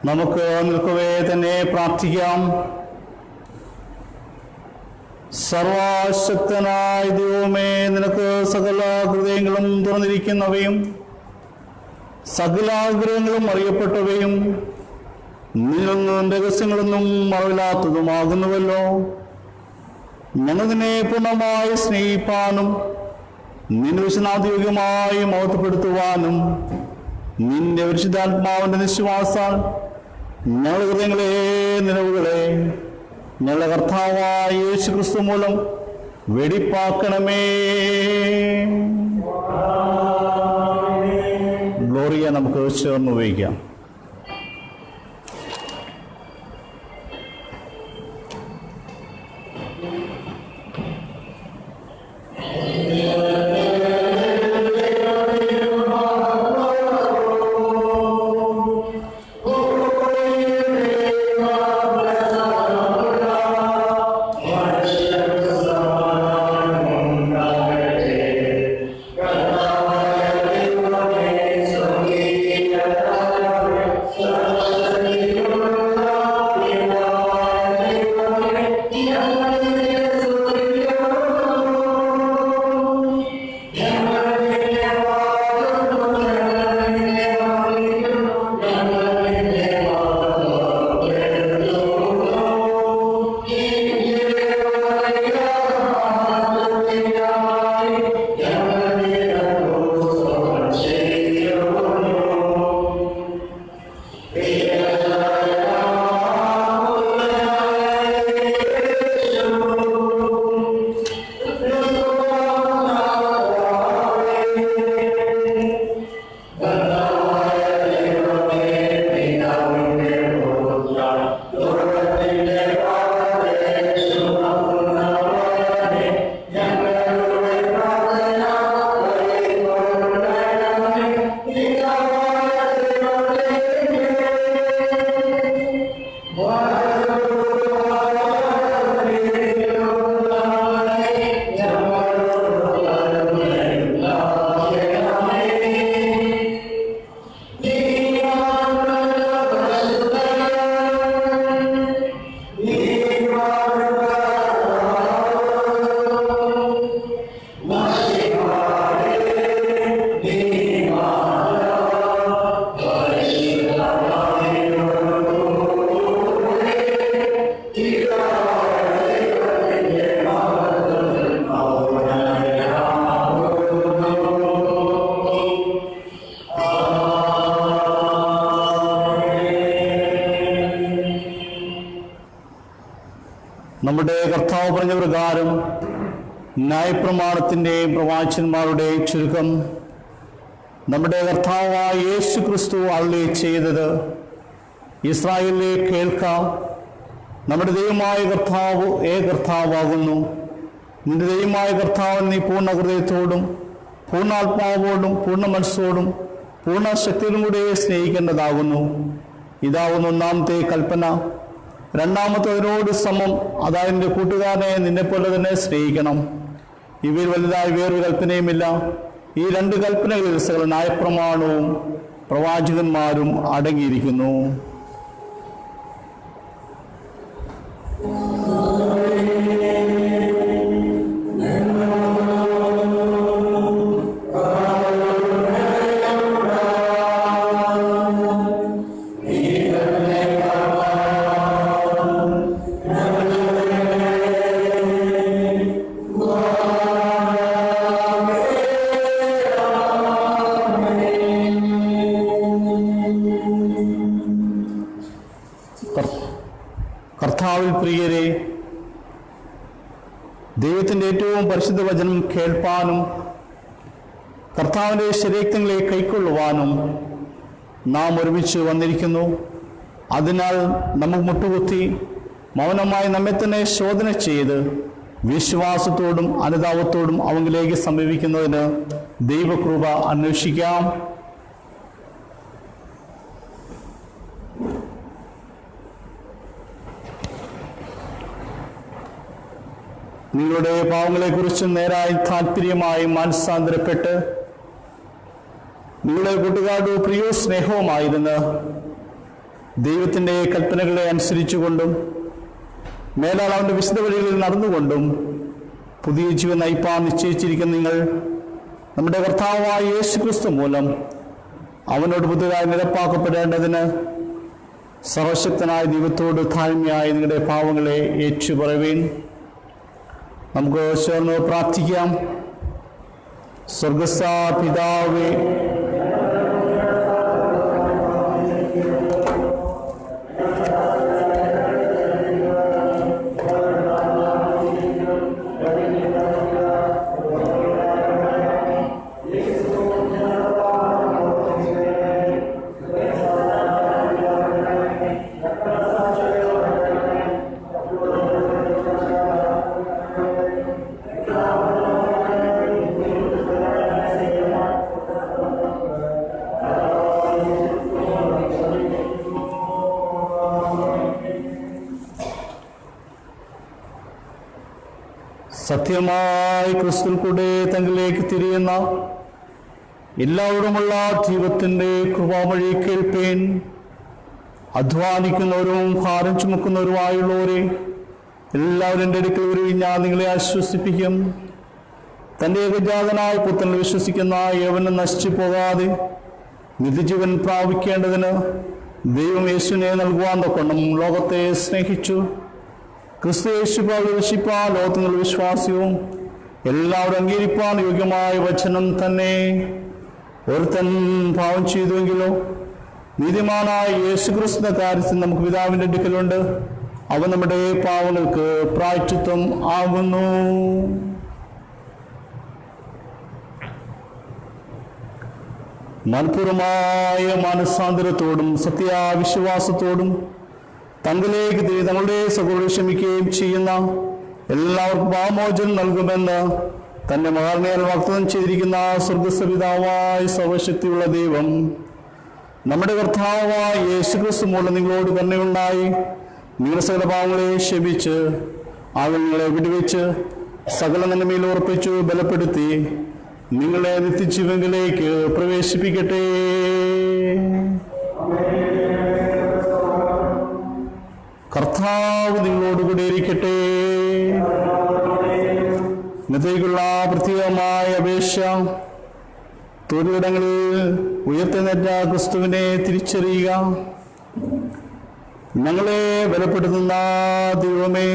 നമുക്ക് നിൽക്കവേ തന്നെ പ്രാർത്ഥിക്കാം. സർവശക്തനായ ദൈവമേ, നിനക്ക് സകല ഹൃദയങ്ങളും തുറന്നിരിക്കുന്നവയും സകല ആഗ്രഹങ്ങളും അറിയപ്പെട്ടവയും നിന്നിൽ നിന്നും രഹസ്യങ്ങളൊന്നും മറവില്ലാത്തതുമാകുന്നുവല്ലോ. ഞങ്ങൾ നിന്നെ പൂർണ്ണമായി സ്നേഹിപ്പാനും നിന്റെ വിശുദ്ധാത്മയോഗ്യമായി മഹത്വപ്പെടുത്തുവാനും നിന്റെ പരിശുദ്ധാത്മാവിന്റെ നിശ്വാസാൽ ഞങ്ങളുടെ ഹൃദയങ്ങളെ നിലവുകളെ ഞങ്ങളുടെ കർത്താവായ യേശു ക്രിസ്തു മൂലം വെടിപ്പാക്കണമേ. ഗ്ലോറിയ നമുക്ക് ചേർന്ന് ഉപയോഗിക്കാം. Amen. നമ്മുടെ കർത്താവ് പറഞ്ഞ പ്രകാരം ന്യായപ്രമാണത്തിൻ്റെയും പ്രവാചകന്മാരുടെയും ചുരുക്കം നമ്മുടെ കർത്താവായ യേശു ക്രിസ്തു അരുളി ചെയ്തത് ഇസ്രായേലിലെ കേൾക്കാം. നമ്മുടെ ദൈവമായ കർത്താവ് കർത്താവാകുന്നു. നിന്റെ ദൈവമായ കർത്താവിനെ നീ പൂർണ്ണ ഹൃദയത്തോടും പൂർണ്ണാത്മാവോടും പൂർണ്ണ മനസ്സോടും പൂർണ്ണ ശക്തിയോടും കൂടെ സ്നേഹിക്കേണ്ടതാകുന്നു. ഇതാവുന്നു ഒന്നാമത്തെ കൽപ്പന. രണ്ടാമത്തെ അതിനോട് സമം, അതായത് നിന്റെ കൂട്ടുകാരനെ നിന്നെപ്പോലെ തന്നെ സ്നേഹിക്കണം. ഇവയിൽ വലുതായി വേറൊരു കൽപ്പനയുമില്ല. ഈ രണ്ട് കൽപ്പനകളിൽ സകല ന്യായപ്രമാണവും പ്രവാചകന്മാരും അടങ്ങിയിരിക്കുന്നു. കർത്താവിൽ പ്രിയരെ, ദൈവത്തിൻ്റെ ഏറ്റവും പരിശുദ്ധ വചനം കേൾപ്പാനും കർത്താവിൻ്റെ ശരീരങ്ങളെ കൈക്കൊള്ളുവാനും നാം ഒരുമിച്ച് വന്നിരിക്കുന്നു. അതിനാൽ നമുക്ക് മുട്ടുകുത്തി മൗനമായി നമ്മെ തന്നെ ശോധന ചെയ്ത് വിശ്വാസത്തോടും അനുതാപത്തോടും അവങ്കിലേക്ക് സമീപിക്കുന്നതിന് ദൈവകൃപ അന്വേഷിക്കാം. നിങ്ങളുടെ പാവങ്ങളെക്കുറിച്ച് നേരായി താല്പര്യമായി മാനസാന്തരപ്പെട്ട് നിങ്ങളുടെ കൂട്ടുകാരുടെ പ്രിയോ സ്നേഹവുമായിരുന്ന് ദൈവത്തിൻ്റെ കൽപ്പനകളെ അനുസരിച്ചുകൊണ്ടും മേലാൽ അവൻ്റെ വിശുദ്ധ വഴികളിൽ നടന്നുകൊണ്ടും പുതിയ ജീവൻ നയിപ്പാൻ നിശ്ചയിച്ചിരിക്കുന്ന നിങ്ങൾ നമ്മുടെ കർത്താവായ യേശു ക്രിസ്തു മൂലം അവനോട് പുതുതായി നിരപ്പാക്കപ്പെടേണ്ടതിന് സർവശക്തനായ ദൈവത്തോട് താഴ്മയായി നിങ്ങളുടെ പാവങ്ങളെ ഏറ്റുപറയുവീൻ. നമുക്ക് ചേർന്ന് പ്രാർത്ഥിക്കാം. സ്വർഗസ്ഥ പിതാവേ, സത്യമായി ക്രിസ്തുവിൽ കൂടെ തങ്ങളിലേക്ക് തിരിയുന്ന എല്ലാവരുമുള്ള ദൈവത്തിൻ്റെ കൃപാവഴി കേൾപ്പേൻ. അധ്വാനിക്കുന്നവരും ഭാരം ചുമക്കുന്നവരുമായുള്ളവരെ എല്ലാവരും എൻ്റെ അടുക്കൽ വരുവിൻ, ഞാൻ നിങ്ങളെ ആശ്വസിപ്പിക്കും. തൻ്റെ ഏകജാതനായ പുത്രനിൽ വിശ്വസിക്കുന്ന ഏവനും നശിച്ചു പോകാതെ നിത്യജീവൻ പ്രാപിക്കേണ്ടതിന് ദൈവം യേശുവിനെ നൽകുവാൻ തക്കവണ്ണം ലോകത്തെ സ്നേഹിച്ചു. ക്രിസ്തു യേശു പ്രവേശിപ്പാൻ ലോകത്തിനുള്ള വിശ്വാസവും എല്ലാവരും അംഗീകരിപ്പാൻ യോഗ്യമായ വചനം തന്നെ. ഒരുത്തൻ പാപം ചെയ്തുവെങ്കിലോ നീതിമാനായ യേശു ക്രിസ്തുവിന്റെ കാര്യത്തിൽ നമുക്ക് പിതാവിൻ്റെ അടുക്കലുണ്ട്. അവൻ നമ്മുടെ പാവങ്ങൾക്ക് പ്രായശ്ചിത്തം ആകുന്നു. മനഃപൂർവമായ മാനസാന്തരത്തോടും സത്യാവിശ്വാസത്തോടും തങ്ങളിലേക്ക് തിരി തങ്ങളുടെ സഹോദരൻ ക്ഷമിക്കുകയും ചെയ്യുന്ന എല്ലാവർക്കും പാപമോചനം നൽകുമെന്ന് തന്റെ മഹാത്മയാൽ വാഗ്ദത്തം ചെയ്തിരിക്കുന്ന സ്വർഗ്ഗസ്ഥ പിതാവായ സർവശക്തിയുള്ള ദൈവം നമ്മുടെ കർത്താവായ യേശുക്രിസ്തു മൂലം നിങ്ങളോട് കരുണയുണ്ടായി നിങ്ങളുടെ സകല പാപങ്ങളെ ക്ഷമിച്ച് ആളുകളെ വിടുവിച്ച് സകല നന്മയിൽ ഉറപ്പിച്ചു ബലപ്പെടുത്തി നിങ്ങളെ നിത്യജീവനിലേക്ക് പ്രവേശിപ്പിക്കട്ടെ. കർത്താവ് നിങ്ങളോടുകൂടെ ഇരിക്കട്ടെ. ഇന്നത്തേക്കുള്ള പ്രത്യേകമായ അപേക്ഷ, തൊഴിലിടങ്ങളിൽ ഉയർത്തെഴുന്നേറ്റ ക്രിസ്തുവിനെ തിരിച്ചറിയുക. ഞങ്ങളെ ബലപ്പെടുത്തുന്ന ദൈവമേ,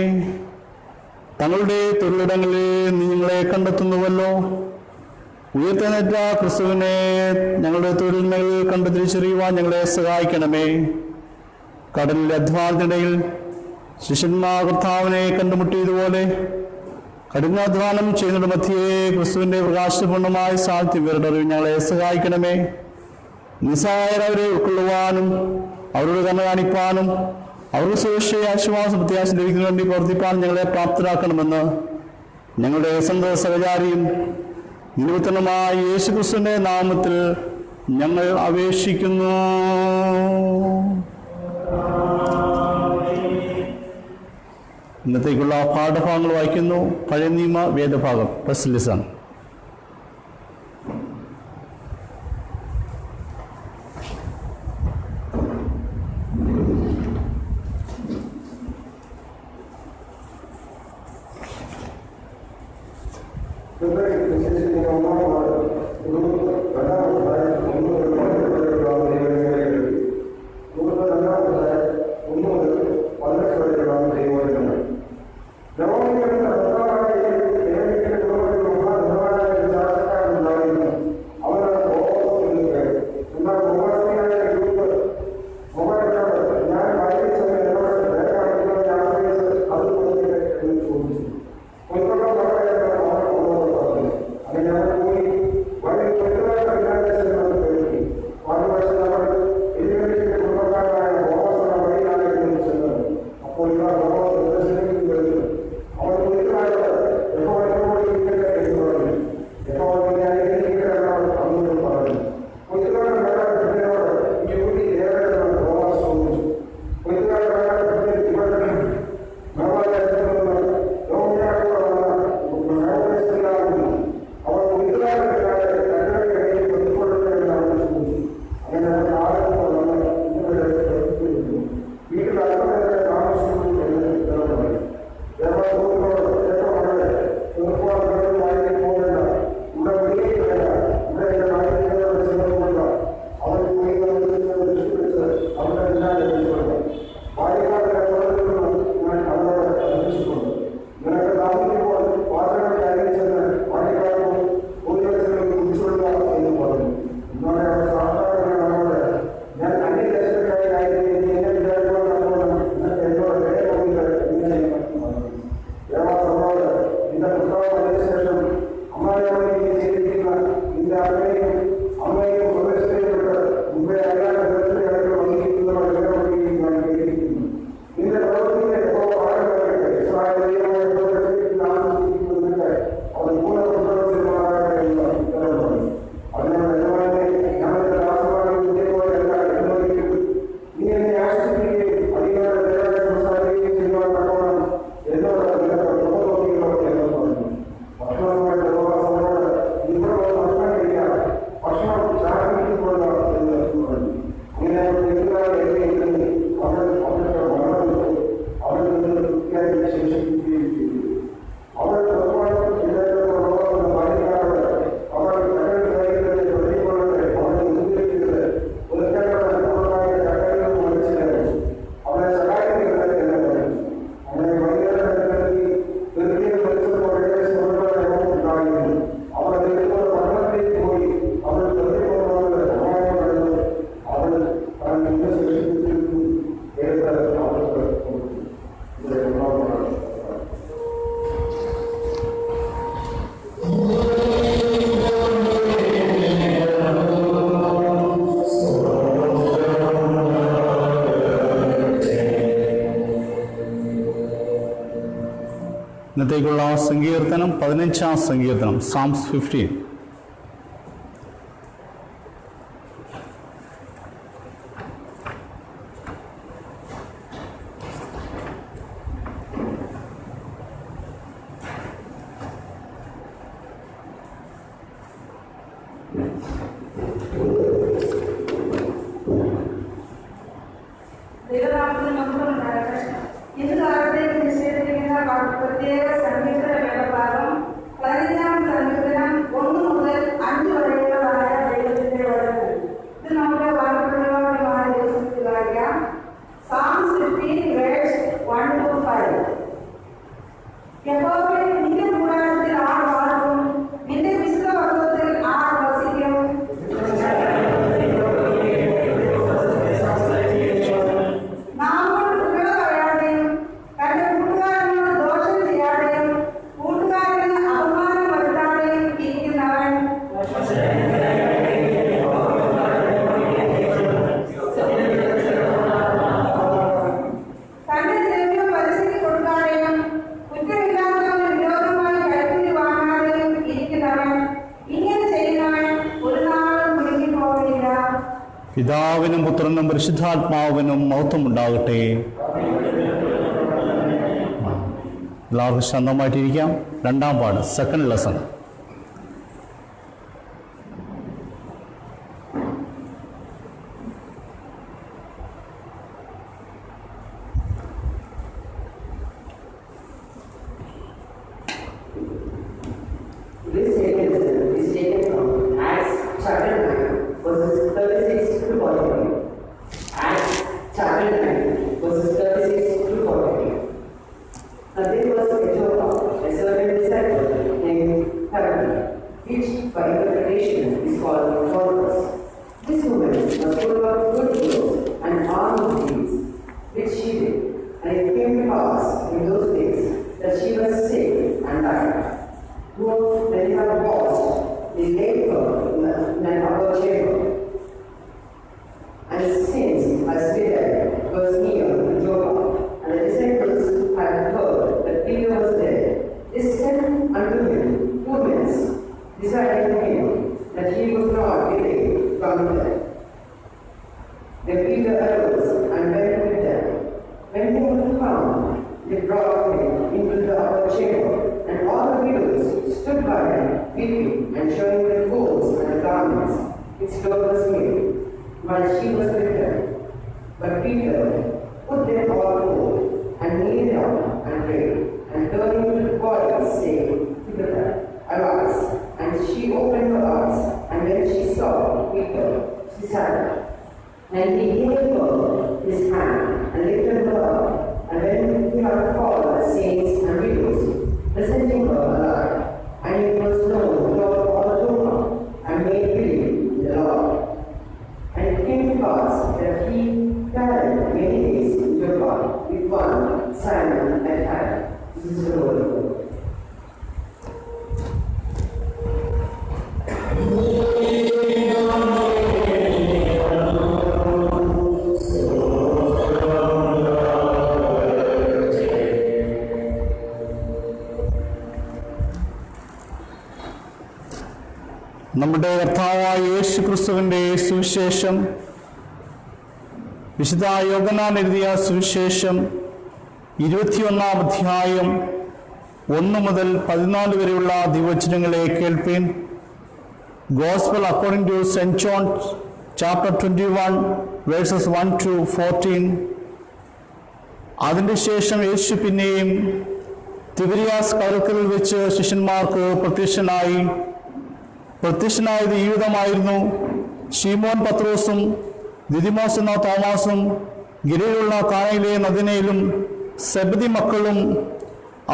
തങ്ങളുടെ തൊഴിലിടങ്ങളിൽ നിങ്ങളെ കണ്ടെത്തുന്നുവല്ലോ. ഉയർത്തെഴുന്നേറ്റ ക്രിസ്തുവിനെ ഞങ്ങളുടെ തൊഴിലിടങ്ങളിൽ കണ്ടു തിരിച്ചറിയുവാൻ ഞങ്ങളെ സഹായിക്കണമേ. കടലിലെ അധ്വാനത്തിനിടയിൽ ശിഷ്യന്മാർ കർത്താവിനെ കണ്ടുമുട്ടിയതുപോലെ കഠിനാധ്വാനം ചെയ്യുന്നതിന്റെ മധ്യേ ക്രിസ്തുവിന്റെ പ്രകാശപൂർണ്ണമായ സാധ്യത ഇവരുടെ അറിവ് ഞങ്ങളെ സഹായിക്കണമേ. നിസ്സഹായരവരെ ഉൾക്കൊള്ളുവാനും അവരോട് കണ്ണ കാണിപ്പാനും അവരുടെ സുരക്ഷയെ ആശ്വാസം പ്രത്യാശം ലഭിക്കുന്നതിന് വേണ്ടി പ്രവർത്തിപ്പാനും ഞങ്ങളെ പ്രാപ്തരാക്കണമെന്ന് ഞങ്ങളുടെ സ്വന്തം സഹചാരിയും നിമിത്തനുമായ യേശു ക്രിസ്തുവിന്റെ നാമത്തിൽ ഞങ്ങൾ അപേക്ഷിക്കുന്നു. ഇന്നത്തേക്കുള്ള പാഠഭാഗങ്ങൾ വായിക്കുന്നു. പഴയ നിയമ വേദഭാഗം ഫസ്റ്റ് ലെസൺ. ഇന്നത്തേക്കുള്ള സങ്കീർത്തനം 15-ാം സങ്കീർത്തനം, സാംസ് 15. പ്രത്യേക സംഗീത വേദഭാഗം 15-ാം സങ്കീർത്തനം 1 പിതാവിനും പുത്രനും പരിശുദ്ധാത്മാവിനും മഹത്വമുണ്ടാകട്ടെ. എല്ലാവർക്കും ശാന്തമായിട്ടിരിക്കാം. രണ്ടാം പാഠം, സെക്കൻഡ് ലെസൺ. നമ്മുടെ കർത്താവായ യേശു ക്രിസ്തുവിൻ്റെ സുവിശേഷം വിശുദ്ധ യോഹന്നാൻ എഴുതിയ സുവിശേഷം 21-ാം അധ്യായം 1 മുതൽ 14 വരെയുള്ള തിരുവചനങ്ങളെ കേൾപ്പീൻ. Gospel according to St. John chapter 21 verses 1 to 14. അതിൻ്റെ ശേഷം യേശു പിന്നെയും തിബരിയാസ് കടൽക്കരയിൽ വെച്ച് ശിഷ്യന്മാർക്ക് പ്രത്യക്ഷനായത് ഈ വിധമായിരുന്നു. ശീമോൻ പത്രോസും ദിദിമോസ് എന്ന തോമാസും ഗലീലയിലുള്ള കാനയിലെ നദിനയിലും സെബദി മക്കളും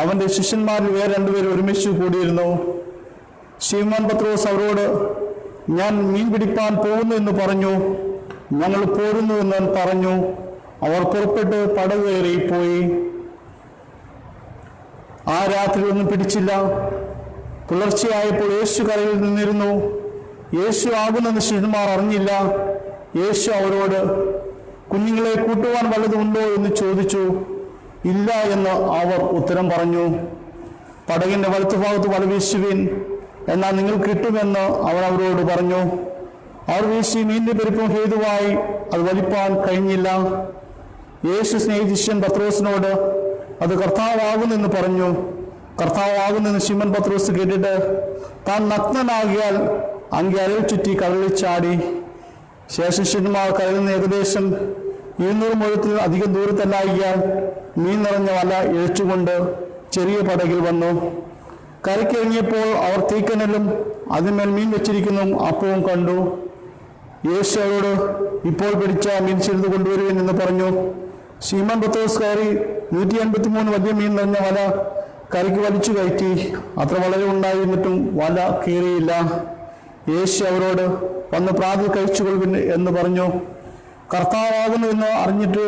അവൻ്റെ ശിഷ്യന്മാരിൽ വേറെ 2 പേർ ഒരുമിച്ച് കൂടിയിരുന്നു. ശീമോൻ പത്രോസ് അവരോട്, ഞാൻ മീൻ പിടിപ്പാൻ പോകുന്നു എന്ന് പറഞ്ഞു. ഞങ്ങൾ പോരുന്നു എന്ന് പറഞ്ഞു. അവർ പുറപ്പെട്ട് പടക് കയറി പോയി. ആ രാത്രി ഒന്നും പിടിച്ചില്ല. പുലർച്ചെയായപ്പോൾ യേശു കരയിൽ നിന്നിരുന്നു. യേശു ആകുന്നെന്ന് ശിഷ്യന്മാർ അറിഞ്ഞില്ല. യേശു അവരോട്, കുഞ്ഞുങ്ങളെ കൂട്ടുവാൻ വല്ലതുമുണ്ടോ എന്ന് ചോദിച്ചു. ഇല്ല എന്ന് അവർ ഉത്തരം പറഞ്ഞു. പടകിൻ്റെ വലത്തുഭാഗത്ത് വല വീശുവിൻ, എന്നാൽ നിങ്ങൾ കിട്ടുമെന്ന് അവൻ അവരോട് പറഞ്ഞു. അവർ വീശി, മീനിന്റെ പെരുപ്പം ഹേതുവായി അത് വലിപ്പാൻ കഴിഞ്ഞില്ല. യേശു സ്നേഹിതൻ പത്രോസിനോട്, അത് കർത്താവാകുന്നെന്ന് പറഞ്ഞു. കർത്താവാകുന്നെന്ന് ശിമോൻ പത്രോസ് കേട്ടിട്ട് താൻ നഗ്നനാകിയാൽ അങ്കി അരയിൽ ചുറ്റി കടലിൽ ചാടി. ശേഷം ശിഷ്യന്മാർ കരയിൽ നിന്ന് ഏകദേശം 200 മുഴത്തിൽ അധികം ദൂരത്തല്ലാകിയാൽ മീൻ നിറഞ്ഞ വല ഇഴച്ചുകൊണ്ട് ചെറിയ പടകിൽ വന്നു. കരയ്ക്കിറങ്ങിയപ്പോൾ അവർ തീക്കനലും അതിന്മേൽ മീൻ വെച്ചിരിക്കുന്നു അപ്പവും കണ്ടു. യേശു അവരോട്, ഇപ്പോൾ പിടിച്ച മീൻ ചെറുത് കൊണ്ടുവരുവിൻ എന്ന് പറഞ്ഞു. ശിമോൻ പത്രോസ് കയറി 153 വലിയ മീൻ നിറഞ്ഞ വല കരയ്ക്ക് വലിച്ചു കയറ്റി. അത്ര വളരെ ഉണ്ടായിരുന്നിട്ടും വല കീറിയില്ല. യേശു അവരോട്, വന്ന് പ്രാതൽ കഴിച്ചുകൊള്ളുവിൻ എന്ന് പറഞ്ഞു. കർത്താവാകുന്നു എന്ന് അറിഞ്ഞിട്ട്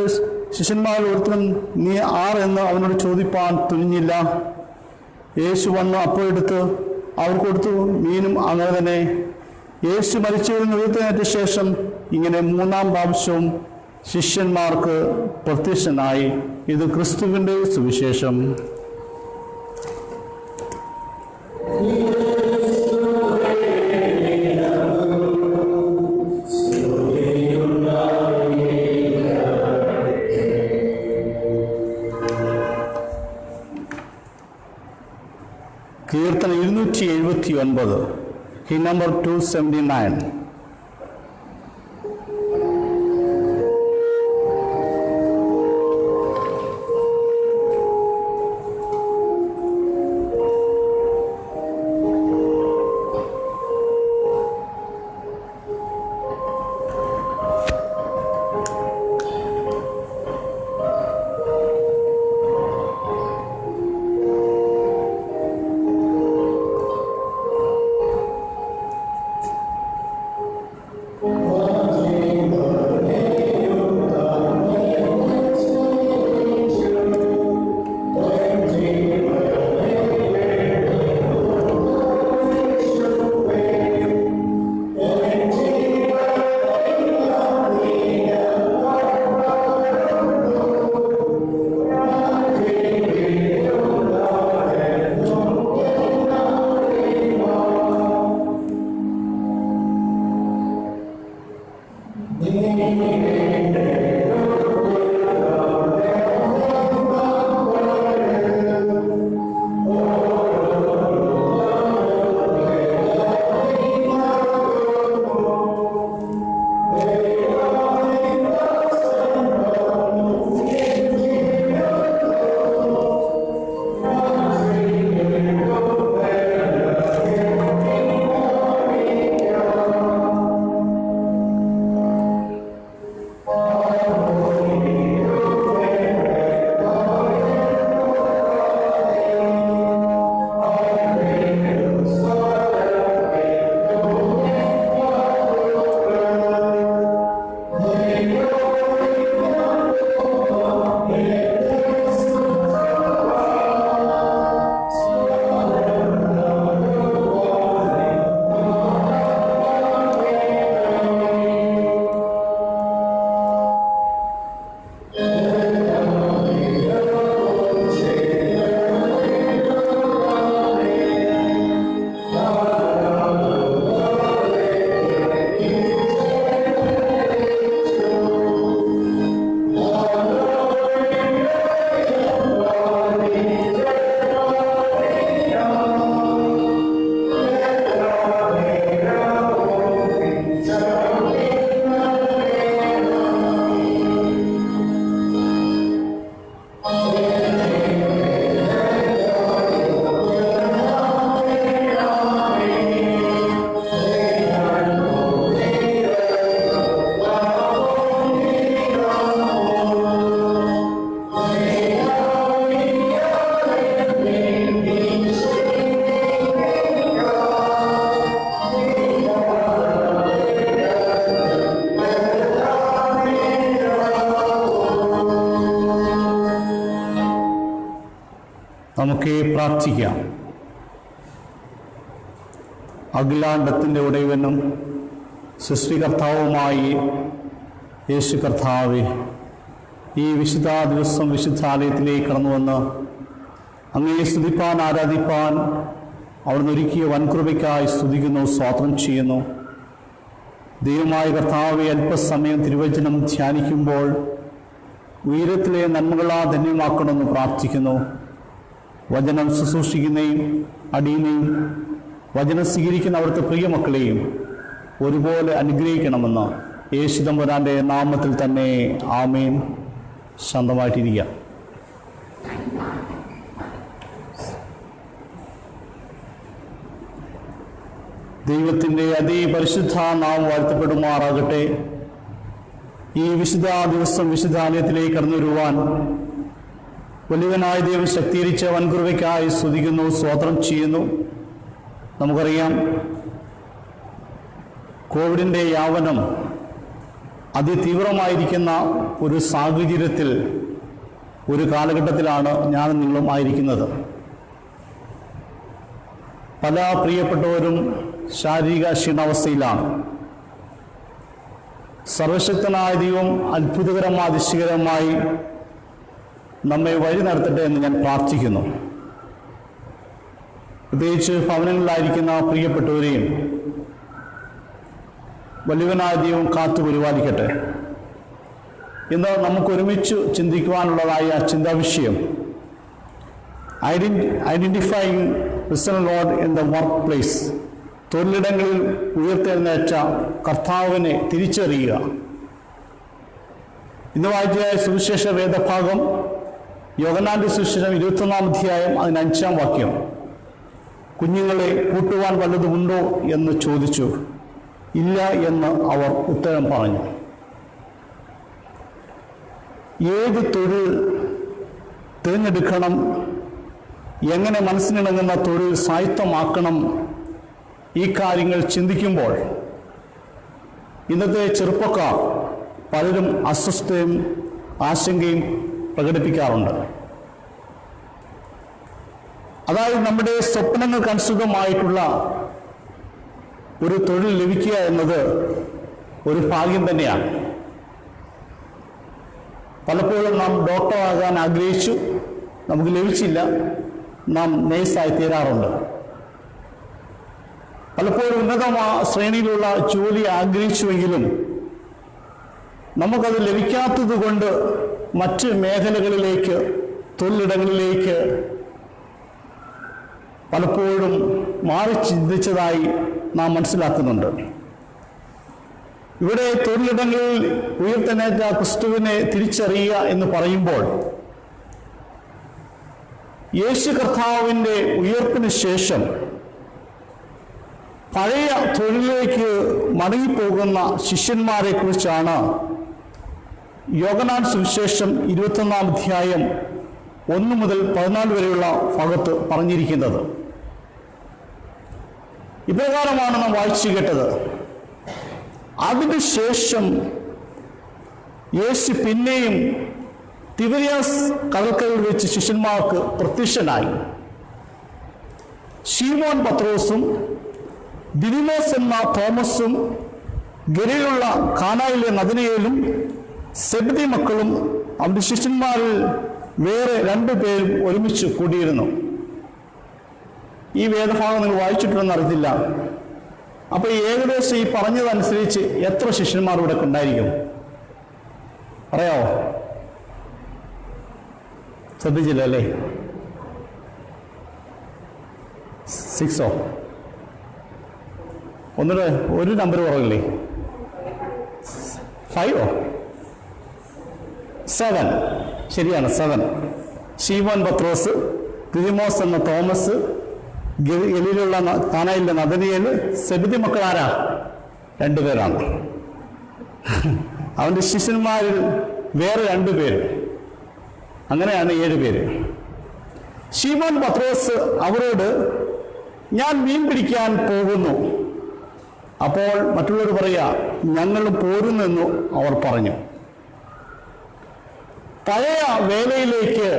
ശിഷ്യന്മാരിൽ ഒരുത്തനും നീ ആർ എന്ന് അവനോട് ചോദിപ്പാൻ തുനിഞ്ഞില്ല. യേശു വന്ന് അപ്പോഴെടുത്ത് അവർ കൊടുത്തു. മീനും അങ്ങനെ തന്നെ. യേശു മരിച്ചവരിൽ നിന്ന് ഉയർത്തെഴുന്നേറ്റ ശേഷം ഇങ്ങനെ 3-ാം പ്രാവശ്യവും ശിഷ്യന്മാർക്ക് പ്രത്യക്ഷനായി. ഇത് ക്രിസ്തുവിൻ്റെ സുവിശേഷം. Amen. 279, he number 279. നമുക്ക് പ്രാർത്ഥിക്കാം. അഖിലാണ്ടത്തിൻ്റെ ഉടയവനും സൃഷ്ടികർത്താവുമായി യേശു കർത്താവെ, ഈ വിശുദ്ധ ദിവസം വിശുദ്ധാലയത്തിലേക്ക് കടന്നു വന്ന് അങ്ങയെ സ്തുതിപ്പാൻ ആരാധിപ്പാൻ അവിടുന്ന് ഒരുക്കിയ വൻകൃപയ്ക്കായി സ്തുതിക്കുന്നു, സ്തോത്രം ചെയ്യുന്നു. ദൈവമായ കർത്താവെ, അല്പസമയം തിരുവചനം ധ്യാനിക്കുമ്പോൾ ഉയരത്തിലെ നന്മകളാ ധന്യമാക്കണമെന്ന് പ്രാർത്ഥിക്കുന്നു. വചനം ശുശ്രൂഷിക്കുന്നയും അടിയനെയും വചനം സ്വീകരിക്കുന്ന അവിടുത്തെ പ്രിയമക്കളെയും ഒരുപോലെ അനുഗ്രഹിക്കണമെന്ന് യേശു തമ്പുരാൻ്റെ നാമത്തിൽ തന്നെ ആമേൻ. ശാന്തമായിട്ടിരിക്കുക. ദൈവത്തിൻ്റെ അതിപരിശുദ്ധ നാമം വാഴ്ത്തപ്പെടുമാറാകട്ടെ. ഈ വിശുദ്ധ ദിവസം വിശുദ്ധാലയത്തിലേക്ക് കടന്നു വരുവാൻ വലിയവനായ ദൈവം ശക്തീകരിച്ച വൻകൃപയ്ക്കായി സ്തുതിക്കുന്നു, സ്തോത്രം ചെയ്യുന്നു. നമുക്കറിയാം, കോവിഡിൻ്റെ വ്യാപനം അതിതീവ്രമായിരിക്കുന്ന ഒരു സാഹചര്യത്തിൽ, ഒരു കാലഘട്ടത്തിലാണ് ഞാനും നിങ്ങളും ആയിരിക്കുന്നത്. പല പ്രിയപ്പെട്ടവരും ശാരീരിക ക്ഷീണാവസ്ഥയിലാണ്. സർവശക്തനായ ദൈവം അത്ഭുതകരമായ അതിശയകരമായി നമ്മെ വഴി നടത്തട്ടെ എന്ന് ഞാൻ പ്രാർത്ഥിക്കുന്നു. പ്രത്യേകിച്ച് ഭവനങ്ങളിലായിരിക്കുന്ന പ്രിയപ്പെട്ടവരെയും വലിയവനായ ദൈവം കാത്തു പരിപാലിക്കട്ടെ. ഇന്ന് നമുക്കൊരുമിച്ച് ചിന്തിക്കുവാനുള്ളതായ ചിന്താവിഷയം identifying risen Lord in the workplace. തൊഴിലിടങ്ങളിൽ ഉയർത്തെഴുന്നേറ്റ കർത്താവിനെ തിരിച്ചറിയുക. ഇന്ന് വായിച്ച സുവിശേഷ വേദഭാഗം യോഹന്നാന്റെ സുവിശേഷം 21-ാം അധ്യായം അതിന് 5-ാം വാക്യം. കുഞ്ഞുങ്ങളെ കൂട്ടുവാൻ വല്ലതുമുണ്ടോ എന്ന് ചോദിച്ചു. ഇല്ല എന്ന് അവർ ഉത്തരം പറഞ്ഞു. ഏത് തൊഴിൽ തിരഞ്ഞെടുക്കണം, എങ്ങനെ മനസ്സിനിണങ്ങുന്ന തൊഴിൽ സ്വായത്തമാക്കണം, ഈ കാര്യങ്ങൾ ചിന്തിക്കുമ്പോൾ ഇന്നത്തെ ചെറുപ്പക്കാർ പലരും അസ്വസ്ഥയും ആശങ്കയും പ്രകടിപ്പിക്കാറുണ്ട്. അതായത് നമ്മുടെ സ്വപ്നങ്ങൾക്കനുസൃതമായിട്ടുള്ള ഒരു തൊഴിൽ ലഭിക്കുക എന്നത് ഒരു ഭാഗ്യം തന്നെയാണ്. പലപ്പോഴും നാം ഡോക്ടറാകാൻ ആഗ്രഹിച്ചു, നമുക്ക് ലഭിച്ചില്ല, നാം നേഴ്സായി തീരാറുണ്ട്. പലപ്പോഴും ഉന്നതമായ ശ്രേണിയിലുള്ള ജോലി ആഗ്രഹിച്ചുവെങ്കിലും നമുക്കത് ലഭിക്കാത്തത് കൊണ്ട് മറ്റ് മേഖലകളിലേക്ക്, തൊഴിലിടങ്ങളിലേക്ക് പലപ്പോഴും മാറി ചിന്തിച്ചതായി നാം മനസ്സിലാക്കുന്നുണ്ട്. ഇവിടെ തൊഴിലിടങ്ങളിൽ ഉയർത്തെഴുന്നേറ്റ ക്രിസ്തുവിനെ തിരിച്ചറിയുക എന്ന് പറയുമ്പോൾ യേശു കർത്താവിൻ്റെ ഉയർപ്പിന് ശേഷം പഴയ തൊഴിലിലേക്ക് മടങ്ങിപ്പോകുന്ന ശിഷ്യന്മാരെ കുറിച്ചാണ് യോഹന്നാൻ സുവിശേഷം 21-ാം അധ്യായം 1 മുതൽ 14 വരെയുള്ള ഭാഗത്ത് പറഞ്ഞിരിക്കുന്നത്. ഇപ്രകാരമാണ് നാം വായിച്ചു കേട്ടത്. അതിനുശേഷം യേശു പിന്നെയും തിബരിയാസ് കടൽക്കരയിൽ വെച്ച് ശിഷ്യന്മാർക്ക് പ്രത്യക്ഷനായി. ശീമോൻ പത്രോസും ദിദിമോസ് എന്ന തോമസും ഗലീലയിലുള്ള കാനായിലെ നദനയേലും സെബദി മക്കളും അവരുടെ ശിഷ്യന്മാരിൽ വേറെ 2 പേരും ഒരുമിച്ച് കൂടിയിരുന്നു. ഈ വേദഭാഗം നിങ്ങൾ വായിച്ചിട്ടുണ്ടെന്ന് അറിയത്തില്ല. അപ്പോൾ ഏകദേശം ഈ പറഞ്ഞതനുസരിച്ച് എത്ര ശിഷ്യന്മാർ ഇവിടെ ഉണ്ടായിരിക്കും പറയാവോ? ശ്രദ്ധിച്ചില്ല അല്ലേ? 6 ഒന്നുകൂടെ ഒരു നമ്പർ കുറവില്ലേ? 5 7 ശരിയാണ്, 7. ശീമോൻ പത്രോസ്, ദിദിമോസ് എന്ന തോമസ്, ഗലീലയിലുള്ള കാനായിലെ നദനയേൽ, സെബദി മക്കളാരാ? 2 പേരാണ്. അവൻ്റെ ശിഷ്യന്മാരിൽ വേറെ 2 പേര്, അങ്ങനെയാണ് 7 പേര്. ശീമോൻ പത്രോസ് അവരോട്, ഞാൻ മീൻ പിടിക്കാൻ പോകുന്നു. അപ്പോൾ മറ്റുള്ളവർ പറയാ, ഞങ്ങൾ പോരുന്നെന്നു അവർ പറഞ്ഞു. പഴയ വേലയിലേക്ക്,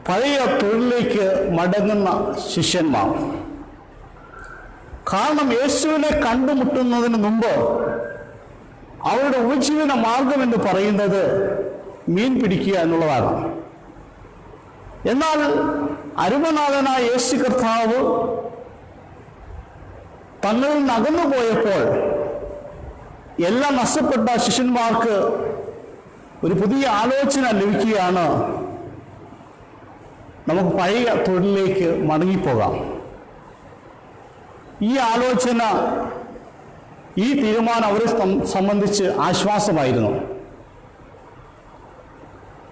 പഴയ തൊഴിലിലേക്ക് മടങ്ങുന്ന ശിഷ്യന്മാർ. കാരണം യേശുവിനെ കണ്ടുമുട്ടുന്നതിന് മുമ്പ് അവരുടെ ഉപജീവന മാർഗം എന്ന് പറയുന്നത് മീൻ പിടിക്കുക എന്നുള്ളതാണ്. എന്നാൽ അരുമനാഥനായ യേശു കർത്താവ് തങ്ങളിൽ നിന്ന് അകന്നു പോയപ്പോൾ എല്ലാം നഷ്ടപ്പെട്ട ശിഷ്യന്മാർക്ക് ഒരു പുതിയ ആലോചന ലഭിക്കുകയാണ്. നമുക്ക് പഴയ തൊഴിലിലേക്ക് മടങ്ങിപ്പോകാം. ഈ ആലോചന, ഈ തീരുമാനം അവരെ സംബന്ധിച്ച് ആശ്വാസമായിരുന്നു.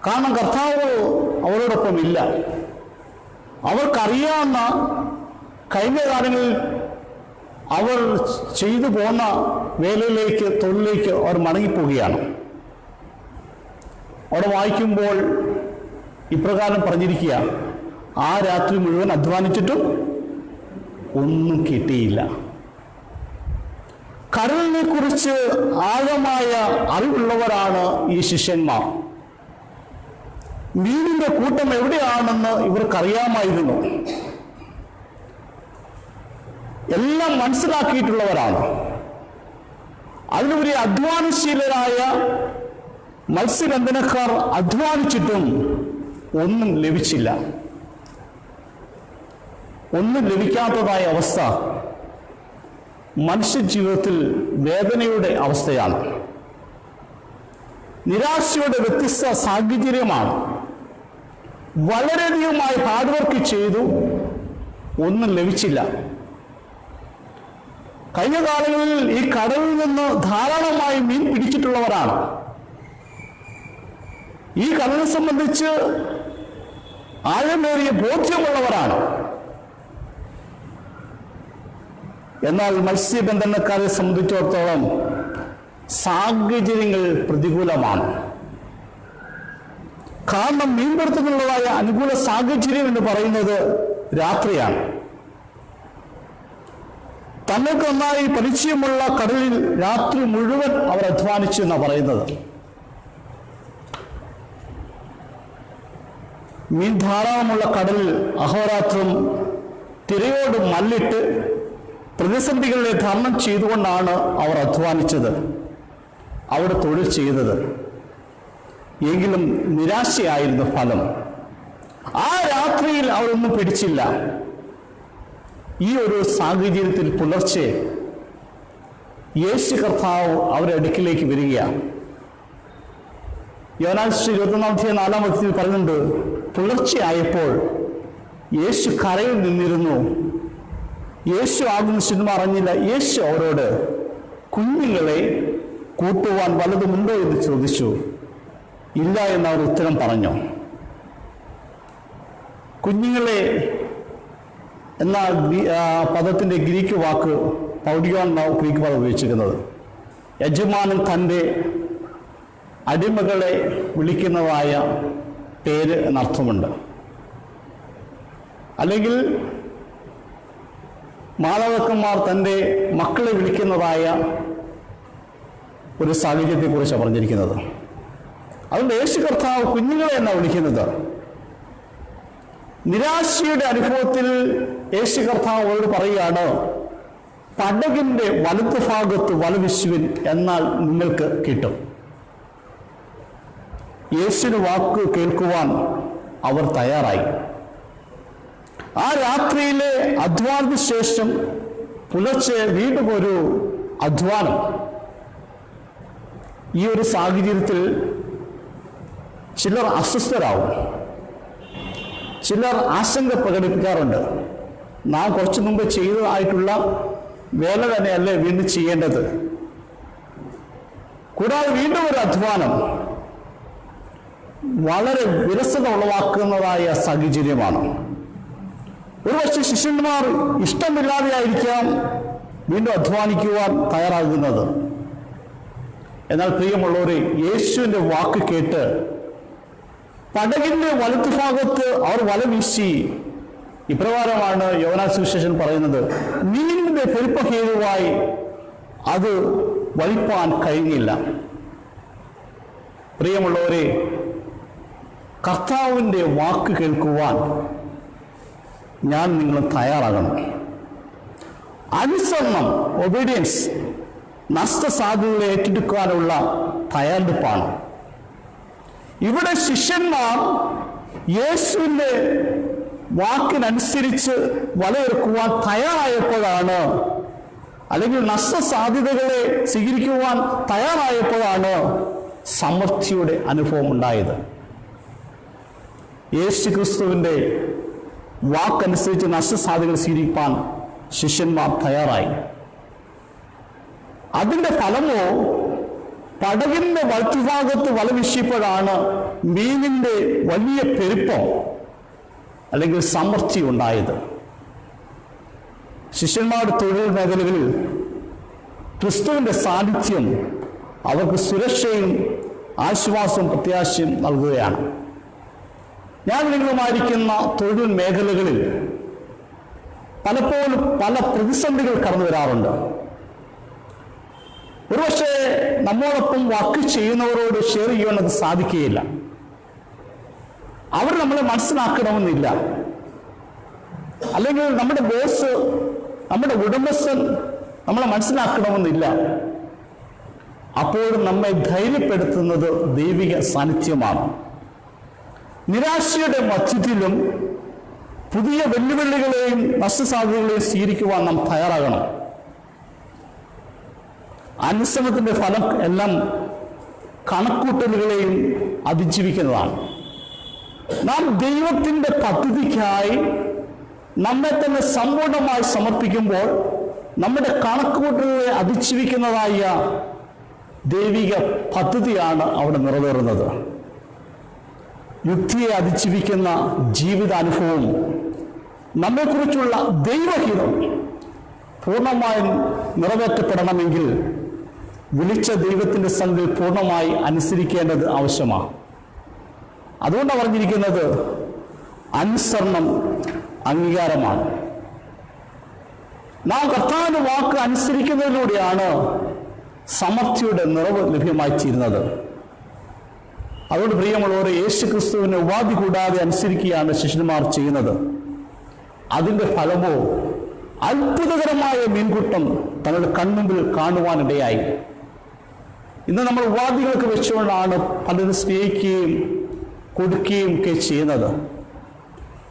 കാരണം കർത്താവ് അവരോടൊപ്പം ഇല്ല. അവർക്കറിയാവുന്ന കഴിഞ്ഞ കാലങ്ങളിൽ അവർ ചെയ്തു പോന്ന വേലയിലേക്ക്, തൊഴിലിലേക്ക് അവർ മടങ്ങിപ്പോവുകയാണ്. അവിടെ വായിക്കുമ്പോൾ ഇപ്രകാരം പറഞ്ഞിരിക്കുക, ആ രാത്രി മുഴുവൻ അധ്വാനിച്ചിട്ടും ഒന്നും കിട്ടിയില്ല. കടലിനെ കുറിച്ച് ആഴമായ അറിവുള്ളവരാണ് ഈ ശിഷ്യന്മാർ. മീനിന്റെ കൂട്ടം എവിടെയാണെന്ന് ഇവർക്കറിയാമായിരുന്നു. എല്ലാം മനസ്സിലാക്കിയിട്ടുള്ളവരാണ്. അതിനുപരി അധ്വാനശീലരായ മത്സ്യബന്ധനക്കാർ അധ്വാനിച്ചിട്ടും ഒന്നും ലഭിച്ചില്ല. ഒന്നും ലഭിക്കാത്തതായ അവസ്ഥ മനുഷ്യജീവിതത്തിൽ വേദനയുടെ അവസ്ഥയാണ്. നിരാശയുടെ വ്യത്യസ്ത സാഹചര്യമാണ്. വളരെയധികമായി ഹാർഡ് വർക്ക് ചെയ്തു, ഒന്നും ലഭിച്ചില്ല. കഴിഞ്ഞ കാലങ്ങളിൽ ഈ കടലിൽ നിന്ന് ധാരാളമായി മീൻ പിടിച്ചിട്ടുള്ളവരാണ്. ഈ കടലിനെ സംബന്ധിച്ച് ആഴമേറിയ ബോധ്യമുള്ളവരാണ്. എന്നാൽ മത്സ്യബന്ധനക്കാരെ സംബന്ധിച്ചിടത്തോളം സാഹചര്യങ്ങൾ പ്രതികൂലമാണ്. കാരണം മീൻപിടുത്തത്തിനുള്ളതായ അനുകൂല സാഹചര്യം എന്ന് പറയുന്നത് രാത്രിയാണ്. തങ്ങൾക്ക് നന്നായി പരിചയമുള്ള കടലിൽ രാത്രി മുഴുവൻ അവർ അധ്വാനിച്ചു എന്നാണ് പറയുന്നത്. മീൻ ധാരാളമുള്ള കടലിൽ അഹോരാത്രം തിരയോട് മല്ലിട്ട് പ്രതിസന്ധികളെ തരണം ചെയ്തുകൊണ്ടാണ് അവർ അധ്വാനിച്ചത്, അവിടെ തൊഴിൽ ചെയ്തത്. എങ്കിലും നിരാശയായിരുന്നു ഫലം. ആ രാത്രിയിൽ അവരൊന്നും പിടിച്ചില്ല. ഈ ഒരു സാഹചര്യത്തിൽ പുലർച്ചെ യേശു കർത്താവ് അവരുടെ അടുക്കിലേക്ക് വരികയാണ്. യോഹന്നാൻ 21:4 പറയുന്നുണ്ട്, പുലർച്ചെയായപ്പോൾ യേശു കരയിൽ നിന്നിരുന്നു. യേശു ആകുന്ന ശിഷ്യന്മാർ അറിഞ്ഞില്ല. യേശു അവരോട്, കുഞ്ഞുങ്ങളെ കൂട്ടുവാൻ വല്ലതുമുണ്ടോ എന്ന് ചോദിച്ചു. ഇല്ല എന്നവർ ഉത്തരം പറഞ്ഞു. കുഞ്ഞുങ്ങളെ എന്ന പദത്തിൻ്റെ ഗ്രീക്ക് വാക്ക് പൗഡിയോൺ എന്ന ഗ്രീക്ക് പദം ഉപയോഗിച്ചിരിക്കുന്നത്. യജമാനൻ തൻ്റെ അടിമകളെ വിളിക്കുന്നതായ പേര് എന്നർത്ഥമുണ്ട്. അല്ലെങ്കിൽ മാതാപിതാക്കന്മാർ തൻ്റെ മക്കളെ വിളിക്കുന്നതായ ഒരു സാഹചര്യത്തെക്കുറിച്ചാണ് പറഞ്ഞിരിക്കുന്നത്. അതുകൊണ്ട് യേശു കർത്താവ് കുഞ്ഞുങ്ങളെ എന്നാണ് വിളിക്കുന്നത്. നിരാശയുടെ അനുഭവത്തിൽ യേശു കർത്താവ് അവരോട് പറയുകയാണ്, പടകിൻ്റെ വലതു ഭാഗത്ത് വല വീശുവിൻ, എന്നാൽ നിങ്ങൾക്ക് കിട്ടും. യേശുവിന്റെ വാക്ക് കേൾക്കുവാൻ അവർ തയ്യാറായി. ആ രാത്രിയിലെ അധ്വാനത്തിന് ശേഷം പുലർച്ചെ വീണ്ടും ഒരു അധ്വാനം. ഈ ഒരു സാഹചര്യത്തിൽ ചിലർ അസ്വസ്ഥരാകും, ചിലർ ആശങ്ക പ്രകടിപ്പിക്കാറുണ്ട്. നാം കുറച്ചു മുമ്പ് ചെയ്തതായിട്ടുള്ള വേല തന്നെയല്ലേ വീണ്ടും ചെയ്യേണ്ടത്? കൂടാതെ വീണ്ടും ഒരു അധ്വാനം വളരെ വിരസത ഉളവാക്കുന്നതായ സാഹചര്യമാണ്. ഒരുപക്ഷെ ശിഷ്യന്മാർ ഇഷ്ടമില്ലാതെയായിരിക്കാം വീണ്ടും അധ്വാനിക്കുവാൻ തയ്യാറാകുന്നത്. എന്നാൽ പ്രിയമുള്ളവരെ, യേശുവിൻ്റെ വാക്ക് കേട്ട് പടകിൻ്റെ വലത്തുഭാഗത്ത് അവർ വല വീശി. ഇപ്രകാരമാണ് യോഹന്നാൻ സുവിശേഷൻ പറയുന്നത്, മീനിന്റെ പെരുപ്പഹേതുവായി അത് വലിപ്പാൻ കഴിഞ്ഞില്ല. പ്രിയമുള്ളവരെ, കർത്താവിൻ്റെ വാക്ക് കേൾക്കുവാൻ ഞാൻ നിങ്ങൾ തയ്യാറാകണം. അനുസരണം, ഒബീഡിയൻസ്, നഷ്ടസാധ്യതകളെ ഏറ്റെടുക്കാനുള്ള തയ്യാറെടുപ്പാണ്. ഇവിടെ ശിഷ്യന്മാർ യേശുവിൻ്റെ വാക്കിനനുസരിച്ച് വലയെടുക്കുവാൻ തയ്യാറായപ്പോഴാണ്, അല്ലെങ്കിൽ നഷ്ടസാധ്യതകളെ സ്വീകരിക്കുവാൻ തയ്യാറായപ്പോഴാണ് സമൃദ്ധിയുടെ അനുഭവം ഉണ്ടായത്. യേശു ക്രിസ്തുവിൻ്റെ വാക്കനുസരിച്ച് നഷ്ടസാധ്യതകൾ സ്വീകരിക്കാൻ ശിഷ്യന്മാർ തയ്യാറായി. അതിൻ്റെ ഫലമോ പടകിൻ്റെ വലത്തുഭാഗത്ത് വല വീശിയപ്പോഴാണ് മീനിൻ്റെ വലിയ പെരുപ്പം അല്ലെങ്കിൽ സമൃദ്ധി ഉണ്ടായത്. ശിഷ്യന്മാരുടെ തൊഴിൽ മേഖലകളിൽ ക്രിസ്തുവിൻ്റെ സാന്നിധ്യം അവർക്ക് സുരക്ഷയും ആശ്വാസവും പ്രത്യാശയും നൽകുകയാണ്. ഞാൻ നിങ്ങളുമായിരിക്കുന്ന തൊഴിൽ മേഖലകളിൽ പലപ്പോഴും പല പ്രതിസന്ധികൾ കടന്നു വരാറുണ്ട്. ഒരുപക്ഷെ നമ്മോടൊപ്പം വർക്ക് ചെയ്യുന്നവരോട് ഷെയർ ചെയ്യാൻ അത് സാധിക്കുകയില്ല. അവർ നമ്മളെ മനസ്സിലാക്കണമെന്നില്ല. അല്ലെങ്കിൽ നമ്മുടെ ബോസ്, നമ്മുടെ ഉടമസ്ഥൻ നമ്മളെ മനസ്സിലാക്കണമെന്നില്ല. അപ്പോഴും നമ്മെ ധൈര്യപ്പെടുത്തുന്നത് ദൈവിക സാന്നിധ്യമാണ്. നിരാശയുടെ മധ്യത്തിലും പുതിയ വെല്ലുവിളികളെയും നഷ്ടസാധ്യതകളെയും സ്വീകരിക്കുവാൻ നാം തയ്യാറാകണം. അനുസരണത്തിന്റെ ഫലം എല്ലാം കണക്കൂട്ടലുകളെയും അതിജീവിക്കുന്നതാണ്. നാം ദൈവത്തിൻ്റെ പദ്ധതിക്കായി നമ്മെ തന്നെ സമ്പൂർണ്ണമായി സമർപ്പിക്കുമ്പോൾ നമ്മുടെ കണക്കുകൂട്ടലുകളെ അതിജീവിക്കുന്നതായ ദൈവിക പദ്ധതിയാണ് അവിടെ നിറവേറുന്നത്. യുക്തിയെ അതിജീവിക്കുന്ന ജീവിതാനുഭവവും നമ്മെക്കുറിച്ചുള്ള ദൈവഹിതം പൂർണ്ണമായും നിറവേറ്റപ്പെടണമെങ്കിൽ വിളിച്ച ദൈവത്തിൻ്റെ സന്നിധിയിൽ പൂർണ്ണമായി അനുസരിക്കേണ്ടത് ആവശ്യമാണ്. അതുകൊണ്ടാണ് പറഞ്ഞിരിക്കുന്നത്, അനുസരണം അംഗീകാരമാണ്. നാം കർത്താവിൻ്റെ വാക്ക് അനുസരിക്കുന്നതിലൂടെയാണ് സമർത്ഥിയുടെ നിറവ് ലഭ്യമായി തീരുന്നത്. അതുകൊണ്ട് പ്രിയമുള്ളവരെ, യേശു ക്രിസ്തുവിനെ ഉപാധി കൂടാതെ അനുസരിക്കുകയാണ് ശിഷ്യന്മാർ ചെയ്യുന്നത്. അതിൻ്റെ ഫലമോ അത്ഭുതകരമായ മീൻകൂട്ടം തങ്ങളുടെ കൺമുമ്പിൽ കാണുവാനിടയായി. ഇന്ന് നമ്മൾ ഉപാധികൾക്ക് വെച്ചുകൊണ്ടാണ് പലരും സ്നേഹിക്കുകയും കൊടുക്കുകയും ഒക്കെ ചെയ്യുന്നത്.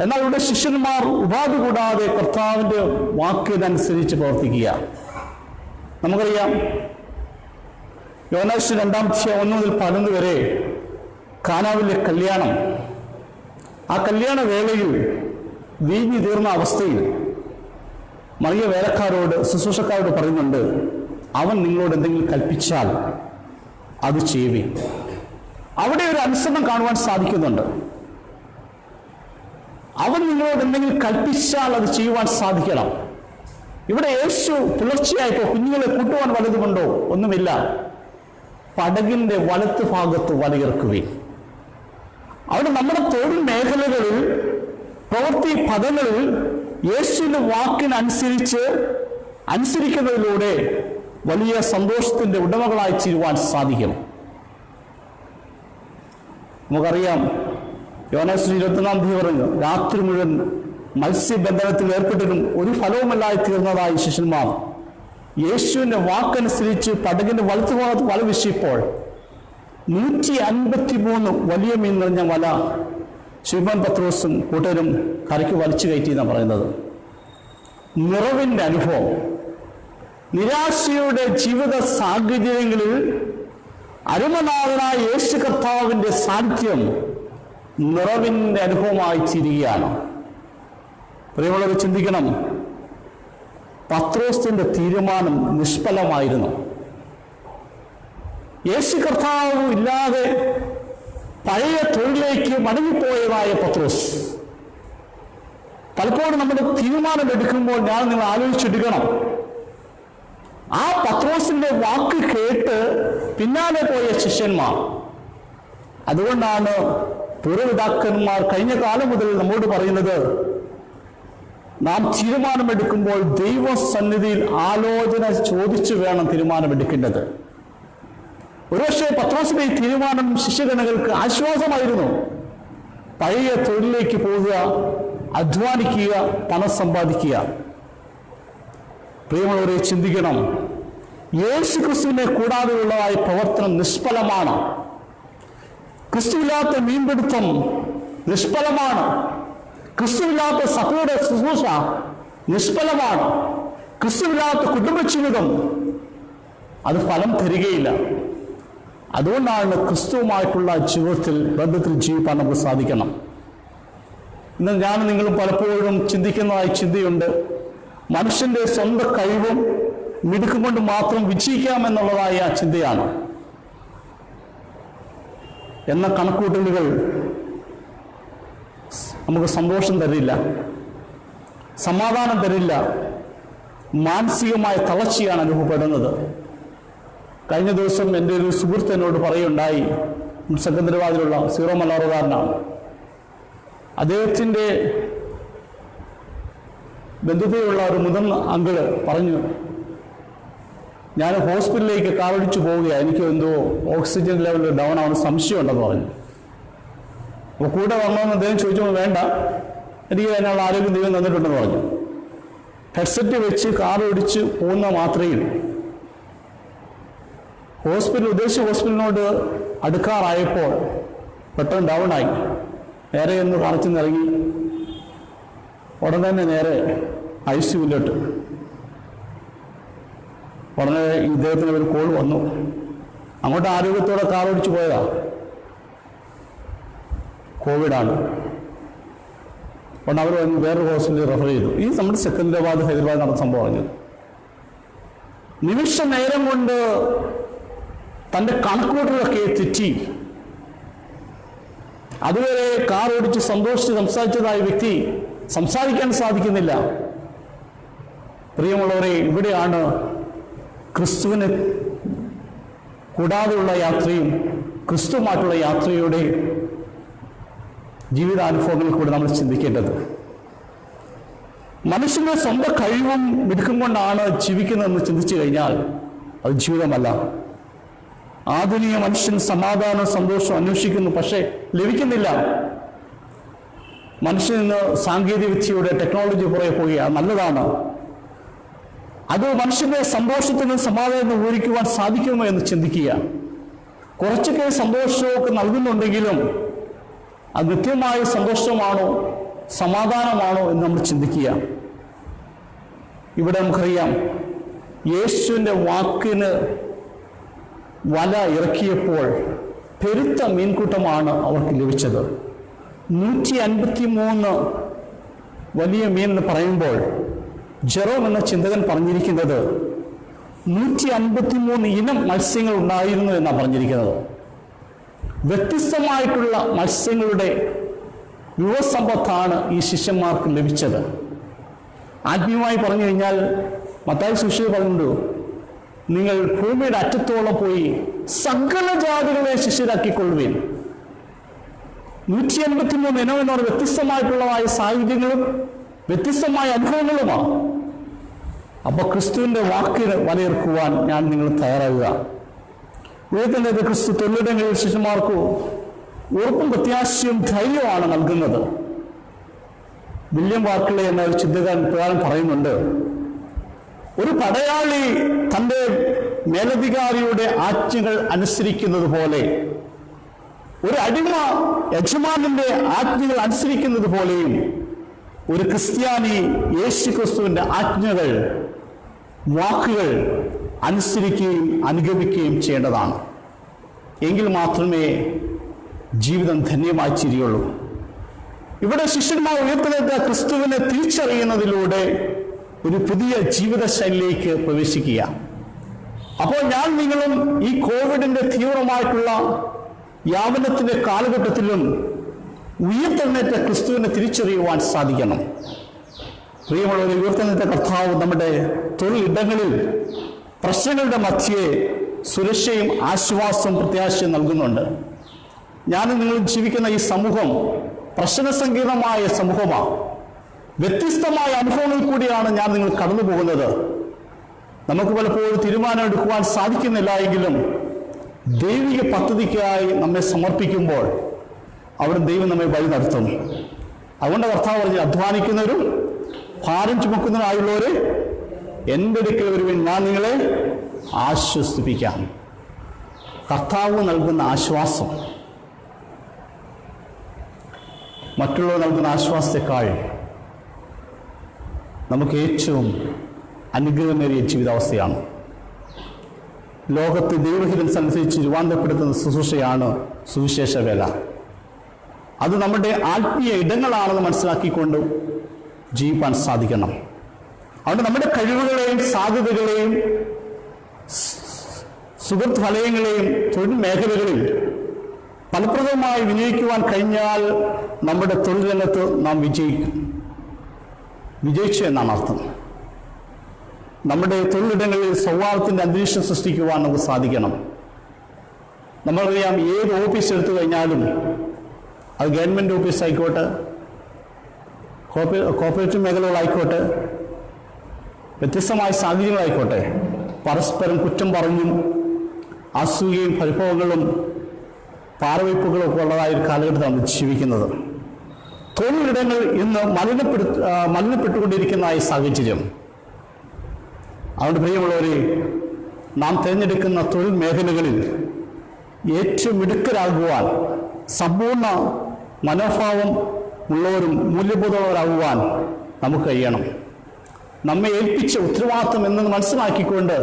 എന്നാൽ ഇവിടെ ശിഷ്യന്മാർ ഉപാധി കൂടാതെ കർത്താവിൻ്റെ വാക്കിനനുസരിച്ച് പ്രവർത്തിക്കുക. നമുക്കറിയാം, യോഹന്നാൻ 2:1-11 വരെ കാനാവിലെ കല്യാണം. ആ കല്യാണ വേളയിൽ വീഞ്ഞു തീർന്ന അവസ്ഥയിൽ മറിയ വേലക്കാരോട്, ശുശ്രൂഷക്കാരോട് പറയുന്നുണ്ട്, അവൻ നിങ്ങളോട് എന്തെങ്കിലും കൽപ്പിച്ചാൽ അത് ചെയ്യുവിൻ. അവിടെ ഒരു അനുസരണം കാണുവാൻ സാധിക്കുന്നുണ്ട്. അവൻ നിങ്ങളോട് എന്തെങ്കിലും കൽപ്പിച്ചാൽ അത് ചെയ്യുവാൻ സാധിക്കണം. ഇവിടെ യേശു പുലർച്ചെയായപ്പോൾ കുഞ്ഞുങ്ങളെ കൂട്ടുവാൻ വലുതുമുണ്ടോ? ഒന്നുമില്ല. പടകിന്റെ വലത്ത് ഭാഗത്ത് വലയിറക്കുകയും. അവിടെ നമ്മുടെ തൊഴിൽ മേഖലകളിൽ, പ്രവൃത്തി പദങ്ങളിൽ യേശുവിന്റെ അനുസരിക്കുന്നതിലൂടെ വലിയ സന്തോഷത്തിന്റെ ഉടമകളായി തീരുവാൻ സാധിക്കും. നമുക്കറിയാം, യോഹന്നാൻ 21 പറഞ്ഞു, രാത്രി മുഴുവൻ മത്സ്യബന്ധനത്തിൽ ഏർപ്പെട്ടിട്ടും ഒരു ഫലവുമല്ലായി തീർന്നതായി ശിഷ്യന്മാർ യേശുവിന്റെ വാക്കനുസരിച്ച് പടകിന്റെ വലത്ത് ഭാഗത്ത് വല വീശിയപ്പോൾ 153 വലിയ മീൻ നിറഞ്ഞ വല ശിമോൻ പത്രോസും കൂട്ടരും കരയ്ക്ക് വലിച്ചു കയറ്റി എന്നാണ് പറയുന്നത്. നിറവിൻ്റെ അനുഭവം. നിരാശയുടെ ജീവിത സാഹചര്യങ്ങളിൽ അരുമനാഥനായ യേശു കർത്താവിൻ്റെ സാന്നിധ്യം നിറവിൻ്റെ അനുഭവമായി തീരുകയാണ്. പ്രിയമുള്ളവർ, ചിന്തിക്കണം, പത്രോസിന്റെ തീരുമാനം നിഷ്ഫലമായിരുന്നു. യേശു കർത്താവ് ഇല്ലാതെ പഴയ തൊഴിലേക്ക് മടങ്ങിപ്പോയതായ പത്രോസ്. പലപ്പോഴും നമ്മുടെ തീരുമാനം എടുക്കുമ്പോൾ നിങ്ങൾ ആലോചിച്ചെടുക്കണം, ആ പത്രോസിന്റെ വാക്ക് കേട്ട് പിന്നാലെ പോയ ശിഷ്യന്മാർ. അതുകൊണ്ടാണ് പൂർവ്വപിതാക്കന്മാർ കഴിഞ്ഞ കാലം മുതൽ നമ്മോട് പറയുന്നത്, നാം തീരുമാനമെടുക്കുമ്പോൾ ദൈവസന്നിധിയിൽ ആലോചന ചോദിച്ചു വേണം തീരുമാനമെടുക്കേണ്ടത്. ഒരുപക്ഷെ പത്രോസിന്റെ ഈ തീരുമാനം ശിഷ്യഗണങ്ങൾക്ക് ആശ്വാസമായിരുന്നു. പഴയ തൊഴിലിലേക്ക് പോവുക, അധ്വാനിക്കുക, പണം സമ്പാദിക്കുക. പ്രിയമുള്ളവരെ, ചിന്തിക്കണം, യേശു ക്രിസ്തുവിനെ കൂടാതെയുള്ളതായ പ്രവർത്തനം നിഷ്ഫലമാണ്. ക്രിസ്തുവില്ലാത്ത മീൻപിടുത്തം നിഷ്ഫലമാണ്. ക്രിസ്തുവില്ലാത്ത സഭയുടെ ശുശ്രൂഷ നിഷ്ഫലമാണ്. ക്രിസ്തുവില്ലാത്ത കുടുംബജീവിതം അത് ഫലം തരികയില്ല. അതുകൊണ്ടാണ് ക്രിസ്തുവുമായിട്ടുള്ള ബന്ധത്തിൽ ജീവിക്കാൻ നമുക്ക് സാധിക്കണം. ഇന്ന് ഞാനും നിങ്ങളും പലപ്പോഴും ചിന്തിക്കുന്നതായി ചിന്തയുണ്ട്, മനുഷ്യന്റെ സ്വന്തം കഴിവും മിടുക്കും കൊണ്ട് മാത്രം വിജയിക്കാമെന്നുള്ളതായ ചിന്തയാണ്. എന്ന കണക്കൂട്ടലുകൾ നമുക്ക് സന്തോഷം തരില്ല, സമാധാനം തരില്ല, മാനസികമായ തളർച്ചയാണ് അനുഭവപ്പെടുന്നത്. കഴിഞ്ഞ ദിവസം എൻ്റെ ഒരു സുഹൃത്ത് എന്നോട് പറയുണ്ടായി, സെക്കന്ദരാബാദിലുള്ള സീറോ മലബാറുകാരനാണ്. അദ്ദേഹത്തിൻ്റെ ബന്ധുതയുള്ള ഒരു മുതിർന്ന അങ്കിള് പറഞ്ഞു, ഞാൻ ഹോസ്പിറ്റലിലേക്ക് കാറടിച്ചു പോവുകയാണ്, എനിക്ക് എന്തോ ഓക്സിജൻ ലെവൽ ഡൗൺ ആവുന്ന സംശയമുണ്ടെന്ന് പറഞ്ഞു. അപ്പോൾ കൂടെ വരണമെന്ന് അദ്ദേഹം ചോദിച്ചപ്പോൾ വേണ്ട, എനിക്ക് അതിനുള്ള ആരോഗ്യം ദൈവം തന്നിട്ടുണ്ടെന്ന് പറഞ്ഞു. ഹെഡ്സെറ്റ് വെച്ച് കാർ ഓടിച്ച് പോകുന്ന മാത്രയിൽ ഉദ്ദേശിച്ച ഹോസ്പിറ്റലിനോട് അടുക്കാറായപ്പോൾ പെട്ടെന്ന് ഡൗണായി. നേരെ ഒന്ന് കാണിച്ചു നിറങ്ങി, ഉടനെ തന്നെ നേരെ ICUവിലോട്ട്. ഉടനെ ഇദ്ദേഹത്തിന് ഒരു കോൾ വന്നു. അങ്ങോട്ട് ആരോഗ്യത്തോടെ കാർ ഓടിച്ചു പോയതാ. കോവിഡാണ്. അതുകൊണ്ട് അവർ വേറൊരു ഹോസ്പിറ്റലിൽ റെഫർ ചെയ്തു. ഈ നമ്മുടെ സെക്കന്ദരാബാദ്, ഹൈദരാബാദ് നടന്ന സംഭവം പറഞ്ഞു. നിമിഷ നേരം കൊണ്ട് തൻ്റെ കണക്കുകൂട്ടലൊക്കെ തെറ്റി. അതുവരെ കാർ ഓടിച്ച് സന്തോഷിച്ച് സംസാരിച്ചതായ വ്യക്തി സംസാരിക്കാൻ സാധിക്കുന്നില്ല. പ്രിയമുള്ളവരെ, ഇവിടെയാണ് ക്രിസ്തുവിനെ കൂടാതെയുള്ള യാത്രയും ക്രിസ്തുവുമായിട്ടുള്ള യാത്രയുടെ ജീവിതാനുഭവങ്ങളിൽ കൂടെ നമ്മൾ ചിന്തിക്കേണ്ടത്. മനുഷ്യന്റെ സ്വന്തം കഴിവും മിടുക്കും കൊണ്ടാണ് ജീവിക്കുന്നതെന്ന് ചിന്തിച്ചു കഴിഞ്ഞാൽ അത് ജീവിതമല്ല. ആധുനിക മനുഷ്യൻ സമാധാനം, സന്തോഷം അന്വേഷിക്കുന്നു, പക്ഷേ ലഭിക്കുന്നില്ല. മനുഷ്യൻ ഇന്ന് സാങ്കേതിക വിദ്യയുടെ ടെക്നോളജി പുറകെ പോവുകയാണ്. നല്ലതാണ്. അത് മനുഷ്യന്റെ സന്തോഷത്തിനും സമാധാനത്തിനും വിവരിക്കുവാൻ സാധിക്കുമോ എന്ന് ചിന്തിക്കുക. കുറച്ചൊക്കെ സന്തോഷമൊക്കെ നൽകുന്നുണ്ടെങ്കിലും അത് നിത്യമായ സന്തോഷമാണോ സമാധാനമാണോ എന്ന് നമ്മൾ ചിന്തിക്കുക. ഇവിടെ നമുക്കറിയാം, യേശുവിൻ്റെ വാക്കിന് വല ഇറക്കിയപ്പോൾ പെരുത്ത മീൻകൂട്ടമാണ് അവർക്ക് ലഭിച്ചത്. 153 വലിയ മീൻ എന്ന് പറയുമ്പോൾ ജെറോം എന്ന ചിന്തകൻ പറഞ്ഞിരിക്കുന്നത് 153 ഇനം മത്സ്യങ്ങൾ ഉണ്ടായിരുന്നു എന്നാണ് പറഞ്ഞിരിക്കുന്നത്. വ്യത്യസ്തമായിട്ടുള്ള മത്സ്യങ്ങളുടെ വിഭവസമ്പത്താണ് ഈ ശിഷ്യന്മാർക്ക് ലഭിച്ചത്. ആത്മീയമായി പറഞ്ഞു കഴിഞ്ഞാൽ മത്തായി സുവിശേഷം പറഞ്ഞിട്ടുണ്ട്, നിങ്ങൾ ഭൂമിയുടെ അറ്റത്തോളം പോയി സകല ജാതികളെ ശിഷ്യരാക്കിക്കൊള്ളുവിൻ. 153 ഇനം എന്ന് പറഞ്ഞാൽ വ്യത്യസ്തമായിട്ടുള്ളതായ സാഹചര്യങ്ങളും വ്യത്യസ്തമായ അനുഭവങ്ങളുമാണ്. അപ്പോൾ ക്രിസ്തുവിൻ്റെ വാക്കിന് വലയിറക്കുവാൻ ഞാൻ നിങ്ങൾ തയ്യാറാവുക. ഉയർത്തുന്ന ക്രിസ്തു തൊഴിലിടങ്ങളിൽ ശിഷ്യന്മാർക്ക് ഉറപ്പും പ്രത്യാശയും ധൈര്യമാണ് നൽകുന്നത്. വില്യം വാർക്ലേ എന്ന ഒരു ചിന്തകൻ പ്രകാരം പറയുന്നുണ്ട്, ഒരു പടയാളി തൻ്റെ മേലധികാരിയുടെ ആജ്ഞകൾ അനുസരിക്കുന്നത് പോലെ, ഒരു അടിമ യജമാനന്റെ ആജ്ഞകൾ അനുസരിക്കുന്നത് പോലെയും ഒരു ക്രിസ്ത്യാനി യേശു ക്രിസ്തുവിൻ്റെ ആജ്ഞകൾ, വാക്കുകൾ അനുസരിക്കുകയും അനുഗമിക്കുകയും ചെയ്യേണ്ടതാണ്. എങ്കിൽ മാത്രമേ ജീവിതം ധന്യമായി തീരുകയുള്ളൂ. ഇവിടെ ശിഷ്യന്മാർ ഉയർത്തുന്ന ക്രിസ്തുവിനെ തിരിച്ചറിയുന്നതിലൂടെ ഒരു പുതിയ ജീവിതശൈലിയിലേക്ക് പ്രവേശിക്കുക. അപ്പോൾ ഞാൻ നിങ്ങളും ഈ കോവിഡിന്റെ തീവ്രമായിട്ടുള്ള യാവനത്തിന്റെ കാലഘട്ടത്തിലും ഉയർത്തെഴുന്നേറ്റ ക്രിസ്തുവിനെ തിരിച്ചറിയുവാൻ സാധിക്കണം. പ്രിയമുള്ളവരെ, ഉയർത്തെഴുന്നേറ്റ കർത്താവ് നമ്മുടെ തൊഴിലിടങ്ങളിൽ പ്രശ്നങ്ങളുടെ മധ്യേ സുരക്ഷയും ആശ്വാസവും പ്രത്യാശയും നൽകുന്നുണ്ട്. ഞാനും നിങ്ങൾ ജീവിക്കുന്ന ഈ സമൂഹം പ്രശ്നസങ്കീർണമായ സമൂഹമാണ്. വ്യത്യസ്തമായ അനുഭവങ്ങളിൽ കൂടിയാണ് ഞാൻ നിങ്ങൾ കടന്നു പോകുന്നത്. നമുക്ക് പലപ്പോഴും തീരുമാനം എടുക്കുവാൻ സാധിക്കുന്നില്ല എങ്കിലും ദൈവിക പദ്ധതിക്കായി നമ്മെ സമർപ്പിക്കുമ്പോൾ അവിടെ ദൈവം നമ്മെ വഴി നടത്തും. അതുകൊണ്ട് കർത്താവ് പറഞ്ഞ്, അധ്വാനിക്കുന്നവരും ഭാരം ചുമക്കുന്നവരായുള്ളവരെ എൻ്റെ അടുക്കൽ വരുവിൻ, ഞാൻ നിങ്ങളെ ആശ്വസിപ്പിക്കാം. കർത്താവ് നൽകുന്ന ആശ്വാസം മറ്റുള്ളവർ നൽകുന്ന ആശ്വാസത്തെക്കാൾ നമുക്ക് ഏറ്റവും അനുഗ്രഹമേറിയ ജീവിതാവസ്ഥയാണ്. ലോകത്ത് ദൈവഹിതനുസരിച്ച് രൂപാന്തരപ്പെടുത്തുന്ന ശുശ്രൂഷയാണ് സുവിശേഷ വേല. അത് നമ്മുടെ ആത്മീയ ഇടങ്ങളാണെന്ന് മനസ്സിലാക്കിക്കൊണ്ട് ജീവിക്കാൻ സാധിക്കണം. അതുകൊണ്ട് നമ്മുടെ കഴിവുകളെയും സാധ്യതകളെയും സുഹൃത്ത് ഫലങ്ങളെയും തൊഴിൽ മേഖലകളിൽ ഫലപ്രദമായി വിനിയോഗിക്കുവാൻ കഴിഞ്ഞാൽ നമ്മുടെ തൊഴിൽ രംഗത്ത് നാം വിജയിച്ചു എന്നാണ് അർത്ഥം. നമ്മുടെ തൊഴിലിടങ്ങളിൽ സൗഹാർദ്ദത്തിൻ്റെ അന്തരീക്ഷം സൃഷ്ടിക്കുവാൻ നമുക്ക് സാധിക്കണം. നമ്മളറിയാം, ഏത് ഓഫീസ് എടുത്തു കഴിഞ്ഞാലും അത് ഗവൺമെൻറ് ഓഫീസ് ആയിക്കോട്ടെ, കോർപ്പറേറ്റീവ് മേഖലകളായിക്കോട്ടെ, വ്യത്യസ്തമായ സാഹചര്യങ്ങളായിക്കോട്ടെ, പരസ്പരം കുറ്റം പറഞ്ഞും അസൂയയും പരിഭവങ്ങളും പാറവയ്പ്പുകളും ഒക്കെ ഉള്ളതായ ഒരു കാലഘട്ടത്താണ് ജീവിക്കുന്നത്. തൊഴിലിടങ്ങൾ ഇന്ന് മലിനപ്പെട്ടുകൊണ്ടിരിക്കുന്ന ഈ സാഹചര്യം. അതുകൊണ്ട് പ്രിയമുള്ളവരെ, നാം തിരഞ്ഞെടുക്കുന്ന തൊഴിൽ മേഖലകളിൽ ഏറ്റവും മിടുക്കരാകുവാൻ, സമ്പൂർണ്ണ മനോഭാവം ഉള്ളവരും മൂല്യബോധമുള്ളവരാകുവാൻ നമുക്ക് കഴിയണം. നമ്മെ ഏൽപ്പിച്ച ഉത്തരവാദിത്വം എന്നത് മനസ്സിലാക്കിക്കൊണ്ട്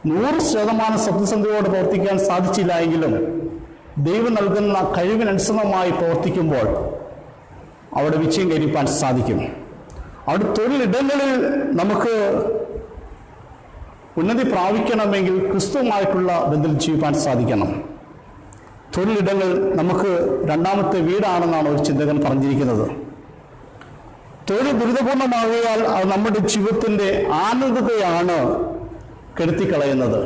100% സത്യസന്ധതയോടെ പ്രവർത്തിക്കാൻ സാധിച്ചില്ല എങ്കിലും ദൈവം നൽകുന്ന കഴിവിനനുസൃതമായി പ്രവർത്തിക്കുമ്പോൾ അവിടെ വിജയം കൈവരിക്കാൻ സാധിക്കും. അവിടെ തൊഴിലിടങ്ങളിൽ നമുക്ക് ഉന്നതി പ്രാപിക്കണമെങ്കിൽ ക്രിസ്തുവുമായിട്ടുള്ള ബന്ധത്തിൽ ജീവിക്കാൻ സാധിക്കണം. തൊഴിലിടങ്ങൾ നമുക്ക് രണ്ടാമത്തെ വീടാണെന്നാണ് ഒരു ചിന്തകൻ പറഞ്ഞിരിക്കുന്നത്. തൊഴിൽ ദുരിതപൂർണമാകിയാൽ അത് നമ്മുടെ ജീവിതത്തിൻ്റെ ആനന്ദതയാണ് കെടുത്തിക്കളയുന്നത്.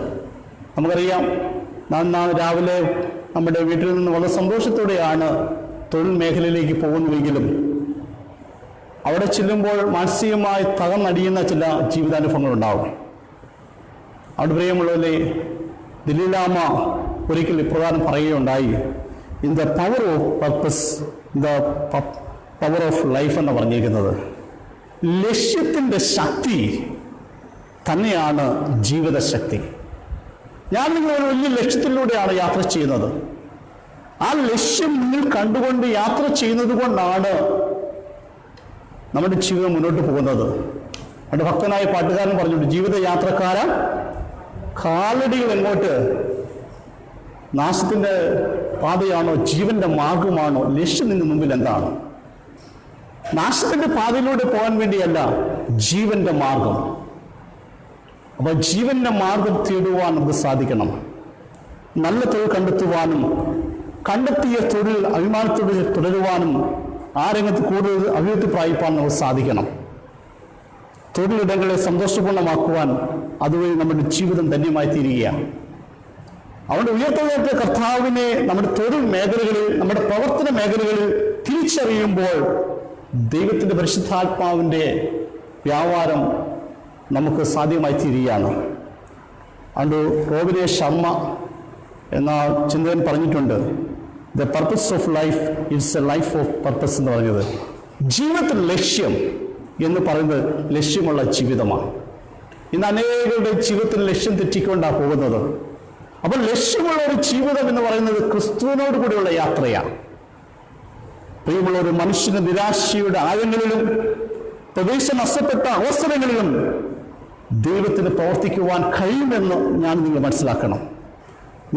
നമുക്കറിയാം, നാം രാവിലെ നമ്മുടെ വീട്ടിൽ നിന്ന് വളരെ സന്തോഷത്തോടെയാണ് തൊഴിൽ മേഖലയിലേക്ക് പോകുന്നുവെങ്കിലും അവിടെ ചെല്ലുമ്പോൾ മാനസികമായി തകർന്നടിയുന്ന ചില ജീവിതാനുഭവങ്ങളുണ്ടാവും. അവിടെ പ്രിയമുള്ളവരെ, ദലീലാമ ഒരിക്കൽ ഇപ്രകാരം പറയുകയുണ്ടായി, in the power of purpose, the power of life എന്ന് പറഞ്ഞിരിക്കുന്നത്. ലക്ഷ്യത്തിൻ്റെ ശക്തി തന്നെയാണ് ജീവിതശക്തി. ഞാൻ നിങ്ങളൊരു വലിയ ലക്ഷ്യത്തിലൂടെയാണ് യാത്ര ചെയ്യുന്നത്. ആ ലക്ഷ്യം മുന്നിൽ കണ്ടുകൊണ്ട് യാത്ര ചെയ്യുന്നത് കൊണ്ടാണ് നമ്മുടെ ജീവിതം മുന്നോട്ട് പോകുന്നത്. നമ്മുടെ ഭക്തനായ പാട്ടുകാരൻ പറഞ്ഞിട്ടുണ്ട്, ജീവിത യാത്രക്കാര കാലടികൾ എങ്ങോട്ട്? നാശത്തിൻ്റെ പാതയാണോ ജീവന്റെ മാർഗമാണോ? ലക്ഷ്യം നിന്റെ മുമ്പിൽ എന്താണ്? നാശത്തിന്റെ പാതയിലൂടെ പോകാൻ വേണ്ടിയല്ല, ജീവന്റെ മാർഗം. അപ്പൊ ജീവന്റെ മാർഗം തേടുവാൻ നമുക്ക് സാധിക്കണം. നല്ല തൊഴിൽ കണ്ടെത്തുവാനും കണ്ടെത്തിയ തൊഴിൽ അഭിമാനത്തോടെ തുടരുവാനും ആ രംഗത്ത് കൂടുതൽ അഭിവൃദ്ധി പ്രാപിപ്പാൻ നമുക്ക് സാധിക്കണം. തൊഴിലിടങ്ങളെ സന്തോഷപൂർണ്ണമാക്കുവാൻ അതുവഴി നമ്മുടെ ജീവിതം ധന്യമായി തീരുകയാണ്. അവിടെ ഉയർത്തപ്പെട്ട കർത്താവിനെ നമ്മുടെ തൊഴിൽ മേഖലകളിൽ, നമ്മുടെ പ്രവർത്തന മേഖലകളിൽ തിരിച്ചറിയുമ്പോൾ ദൈവത്തിൻ്റെ പരിശുദ്ധാത്മാവിൻ്റെ വ്യാപാരം നമുക്ക് സാധ്യമായി തീരുകയാണ്. അതുകൊണ്ട് റോബിനെ ശർമ്മ എന്ന ചിന്തകൻ പറഞ്ഞിട്ടുണ്ട്, the purpose of life it's A life of purpose എന്ന് പറഞ്ഞത്. ജീവിതത്തിൽ ലക്ഷ്യം എന്ന് പറയുന്നത് ലക്ഷ്യമുള്ള ജീവിതമാണ്. ഇന്ന് അനേകരുടെ ജീവിതത്തിൽ ലക്ഷ്യം തെറ്റിക്കൊണ്ടാണ് പോകുന്നത്. അപ്പോൾ ലക്ഷ്യമുള്ള ഒരു ജീവിതം എന്ന് പറയുന്നത് ക്രിസ്തുവിനോട് കൂടിയുള്ള യാത്രയാണ്. പ്രിയമുള്ള ഒരു മനുഷ്യന് നിരാശയുടെ ആഴങ്ങളിലും പ്രതീക്ഷ നഷ്ടപ്പെട്ട അവസരങ്ങളിലും ദൈവത്തിന് പ്രവർത്തിക്കുവാൻ കഴിയുമെന്ന് ഞാൻ നിങ്ങൾ മനസ്സിലാക്കണം.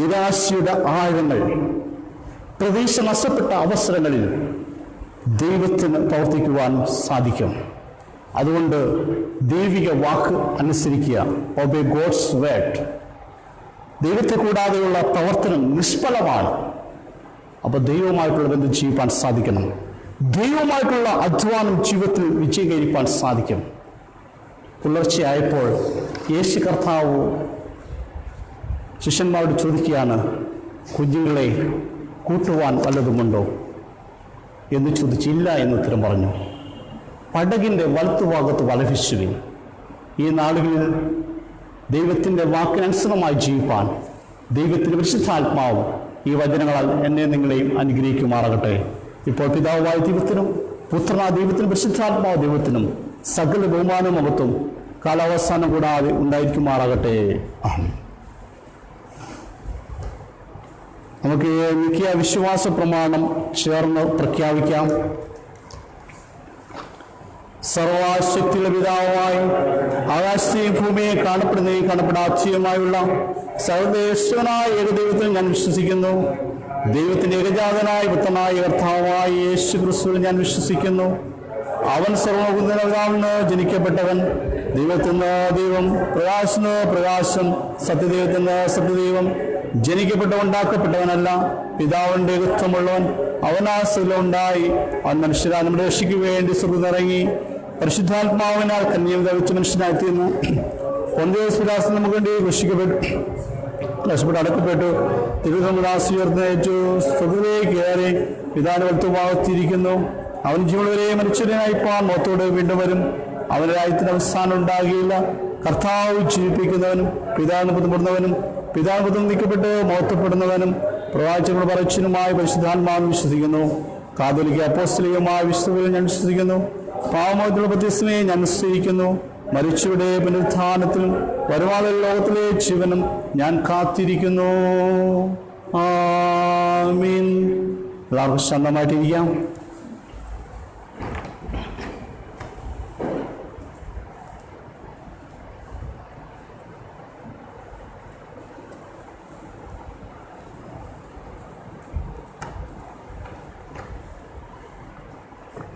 നിരാശയുടെ ആഴങ്ങൾ, പ്രതീക്ഷ നഷ്ടപ്പെട്ട അവസരങ്ങളിൽ ദൈവത്തിന് പ്രവർത്തിക്കുവാൻ സാധിക്കും. അതുകൊണ്ട് ദൈവിക വാക്ക് അനുസരിക്കുക, ഒബേ ഗോഡ്സ് വേർഡ്. ദൈവത്തെ കൂടാതെയുള്ള പ്രവർത്തനം നിഷ്ഫലമാണ്. അപ്പോൾ ദൈവവുമായിട്ടുള്ള ബന്ധം ജീവിക്കാൻ സാധിക്കണം. ദൈവവുമായിട്ടുള്ള അധ്വാനം ജീവിതത്തിൽ വിജയം കൈവരിക്കാൻ സാധിക്കും. പുലർച്ചെയായപ്പോൾ യേശു കർത്താവ് ശിഷ്യന്മാരോട് ചോദിക്കുകയാണ്, കുഞ്ഞുങ്ങളെ കൂട്ടുവാൻ വല്ലതുമുണ്ടോ എന്ന് ചോദിച്ചില്ല എന്ന് ഉത്തരം പറഞ്ഞു. പടകിൻ്റെ വലത്തുഭാഗത്ത് വല വീശുവിൻ. ഈ നാളുകളിൽ ദൈവത്തിൻ്റെ വാക്കിനനുസൃതമായി ജീവിപ്പാൻ ദൈവത്തിൻ്റെ പരിശുദ്ധാത്മാവ് ഈ വചനങ്ങളാൽ എന്നെ നിങ്ങളെയും അനുഗ്രഹിക്കുമാറാകട്ടെ. ഇപ്പോൾ പിതാവായ ദൈവത്തിനും പുത്രനായ ദൈവത്തിനും പരിശുദ്ധാത്മാവ് ദൈവത്തിനും സകല ബഹുമാനവും മഹത്വം കാലാവസാനം കൂടാതെ ഉണ്ടായിരിക്കുമാറാകട്ടെ. നമുക്ക് നിത്യ വിശ്വാസ പ്രമാണം ചേർന്ന് പ്രഖ്യാപിക്കാം. സർവശക്തിയുള്ള പിതാവായി ആകാശത്തെയും ഭൂമിയെ കാണപ്പെടുന്നതും കാണപ്പെടാത്തതുമായുള്ള സർവ്വേശ്വരനായ ഏകദൈവത്തിൽ ഞാൻ വിശ്വസിക്കുന്നു. ദൈവത്തിന്റെ ഏകജാതനായ പുത്രനായ കർത്താവായ യേശു ക്രിസ്തുവിൽ ഞാൻ വിശ്വസിക്കുന്നു. അവൻ സർവ്വഗുണനാകുന്നു ജനിക്കപ്പെട്ടവൻ, ദൈവത്തിൽ നിന്ന് ദൈവം, പ്രകാശത്തിന് പ്രകാശം, സത്യദൈവത്തിൽ നിന്ന് സത്യദൈവം, ജനിക്കപ്പെട്ടവൻ ഉണ്ടാക്കപ്പെട്ടവനല്ല, പിതാവിന്റെ ഏകത്വമുള്ളവൻ, അവനാസിലുണ്ടായി. അവൻ മനുഷ്യരാ നമ്മുടെ രക്ഷയ്ക്ക് വേണ്ടി സ്വർഗ്ഗത്തിലിറങ്ങി പരിശുദ്ധാത്മാവിനാൽ കന്യക ധരിച്ച മനുഷ്യനായിത്തീർന്നു. പൊന്തിയോസ് പിലാത്തോസ് നമുക്ക് വേണ്ടി കഷ്ടപ്പെട്ട് അടക്കപ്പെട്ടു, തിരുവനന്തപുരം ഉയർന്നേറ്റു, സ്വർഗ്ഗത്തിലേക്ക് കയറി പിതാവിന്റെ വലത്തുഭാഗത്തിരിക്കുന്നു. അവൻ ജീവൻ വരെ മനുഷ്യനായിപ്പാൻ മോത്തോടെ വീണ്ടും വരും. അവന്റെ രാജ്യത്തിന് അവസാനം ഉണ്ടാകിയില്ല. കർത്താവ് ജീവിപ്പിക്കുന്നവനും പിതാവിന് പുറപ്പെടുന്നവനും പിതാവിന് പുറത്ത് നീക്കപ്പെട്ട് മോത്തപ്പെടുന്നവനും പ്രവാചകരുടെ പറച്ചിലുമായ പരിശുദ്ധാത്മാവിൽ വിശ്വസിക്കുന്നു. കാതോലിക്ക അപ്പോസ്തലികമായ വിശുദ്ധയിൽ ഞാൻ വിശ്വസിക്കുന്നു. പാവമോചനത്തിലുള്ള പ്രത്യക്ഷതയെ ഞാൻ വിശ്വസിക്കുന്നു. മരിച്ചവരുടെ പുനരുത്ഥാനത്തിലും വരുവാനുള്ള ലോകത്തിലെ ജീവനും ഞാൻ കാത്തിരിക്കുന്നു. ആമീൻ. എല്ലാവർക്കും ശാന്തമായിട്ടിരിക്കാം.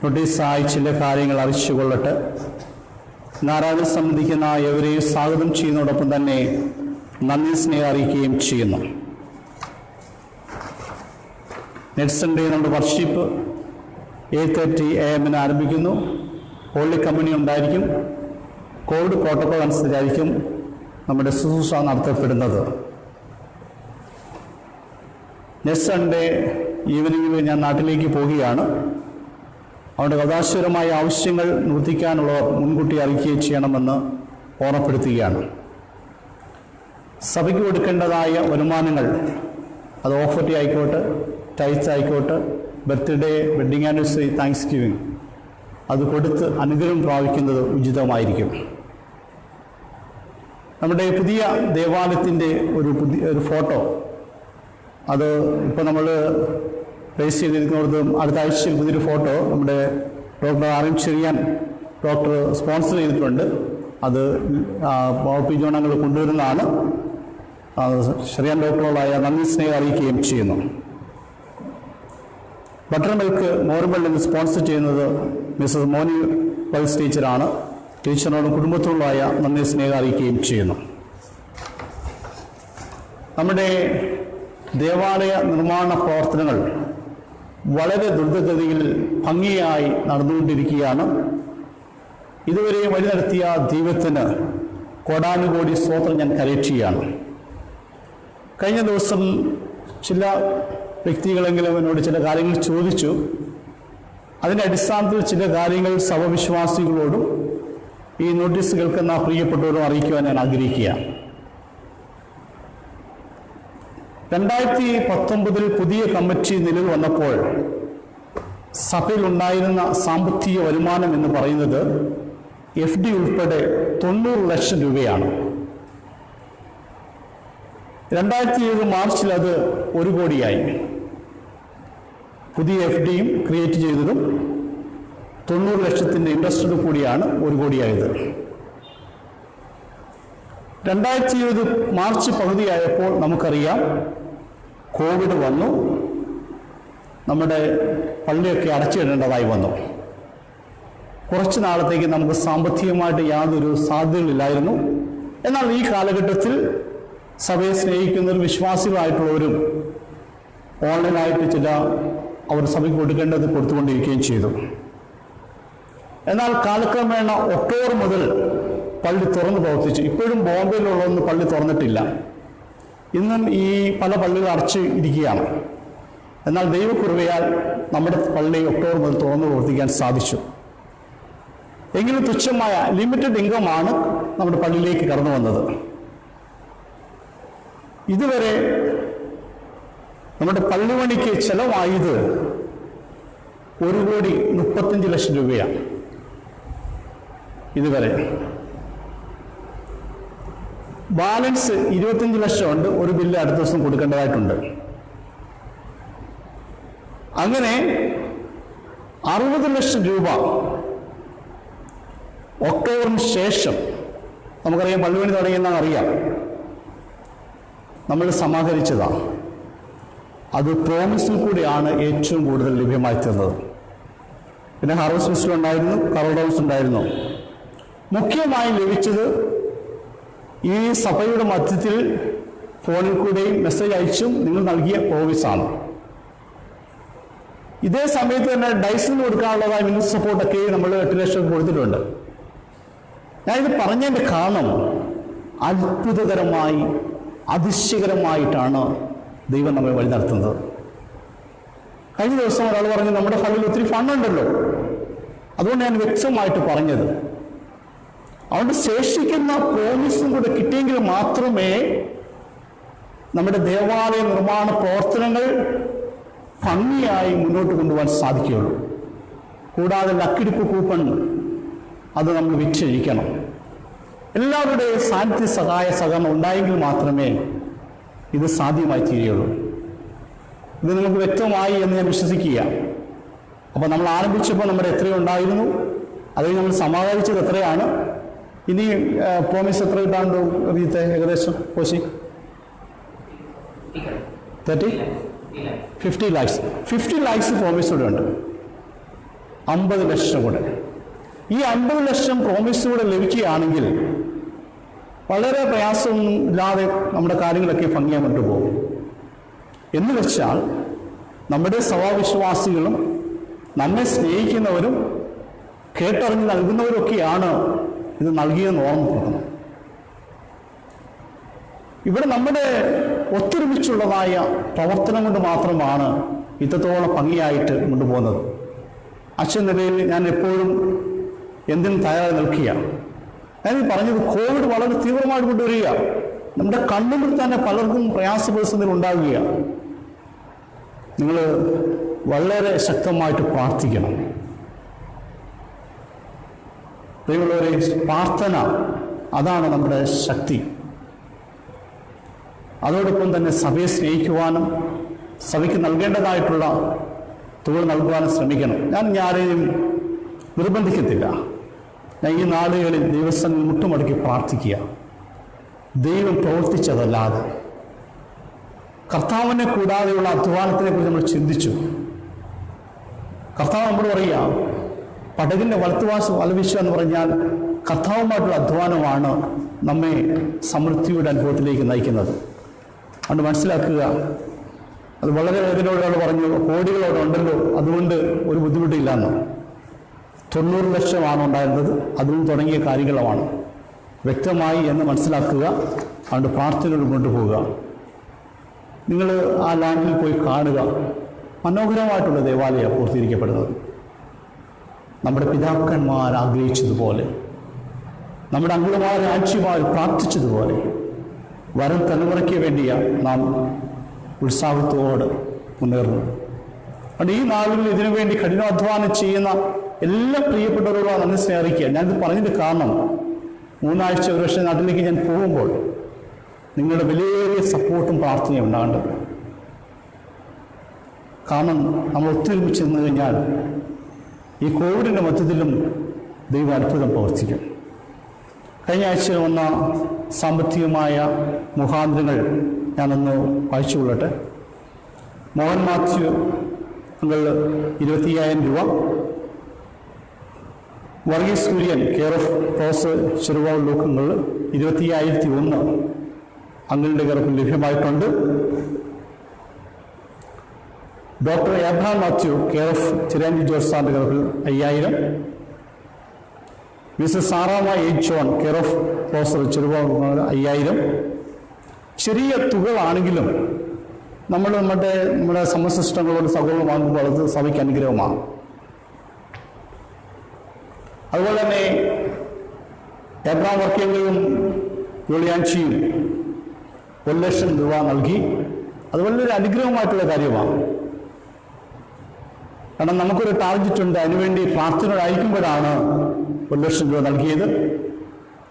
നോട്ടീസായി ചില കാര്യങ്ങൾ അറിയിച്ചുകൊള്ളട്ടെ. നാരായണ സംബന്ധിക്കുന്ന എവരെയും സ്വാഗതം ചെയ്യുന്നതോടൊപ്പം തന്നെ നന്ദി സ്നേഹം അറിയിക്കുകയും ചെയ്യുന്നു. നെക്സ്റ്റ് സൺഡേ നമ്മുടെ വർഷിപ്പ് 8:30 AM ആരംഭിക്കുന്നു. ഹോളി കമ്മ്യൂണിയൻ ഉണ്ടായിരിക്കും. കോവിഡ് പ്രോട്ടോകോൾ അനുസരിച്ചായിരിക്കും നമ്മുടെ ശുശ്രൂഷ നടത്തപ്പെടുന്നത്. നെക്സ്റ്റ് സൺഡേ ഈവനിങ്ങിൽ ഞാൻ നാട്ടിലേക്ക് പോവുകയാണ്. അവരുടെ കഥാശപരമായ ആവശ്യങ്ങൾ നിവർത്തിക്കാനുള്ളവർ മുൻകൂട്ടി അറിയിക്കുകയും ചെയ്യണമെന്ന് ഓർമ്മപ്പെടുത്തുകയാണ്. സഭയ്ക്ക് കൊടുക്കേണ്ടതായ വരുമാനങ്ങൾ, അത് ഓഫർട്ടി ആയിക്കോട്ടെ, ടൈറ്റ്സ് ആയിക്കോട്ടെ, birthday, wedding anniversary, thanks giving, അത് കൊടുത്ത് അനുഗ്രഹം പ്രാപിക്കുന്നത് ഉചിതമായിരിക്കും. നമ്മുടെ പുതിയ ദേവാലയത്തിൻ്റെ ഒരു ഫോട്ടോ, അത് ഇപ്പോൾ നമ്മൾ പ്ലേസ് ചെയ്തിരിക്കുന്നത്, അടുത്ത ആഴ്ചയിൽ പുതിയൊരു ഫോട്ടോ നമ്മുടെ doctor RM Cherian doctor sponsor ചെയ്തിട്ടുണ്ട്. അത് പി ജോണങ്ങൾ കൊണ്ടുവരുന്നതാണ്. ചെറിയാൻ ഡോക്ടറോടായ നന്ദി സ്നേഹം അറിയിക്കുകയും ചെയ്യുന്നു. ബട്ടർ മിൽക്ക് മോർബിൾ എന്ന് സ്പോൺസർ ചെയ്യുന്നത് മിസ്സസ് മോനി വൈസ് ടീച്ചറാണ്. ടീച്ചറിനോടും കുടുംബത്തോടുമായ നന്ദി സ്നേഹം അറിയിക്കുകയും ചെയ്യുന്നു. നമ്മുടെ ദേവാലയ നിർമ്മാണ പ്രവർത്തനങ്ങൾ വളരെ ദ്രുതഗതിയിൽ ഭംഗിയായി നടന്നുകൊണ്ടിരിക്കുകയാണ്. ഇതുവരെ വഴി നടത്തിയ ദൈവത്തിന് കോടാനുകോടി സ്തോത്രം ഞാൻ കരയറ്റുകയാണ്. കഴിഞ്ഞ ദിവസം ചില വ്യക്തികളെങ്കിലും എന്നോട് ചില കാര്യങ്ങൾ ചോദിച്ചു. അതിൻ്റെ അടിസ്ഥാനത്തിൽ ചില കാര്യങ്ങൾ സഭവിശ്വാസികളോടും ഈ നോട്ടീസ് കേൾക്കുന്ന പ്രിയപ്പെട്ടവരും അറിയിക്കുവാൻ ഞാൻ ആഗ്രഹിക്കുകയാണ്. 2019 പുതിയ കമ്മിറ്റി നിലവിൽ വന്നപ്പോൾ സഭയിലുണ്ടായിരുന്ന സാമ്പത്തിക വരുമാനം എന്ന് പറയുന്നത് FD ഉൾപ്പെടെ 90 ലക്ഷം രൂപയാണ്. 2007 മാർച്ചിൽ അത് 1 കോടിയായി. പുതിയ FDയും ക്രിയേറ്റ് ചെയ്തതും 90 ലക്ഷത്തിൻ്റെ ഇൻട്രസ്റ്റോട് കൂടിയാണ് 1 കോടിയായത്. 2020 മാർച്ച് പകുതിയായപ്പോൾ നമുക്കറിയാം കോവിഡ് വന്നു. നമ്മുടെ പള്ളിയൊക്കെ അടച്ചിടേണ്ടതായി വന്നു. കുറച്ച് നാളത്തേക്ക് നമുക്ക് സാമ്പത്തികമായിട്ട് യാതൊരു സാധ്യതകളില്ലായിരുന്നു. എന്നാൽ ഈ കാലഘട്ടത്തിൽ സഭയെ സ്നേഹിക്കുന്നവരും വിശ്വാസികളായിട്ടുള്ളവരും ഓൺലൈനായിട്ട് ചില അവർ സഭയ്ക്ക് കൊടുക്കേണ്ടത് കൊടുത്തുകൊണ്ടിരിക്കുകയും ചെയ്തു. എന്നാൽ കാലക്രമേണ ഒക്ടോബർ മുതൽ പള്ളി തുറന്ന് പ്രവർത്തിച്ചു. ഇപ്പോഴും ബോംബെയിലുള്ളതൊന്നും പള്ളി തുറന്നിട്ടില്ല. ഇന്നും ഈ പല പള്ളികൾ അടച്ച് ഇരിക്കുകയാണ്. എന്നാൽ ദൈവകൃപയാൽ നമ്മുടെ പള്ളി ഒക്ടോബർ മുതൽ തുറന്ന് പ്രവർത്തിക്കാൻ സാധിച്ചു. എങ്കിലും തുച്ഛമായ ലിമിറ്റഡ് ഇൻകമാണ് നമ്മുടെ പള്ളിയിലേക്ക് കടന്നു വന്നത്. ഇതുവരെ നമ്മുടെ പള്ളിപണിക്ക് ചെലവായത് 1,35 ലക്ഷം രൂപയാണ്. ഇതുവരെ ബാലൻസ് 25 ലക്ഷമുണ്ട്. ഒരു ബില്ല് അടുത്ത ദിവസം കൊടുക്കേണ്ടതായിട്ടുണ്ട്. അങ്ങനെ 60 ലക്ഷം രൂപ ഒക്ടോബറിന് ശേഷം, നമുക്കറിയാം പള്ളിപണി തുടങ്ങിയെന്നാണ് അറിയാം, നമ്മൾ സമാഹരിച്ചതാണ്. അത് പ്രോമിസിൽ കൂടിയാണ് ഏറ്റവും കൂടുതൽ ലഭ്യമായി തീർന്നത്. പിന്നെ ഹാർവസ്റ്റ് ഫെസ്റ്റിവൽ ഉണ്ടായിരുന്നു, കറോൾ ഹൗസ് ഉണ്ടായിരുന്നു. മുഖ്യമായും ലഭിച്ചത് ഈ സഭയുടെ മധ്യത്തിൽ ഫോണിൽ കൂടെയും മെസ്സേജ് അയച്ചും നിങ്ങൾ നൽകിയ പ്രോമിസാണ്. ഇതേ സമയത്ത് തന്നെ ഡൈസിന് കൊടുക്കാനുള്ളതായ മിനിസ്റ്റർ സപ്പോർട്ടൊക്കെ നമ്മൾ 8 ലക്ഷം കൊടുത്തിട്ടുണ്ട്. ഞാനിത് പറഞ്ഞതിൻ്റെ കാരണം അത്ഭുതകരമായി അതിശയകരമായിട്ടാണ് ദൈവം നമ്മെ വഴി നടത്തുന്നത്. കഴിഞ്ഞ ദിവസം ഒരാൾ പറഞ്ഞു നമ്മുടെ ഫണ്ടിൽ ഒത്തിരി ഫണ്ടുണ്ടല്ലോ, അതുകൊണ്ട് ഞാൻ വ്യക്തമായിട്ട് പറഞ്ഞത് അതുകൊണ്ട് ശേഷിക്കുന്ന പ്രോമിസും കൂടെ കിട്ടിയെങ്കിൽ മാത്രമേ നമ്മുടെ ദേവാലയ നിർമ്മാണ പ്രവർത്തനങ്ങൾ ഭംഗിയായി മുന്നോട്ട് കൊണ്ടുപോകാൻ സാധിക്കുകയുള്ളൂ. കൂടാതെ ലക്കിടിപ്പ് കൂപ്പൺ അത് നമ്മൾ വിറ്റഴിക്കണം. എല്ലാവരുടെയും സാന്നിധ്യ സഹായ സഹകരണം ഉണ്ടായെങ്കിൽ മാത്രമേ ഇത് സാധ്യമായി തീരുകയുള്ളൂ. ഇത് നിങ്ങൾക്ക് വ്യക്തമായി എന്ന് ഞാൻ വിശ്വസിക്കുക. അപ്പോൾ നമ്മൾ ആരംഭിച്ചപ്പോൾ നമ്മുടെ എത്രയോ ഉണ്ടായിരുന്നു, അതിൽ നമ്മൾ സമാഹരിച്ചത് എത്രയാണ്, ഇനി പ്രോമിസ് എത്ര കിട്ടാണ്ട് റീത്തെ ഏകദേശം കോശി 50 lakhs പ്രോമിസ് കൂടെ ഉണ്ട്. 50 ലക്ഷം കൂടെ. ഈ 50 ലക്ഷം പ്രോമിസിലൂടെ ലഭിക്കുകയാണെങ്കിൽ വളരെ പ്രയാസമൊന്നും ഇല്ലാതെ നമ്മുടെ കാര്യങ്ങളൊക്കെ ഭംഗിയാൻ കൊണ്ടുപോകും. എന്ന് വെച്ചാൽ നമ്മുടെ സഭാവിശ്വാസികളും നമ്മെ സ്നേഹിക്കുന്നവരും കേട്ടറിഞ്ഞ് നൽകുന്നവരൊക്കെയാണ് ഇത് നൽകിയെന്ന് ഓർമ്മപ്പെടുത്തണം. ഇവിടെ നമ്മുടെ ഒത്തൊരുമിച്ചുള്ളതായ പ്രവർത്തനം കൊണ്ട് മാത്രമാണ് ഇത്രത്തോളം ഭംഗിയായിട്ട് കൊണ്ടുപോകുന്നത്. അച്ഛൻ നിലയിൽ ഞാൻ എപ്പോഴും എന്തിനും തയ്യാറായി നിൽക്കുക. ഞാൻ പറഞ്ഞത് കോവിഡ് വളരെ തീവ്രമായിട്ട് കൊണ്ടുവരിക. നമ്മുടെ കണ്ണുമ്പിൽ തന്നെ പലർക്കും പ്രയാസ പ്രതിസന്ധികൾ ഉണ്ടാകുക. നിങ്ങൾ വളരെ ശക്തമായിട്ട് പ്രാർത്ഥിക്കണം. ദൈവമുള്ളവരെ, പ്രാർത്ഥന അതാണ് നമ്മുടെ ശക്തി. അതോടൊപ്പം തന്നെ സഭയെ സ്നേഹിക്കുവാനും സഭയ്ക്ക് നൽകേണ്ടതായിട്ടുള്ള തുക നൽകുവാനും ശ്രമിക്കണം. ഞാൻ ആരെയും നിർബന്ധിക്കത്തില്ല. ഞാൻ ഈ നാളുകളിൽ ദൈവസന്നിധിയിൽ മുട്ടുമടക്കി പ്രാർത്ഥിക്കുക. ദൈവം പ്രവർത്തിച്ചതല്ലാതെ കർത്താവിനെ കൂടാതെയുള്ള അധ്വാനത്തിനെ കുറിച്ച് നമ്മൾ ചിന്തിച്ചു. കർത്താവ് നമ്മൾ പറയുക, പടകിൻ്റെ വലവിശ്വ എന്ന് പറഞ്ഞാൽ കർത്താവുമായിട്ടുള്ള അധ്വാനമാണ് നമ്മെ സമൃദ്ധിയുടെ അനുഭവത്തിലേക്ക് നയിക്കുന്നത്. അതുകൊണ്ട് മനസ്സിലാക്കുക. അത് വളരെ വേദനയോട് പറഞ്ഞു, കോടികളോടെ ഉണ്ടല്ലോ, അതുകൊണ്ട് ഒരു ബുദ്ധിമുട്ടില്ലെന്ന്. 90 ലക്ഷമാണ് ഉണ്ടായിരുന്നത്, അതിൽ തുടങ്ങിയ കാര്യങ്ങളുമാണ് വ്യക്തമായി എന്ന് മനസ്സിലാക്കുക. അതുകൊണ്ട് പ്രാർത്ഥനയോട് കൊണ്ടുപോവുക. നിങ്ങൾ ആ ലാൻഡിൽ പോയി കാണുക. മനോഹരമായിട്ടുള്ള ദേവാലയം പൂർത്തീകരിക്കപ്പെടുന്നത് നമ്മുടെ പിതാക്കന്മാർ ആഗ്രഹിച്ചതുപോലെ, നമ്മുടെ അങ്കിളുമാർ ആഴ്ചമാർ പ്രാർത്ഥിച്ചതുപോലെ വരും തലമുറയ്ക്ക് വേണ്ടിയാണ് നാം ഉത്സാഹത്തോട് മുന്നേറുന്നത്. അതുകൊണ്ട് ഈ നാളുകളിൽ ഇതിനുവേണ്ടി കഠിനാധ്വാനം ചെയ്യുന്ന എല്ലാ പ്രിയപ്പെട്ടവരോടും നന്ദി സ്നേഹിക്കുക. ഞാനിത് പറഞ്ഞതിൻ്റെ കാരണം 3 ആഴ്ച 1 വർഷം നാട്ടിലേക്ക് ഞാൻ പോകുമ്പോൾ നിങ്ങളുടെ വലിയ സപ്പോർട്ടും പ്രാർത്ഥനയും ഉണ്ടാകേണ്ടത്. കാരണം നമ്മൾ ഒത്തൊരുമിച്ച് നിന്ന് കഴിഞ്ഞാൽ ഈ കോവിഡിൻ്റെ മധ്യത്തിലും ദൈവം അത്ഭുതം പ്രവർത്തിക്കും. കഴിഞ്ഞ ആഴ്ച വന്ന സാമ്പത്തികമായ മുഖാന്തരങ്ങൾ ഞാനൊന്ന് വായിച്ചുകൊള്ളട്ടെ. മോഹൻ മാത്യു 25,000 രൂപ, Varghese Kurian care of professor Cheruval ലോക്കങ്ങൾ 25,001 അങ്ങളുടെ കറപ്പിൽ ലഭ്യമായിട്ടുണ്ട്. Doctor Abraham Mathew care of Chiranji George സാറിൻ്റെ കറപ്പിൽ 5,000. Mrs Saramma H John care of professor Cheruval 5,000. ചെറിയ തുകകളാണെങ്കിലും നമ്മുടെ സമസിസ്റ്റങ്ങളോട് സൗകര്യം വാങ്ങുമ്പോൾ അത് സഭയ്ക്ക് അനുഗ്രഹമാണ്. അതുപോലെ തന്നെ എബ്രഹാം വർക്കിയും യൂളിയാൻഷിയും 1 ലക്ഷം രൂപ നൽകി. അത് വലിയൊരു അനുഗ്രഹമായിട്ടുള്ള കാര്യമാണ്. കാരണം നമുക്കൊരു ടാർഗറ്റ് ഉണ്ട്, അതിനുവേണ്ടി പ്രാർത്ഥനയോടായിരിക്കുമ്പോഴാണ് 1 ലക്ഷം രൂപ നൽകിയത്.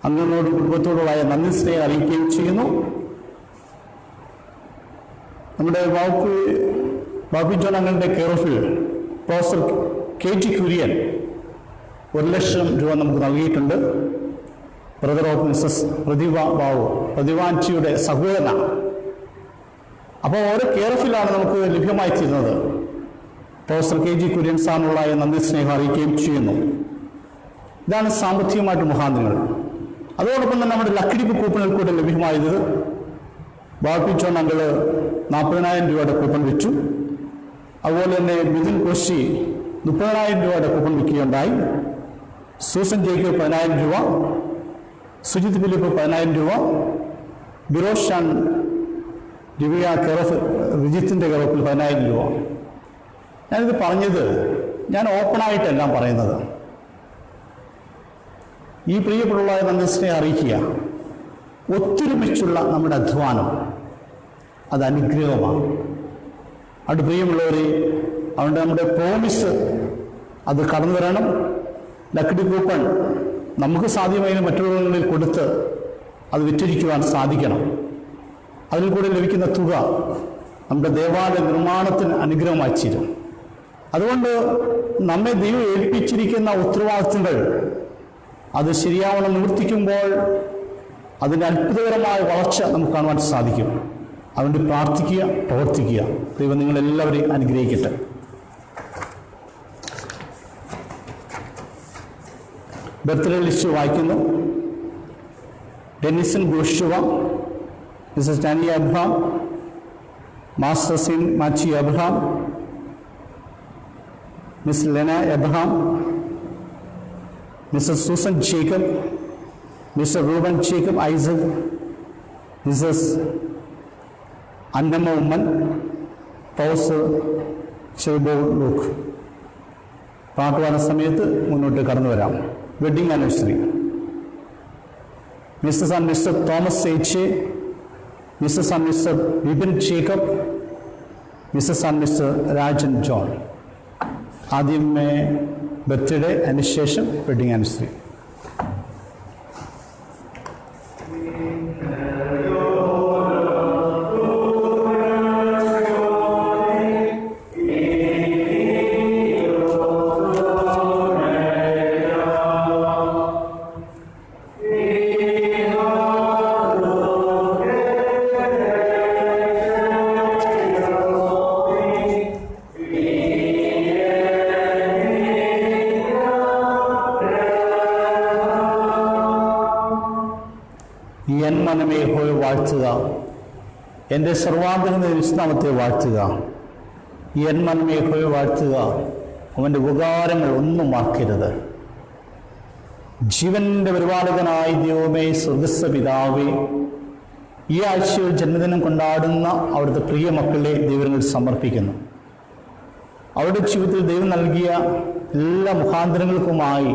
അംഗങ്ങളോടും കുടുംബത്തോടുമായ നന്ദി സ്നേഹം അറിയിക്കുകയും ചെയ്യുന്നു. നമ്മുടെ ബാബി ജോൺ അംഗങ്ങളുടെ കെയർ ഓഫിൽ പ്രൊഫസർ KG കുര്യൻ 1 ലക്ഷം രൂപ നമുക്ക് നൽകിയിട്ടുണ്ട്. ബ്രദർ ഓഫ് മിസ്സസ് പ്രതിഭ ബാബു, പ്രതിഭാൻഷിയുടെ സഹോദരന. അപ്പോൾ ഓരോ കെയർ ഓഫിലാണ് നമുക്ക് ലഭ്യമായി തീരുന്നത്. പ്രൊഫസർ KG കുര്യൻ സാറിനുള്ള നന്ദി സ്നേഹം അറിയിക്കുകയും ചെയ്യുന്നു. ഇതാണ് സാമ്പത്തികമായിട്ട് മുഖാന്തരങ്ങൾ. അതോടൊപ്പം തന്നെ നമ്മുടെ ലക്കിടിപ്പ് കൂപ്പണുകൾ കൂടെ ലഭ്യമായത്. ബാബി ജോൺ അങ്കിള് 40,000 രൂപയുടെ കൂപ്പൺ വെച്ചു. അതുപോലെ തന്നെ മിഥുൻ കോശി 30,000 രൂപയുടെ കൂപ്പൺ വിൽക്കുകയുണ്ടായി. സൂസൻ ജേക്കബ് 10,000 രൂപ, സുജിത് ഫിലിപ്പ് 10,000 രൂപ, ബിറോഷാൻ ദിവ്യ കെറഫ് റിജിത്തിൻ്റെ കെറപ്പിൽ 10,000 രൂപ. ഞാനിത് പറഞ്ഞത് ഞാൻ ഓപ്പണായിട്ടെല്ലാം പറയുന്നത്. ഈ പ്രിയപ്പെടുള്ള നന്ദിസ്നെ അറിയിക്കുക. ഒത്തൊരുമിച്ചുള്ള നമ്മുടെ അധ്വാനം അത് അനുഗ്രഹമാണ്. അത് പ്രിയമുള്ളവരെ, അതുകൊണ്ട് നമ്മുടെ പ്രോമിസ് അത് കടന്നു വരണം. ലക്കിടി കൂപ്പൺ നമുക്ക് സാധ്യമായി മറ്റുള്ളവരിൽ കൊടുത്ത് അത് വിറ്റഴിക്കുവാൻ സാധിക്കണം. അതിൽ കൂടെ ലഭിക്കുന്ന തുക നമ്മുടെ ദേവാലയ നിർമ്മാണത്തിന് അനുഗ്രഹമായി തീരും. അതുകൊണ്ട് നമ്മെ ദൈവം ഏൽപ്പിച്ചിരിക്കുന്ന ഉത്തരവാദിത്തങ്ങൾ അത് ശരിയാവണം നിവർത്തിക്കുമ്പോൾ അതിൻ്റെ അത്ഭുതകരമായ വളർച്ച നമുക്ക് കാണുവാൻ സാധിക്കും. അതുകൊണ്ട് പ്രാർത്ഥിക്കുക, പ്രവർത്തിക്കുക. ദൈവം നിങ്ങളെല്ലാവരെയും അനുഗ്രഹിക്കട്ടെ. ബർത്ത്ഡേ ലിസ്റ്റ് വായിക്കുന്നു. ഡെന്നിസൺ ഗോഷുവ, മിസസ് ഡാനി അബ്രഹാം, മാസ്റ്റർ സിൻ മാച്ചി Abraham, miss Lena Abraham, Mrs Susan Jacob, Mr Ruben Jacob Isaac, Mrs Annamma Oommen, professor Shebo Luke. പാട്ട് പാടുന്ന സമയത്ത് മുന്നോട്ട് കടന്നു വരാം. Wedding anniversary: Mrs and Mr Thomas H, Mrs and Mr Vipin Jacob, Mrs and Mr Rajan John. ആദ്യമേ ബർത്ത്ഡേ, അതിനുശേഷം വെഡിങ് ആനിവേഴ്സറി. എൻ മനമേ യഹോവയെ വാഴ്ത്തുക, എൻ്റെ സർവാന്തരംഗ വിശ്രാമത്തെ വാഴ്ത്തുക. എൻ മനമേ യഹോവയെ വാഴ്ത്തുക, അവൻ്റെ ഉപകാരങ്ങൾ ഒന്നും മറക്കരുത്. ജീവൻ്റെ പരിപാലകനായ ദൈവമേ, സ്വർഗസ്ഥ പിതാവേ, ഈ ആഴ്ചയിൽ ജന്മദിനം കൊണ്ടാടുന്ന അവിടുത്തെ പ്രിയ മക്കളെ ദൈവങ്ങൾ സമർപ്പിക്കുന്നു. അവരുടെ ജീവിതത്തിൽ ദൈവം നൽകിയ എല്ലാ മുഖാന്തരങ്ങൾക്കുമായി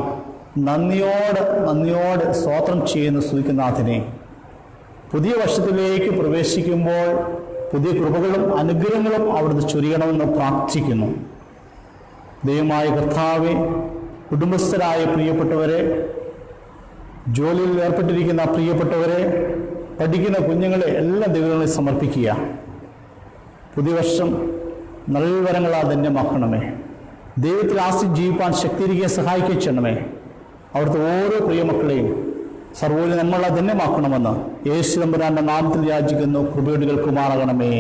നന്ദിയോടെ സ്തോത്രം ചെയ്യുന്ന സ്തുതിക്കുന്നാഥനെ, പുതിയ വർഷത്തിലേക്ക് പ്രവേശിക്കുമ്പോൾ പുതിയ കൃപകളും അനുഗ്രഹങ്ങളും അവിടുന്ന് ചൊരിയണമെന്ന് പ്രാർത്ഥിക്കുന്നു. ദൈവമായ കർത്താവെ, കുടുംബസ്ഥരായ പ്രിയപ്പെട്ടവരെ, ജോലിയിൽ ഏർപ്പെട്ടിരിക്കുന്ന പ്രിയപ്പെട്ടവരെ, പഠിക്കുന്ന കുഞ്ഞുങ്ങളെ എല്ലാം ദൈവങ്ങളെ സമർപ്പിക്കുക. പുതിയ വർഷം നൽവരങ്ങളാൽ ധന്യമാക്കണമേ. ദൈവത്തിൽ ആശ്രയിച്ച് ജീവിപ്പാൻ ശക്തിയിരിക്കാൻ സഹായിക്കുക ചെയ്യണമേ. അവിടുത്തെ ഓരോ പ്രിയമക്കളെയും സർവ്വോന്നത നന്മകളാൽ ധന്യമാക്കണമെന്ന് യേശു തമ്പുരാന്റെ നാമത്തിൽ യാചിക്കുന്നു. കൃപയോടെ കേൾക്കുമാറാകണമേ.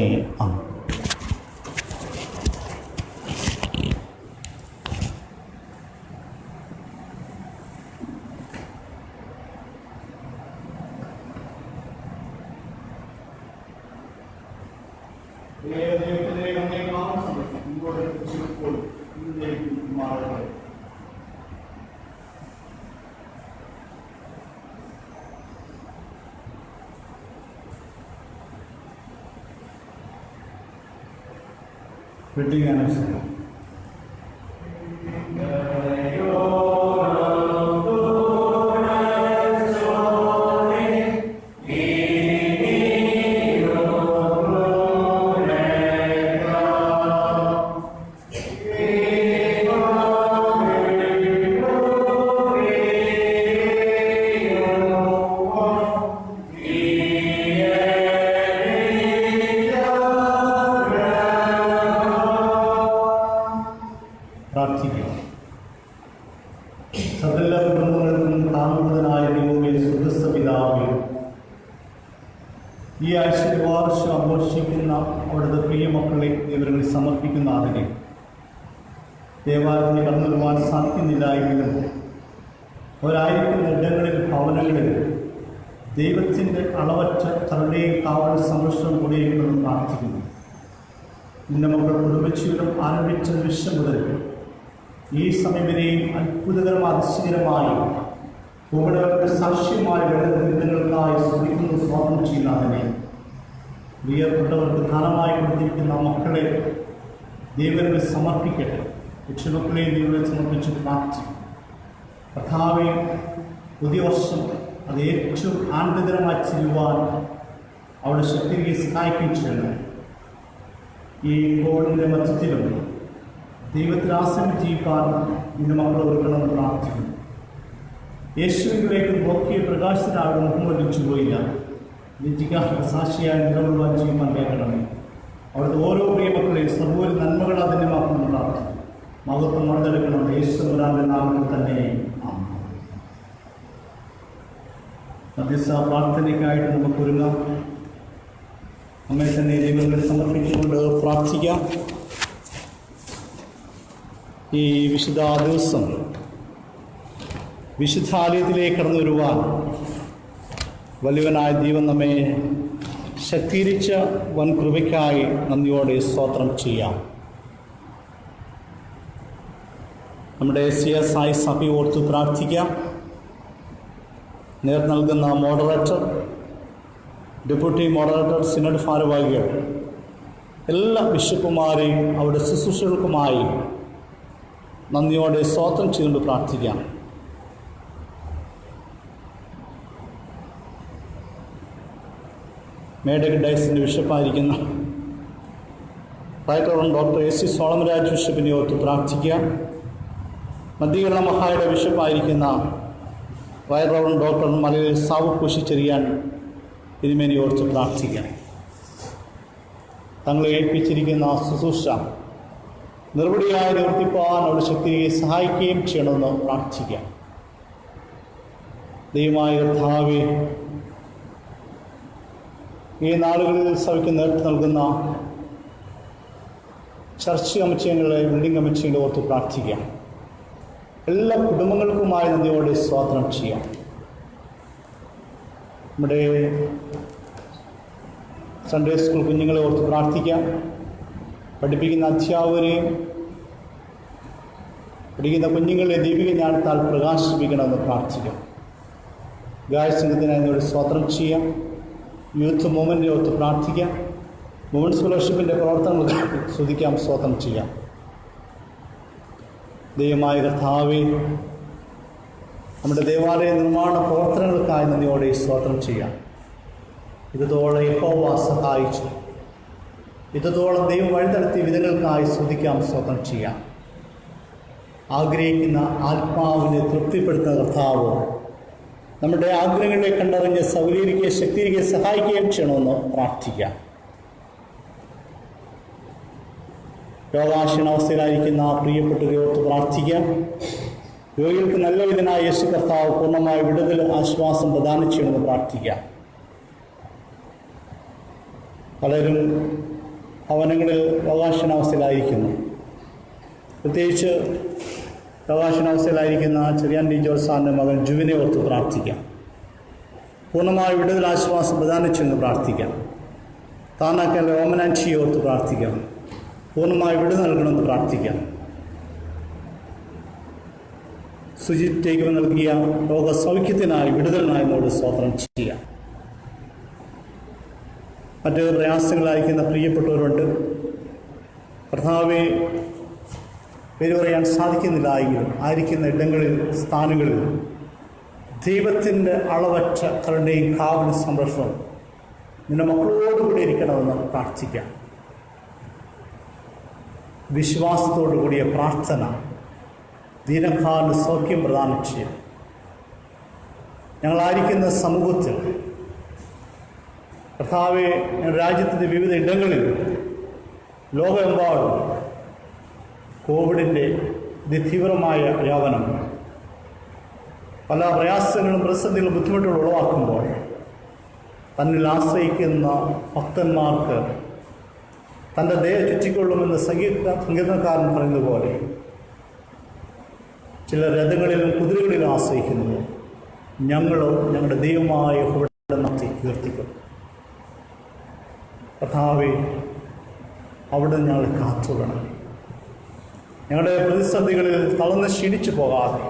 വെഡിങ് ആനിവേഴ്സറി: പ്രാർത്ഥിക്കുക. സകല കുടുംബങ്ങൾക്കും താങ്ങുന്നതിനായ ദൈവമേ, സ്വർഗ്ഗസ്ഥ പിതാവേ, ഈ ആഴ്ച വർഷം ആഘോഷിക്കുന്ന അവിടുത്തെ പ്രിയ മക്കളെ ദൈവങ്ങളിൽ സമർപ്പിക്കുന്ന അതിനെ ദേവാലയത്തിൽ കടന്നു വരുവാൻ സാധിക്കുന്നില്ല എങ്കിലും 1000 ഇടങ്ങളിൽ ഭവനങ്ങളിൽ ദൈവത്തിൻ്റെ അളവറ്റ കരുണയും കാവൽ സംരക്ഷണം കൂടിയിരിക്കുമെന്ന് പ്രാർത്ഥിക്കുന്നു. നിന്റെ മക്കൾ കുടുംബജീവിതം ആരംഭിച്ച നിമിഷം മുതൽ ഈ സമയം വരെയും അത്ഭുതകരമായ അതിശയകരമായി ഭൂമിയുടെ സാക്ഷ്യമായ വെള്ളനിർദ്ദങ്ങൾക്കായി ശ്രമിക്കുന്നു. സ്വാഗതം ചെയ്യുന്നതിനെ പ്രിയപ്പെട്ടവർക്ക് ദാനമായി കൊടുത്തിരിക്കുന്ന മക്കളെ ദൈവത്തിൽ സമർപ്പിക്കട്ടെ. രക്ഷമക്കളെയും ദൈവത്തിൽ സമർപ്പിച്ച് പ്രാർത്ഥിക്കും. കർത്താവേ, പുതിയ വർഷം അത് ഏറ്റവും ആനന്ദകരമായി ചെയ്യുവാൻ അവിടെ ശക്തിയെ സഹായിക്കുകയും ചെയ്യണം. ഈ കോവിഡിൻ്റെ മധ്യത്തിലും ദൈവത്തിൽ ആശ്രയം ജീവിക്കാൻ നിന്റെ മക്കൾ ഒരുക്കണമെന്ന് പ്രാർത്ഥിക്കുന്നു. യേശുവിലേക്ക് നോക്കിയ പ്രകാശത്തിനാവിടെ മുഖം വലിച്ചു പോയില്ല. നിത്യകാല സാക്ഷിയായ നിലവിലുള്ള ജീവിക്കാൻ കേൾക്കണമേ. അവിടുത്തെ ഓരോ പ്രിയ മക്കളെയും സർവ്വ നന്മകൾ ധന്യമാക്കുമെന്ന് പ്രാർത്ഥിക്കുന്നു. മഹത്വം മറന്നെടുക്കണം. യേശുവിന്റെ നാമത്തിൽ തന്നെ. മധ്യസ്ഥ പ്രാർത്ഥനയ്ക്കായിട്ട് നമുക്ക് ഒരുങ്ങാം. നമ്മെ തന്നെ ദൈവങ്ങളെ സമർപ്പിച്ചുകൊണ്ട് പ്രാർത്ഥിക്കാം. ഈ വിശുദ്ധ ദിവസം വിശുദ്ധാലയത്തിലേക്ക് കടന്നു വരുവാൻ വലിയവനായ ദൈവം നമ്മെ ശക്തീകരിച്ച വൻ കൃപയ്ക്കായി നന്ദിയോടെ സ്തോത്രം ചെയ്യാം. നമ്മുടെ CSI സഭ ഓർത്ത് പ്രാർത്ഥിക്കാം. നേർ നൽകുന്ന മോഡറേറ്റർ, ഡെപ്യൂട്ടി മോഡറേറ്റർ, സിനഡ് ഭാരവാഹികൾ, എല്ലാ ബിഷപ്പുമാരെയും അവരുടെ ശുശ്രൂഷകൾക്കുമായി നന്ദിയോടെ സ്തോത്രം ചെയ്തുകൊണ്ട് പ്രാർത്ഥിക്കാം. Medak ഡയസിൻ്റെ ബിഷപ്പായിരിക്കുന്ന right reverend doctor AC സോളമൻരാജ് ബിഷപ്പിനെ ഓർത്ത് പ്രാർത്ഥിക്കാം. മധ്യകേരള മഹായുടെ ബിഷപ്പായിരിക്കുന്ന റൈറ്റ് റവറൻഡ് ഡോക്ടർ മലയിൽ സാവു കുശിച്ചെറിയാൻ തിരുമേനി ഓർത്ത് പ്രാർത്ഥിക്കാം. തങ്ങളെ ഏൽപ്പിച്ചിരിക്കുന്ന ശുശ്രൂഷ നിർവടിയായി നിവർത്തിപ്പാൻ അവരുടെ ശക്തിയെ സഹായിക്കുകയും ചെയ്യണമെന്ന് പ്രാർത്ഥിക്കാം. ദൈവമായ കർത്താവേ, ഈ നാളുകളിൽ സഭയ്ക്ക് നേതൃത്വം നൽകുന്ന ചർച്ച് കമ്മിറ്റികളെ, ബിൽഡിംഗ് കമ്മിറ്റികളെ ഓർത്ത് പ്രാർത്ഥിക്കാം. എല്ലാ കുടുംബങ്ങൾക്കുമായി നന്ദിയോടെ സ്തോത്രം ചെയ്യാം. നമ്മുടെ സൺഡേ സ്കൂൾ കുഞ്ഞുങ്ങളെ ഓർത്ത് പ്രാർത്ഥിക്കാം. പഠിപ്പിക്കുന്ന അധ്യാപകരെയും പഠിക്കുന്ന കുഞ്ഞുങ്ങളെ ദൈവിക ജ്ഞാനത്താൽ പ്രകാശിപ്പിക്കണമെന്ന് പ്രാർത്ഥിക്കാം. ഗായക സംഘത്തിനായി എന്നോട് സ്തോത്രം ചെയ്യാം. യൂത്ത് മൂവ്മെൻറ്റിനെ ഓർത്ത് പ്രാർത്ഥിക്കാം. വുമൻസ് ഫെലോഷിപ്പിൻ്റെ പ്രവർത്തനങ്ങൾ സ്തുതിക്കാം, സ്തോത്രം ചെയ്യാം. ദൈവമായ കർത്താവേ, നമ്മുടെ ദേവാലയ നിർമ്മാണ പ്രവർത്തനങ്ങൾക്കായി നന്ദിയോടെ സ്തോത്രം ചെയ്യാം. ഇതോളം യഹോവ സഹായിച്ചു, ഇതോളം ദൈവം വഴിനടത്തിയ വിധങ്ങൾക്കായി സ്തുതിക്കാം, സ്തോത്രം ചെയ്യാം. ആഗ്രഹിക്കുന്ന ആത്മാവിനെ തൃപ്തിപ്പെടുത്തുന്ന കർത്താവ് നമ്മുടെ ആഗ്രഹങ്ങളെ കണ്ടറിഞ്ഞ് സൗകര്യരിക്കുകയും ശക്തീകരിക്കുകയും സഹായിക്കുകയും ചെയ്യണമെന്ന് പ്രാർത്ഥിക്കാം. രോഗാക്ഷീണാവസ്ഥയിലായിരിക്കുന്ന പ്രിയപ്പെട്ടവരെ ഓർത്ത് പ്രാർത്ഥിക്കാം. രോഗികൾക്ക് നല്ല വിധനായ യേശു കർത്താവ് പൂർണ്ണമായ വിടുതൽ, ആശ്വാസം പ്രദാനം ചെയ്യണമെന്ന് പ്രാർത്ഥിക്കാം. പലരും ഭവനങ്ങളിൽ രോഗാക്ഷീണാവസ്ഥയിലായിരിക്കുന്നു. പ്രത്യേകിച്ച് രോഗാക്ഷീണാവസ്ഥയിലായിരിക്കുന്ന ചെറിയാൻ ഡി ജോർജ് സാറിൻ്റെ മകൻ ജുവിനെ ഓർത്ത് പ്രാർത്ഥിക്കാം. പൂർണ്ണമായ വിടുതൽ, ആശ്വാസം പ്രദാനം ചെയ്യുമെന്ന് പ്രാർത്ഥിക്കാം. താനാക്കൽ ഓമനാൻഷിയെ ഓർത്ത് പ്രാർത്ഥിക്കാം. പൂർണ്ണമായ വിടുതൽ നൽകണമെന്ന് പ്രാർത്ഥിക്കാം. സുജിത്തേക്ക് നൽകിയ രോഗസൗഖ്യത്തിനായി, വിടുതലിനായി നമ്മോട് സ്തോത്രം ചെയ്യാം. മറ്റ് പ്രയാസങ്ങളായിരിക്കുന്ന പ്രിയപ്പെട്ടവരുണ്ട്. കർത്താവെ, പേര് പറയാൻ സാധിക്കുന്നില്ല എങ്കിലും ആയിരിക്കുന്ന ഇടങ്ങളിൽ, സ്ഥാനങ്ങളിൽ ദൈവത്തിൻ്റെ അളവറ്റ കരുണയും കാവലും സംരക്ഷണവും നിന്റെ മക്കളോടുകൂടി ഇരിക്കണമെന്ന് പ്രാർത്ഥിക്കാം. വിശ്വാസത്തോടു കൂടിയ പ്രാർത്ഥന ദീനക്കാരന് സൗഖ്യം പ്രദാനം ചെയ്യും. ഞങ്ങളായിരിക്കുന്ന സമൂഹത്തിൽ കർത്താവെ, രാജ്യത്തിൻ്റെ വിവിധ ഇടങ്ങളിൽ, ലോകമെമ്പാടും കോവിഡിൻ്റെ അതിതീവ്രമായ വ്യാപനം പല പ്രയാസങ്ങളും പ്രതിസന്ധികളും ബുദ്ധിമുട്ടുകൾ ഉളവാക്കുമ്പോൾ തന്നിൽ ആശ്രയിക്കുന്ന ഭക്തന്മാർക്ക് തൻ്റെ ദയ ചുറ്റിക്കൊള്ളുമെന്ന് സംഗീതക്കാരൻ പറയുന്നത് പോലെ ചില രഥങ്ങളിലും കുതിരകളിലും ആശ്രയിക്കുന്നു. ഞങ്ങളോ ഞങ്ങളുടെ ദൈവമായ നടത്തി കീർത്തിക്കും. കർത്താവേ, അവിടെ ഞങ്ങളെ കാത്തുകൊള്ളണം. ഞങ്ങളുടെ പ്രതിസന്ധികളിൽ തളർന്ന് ക്ഷീണിച്ചു പോകാതെ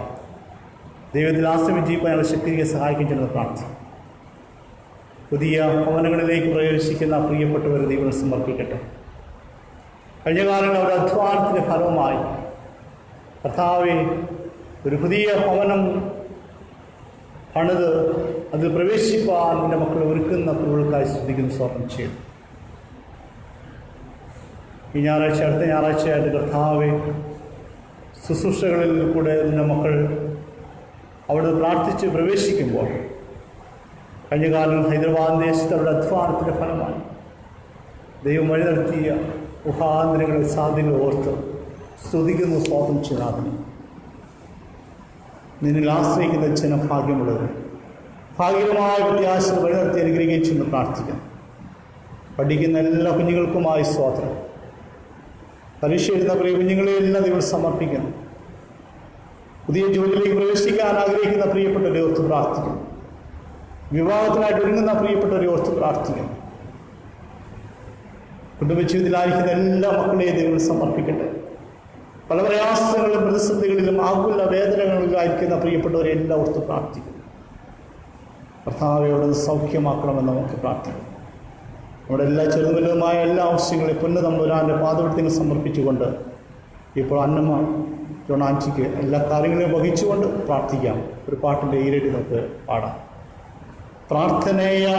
ദൈവത്തിൽ ആശ്രയം ജീവിക്കാൻ ഞങ്ങളെ ശക്തിയെ സഹായിക്കാൻ ചെയ്യുന്നത് പ്രാർത്ഥന. പുതിയ ഭവനങ്ങളിലേക്ക് പ്രവേശിക്കുന്ന പ്രിയപ്പെട്ടവരെ ദൈവം സമർപ്പിക്കട്ടെ. കഴിഞ്ഞ കാലങ്ങളിൽ അവരുടെ അധ്വാനത്തിൻ്റെ ഫലവുമായി കർത്താവെ, ഒരു പുതിയ ഭവനം പണിത് അതിൽ പ്രവേശിപ്പാൻ എൻ്റെ മക്കളെ ഒരുക്കുന്ന കുറുകൾക്കായി സ്തുതിക്കുന്ന സ്തോത്രം ചെയ്തു. ഈ ഞായറാഴ്ച, അടുത്ത ഞായറാഴ്ചയായിട്ട് കർത്താവെ, ശുശ്രൂഷകളിൽ കൂടെ എൻ്റെ മക്കൾ അവിടെ പ്രാർത്ഥിച്ച് പ്രവേശിക്കുമ്പോൾ കഴിഞ്ഞ കാലം ഹൈദരാബാദ് ദേശത്ത് അവരുടെ അധ്വാനത്തിൻ്റെ ഫലമായി ദൈവം വഴി നടത്തിയ മുഖാന്തരങ്ങളെ സാധ്യതകൾ ഓർത്ത് സ്തുതിക്കുന്നു, സ്തോത്രം ചെയ്യാതെ നിന്നിൽ ആശ്രയിക്കുന്ന ജനം ഭാഗ്യമുള്ളത്. ഭാഗ്യമായ വ്യത്യാസ വഴി നടത്തി അനുഗ്രഹിക്കുകയും ചെയ്യുന്നു പ്രാർത്ഥിക്കാം. പഠിക്കുന്ന എല്ലാ കുഞ്ഞുങ്ങൾക്കുമായി സ്തോത്രം. പരീക്ഷ എഴുതുന്ന പ്രിയ കുഞ്ഞുങ്ങളെയെല്ലാം ദൈവം സമർപ്പിക്കുന്നു. പുതിയ ജോലിയിലേക്ക് പ്രവേശിക്കാൻ ആഗ്രഹിക്കുന്ന പ്രിയപ്പെട്ടവരെ ഓർത്ത് പ്രാർത്ഥിക്കുന്നു. വിവാഹത്തിനായിട്ട് ഒരുങ്ങുന്ന പ്രിയപ്പെട്ടവരെ ഓർത്ത് പ്രാർത്ഥിക്കുന്നു. കുടുംബജീവിതത്തിലായിരിക്കുന്ന എല്ലാ മക്കളെയും ദൈവം സമർപ്പിക്കട്ടെ. പല പ്രയാസങ്ങളിലും പ്രതിസന്ധികളിലും ആകുല വേദനകളിലായിരിക്കുന്ന പ്രിയപ്പെട്ടവരെ എല്ലാം ഓർത്ത് പ്രാർത്ഥിക്കുന്നു. കർത്താവയോട് സൗഖ്യമാക്കണമെന്ന് നമുക്ക് പ്രാർത്ഥിക്കാം. നമ്മുടെ എല്ലാ ചെറുതുവലുതുമായ എല്ലാ ആവശ്യങ്ങളെയും പൊന്നു തമ്പുരാൻ്റെ പാദപീഠത്തിൽ സമർപ്പിച്ചുകൊണ്ട് ഇപ്പോൾ അന്നമ്മ ജോണാൻറ്റിക്ക് എല്ലാ കാര്യങ്ങളെയും വഹിച്ചുകൊണ്ട് പ്രാർത്ഥിക്കാം. ഒരു പാട്ടിൻ്റെ ഈരടി നമുക്ക് പാടാം. പ്രാർത്ഥനയാ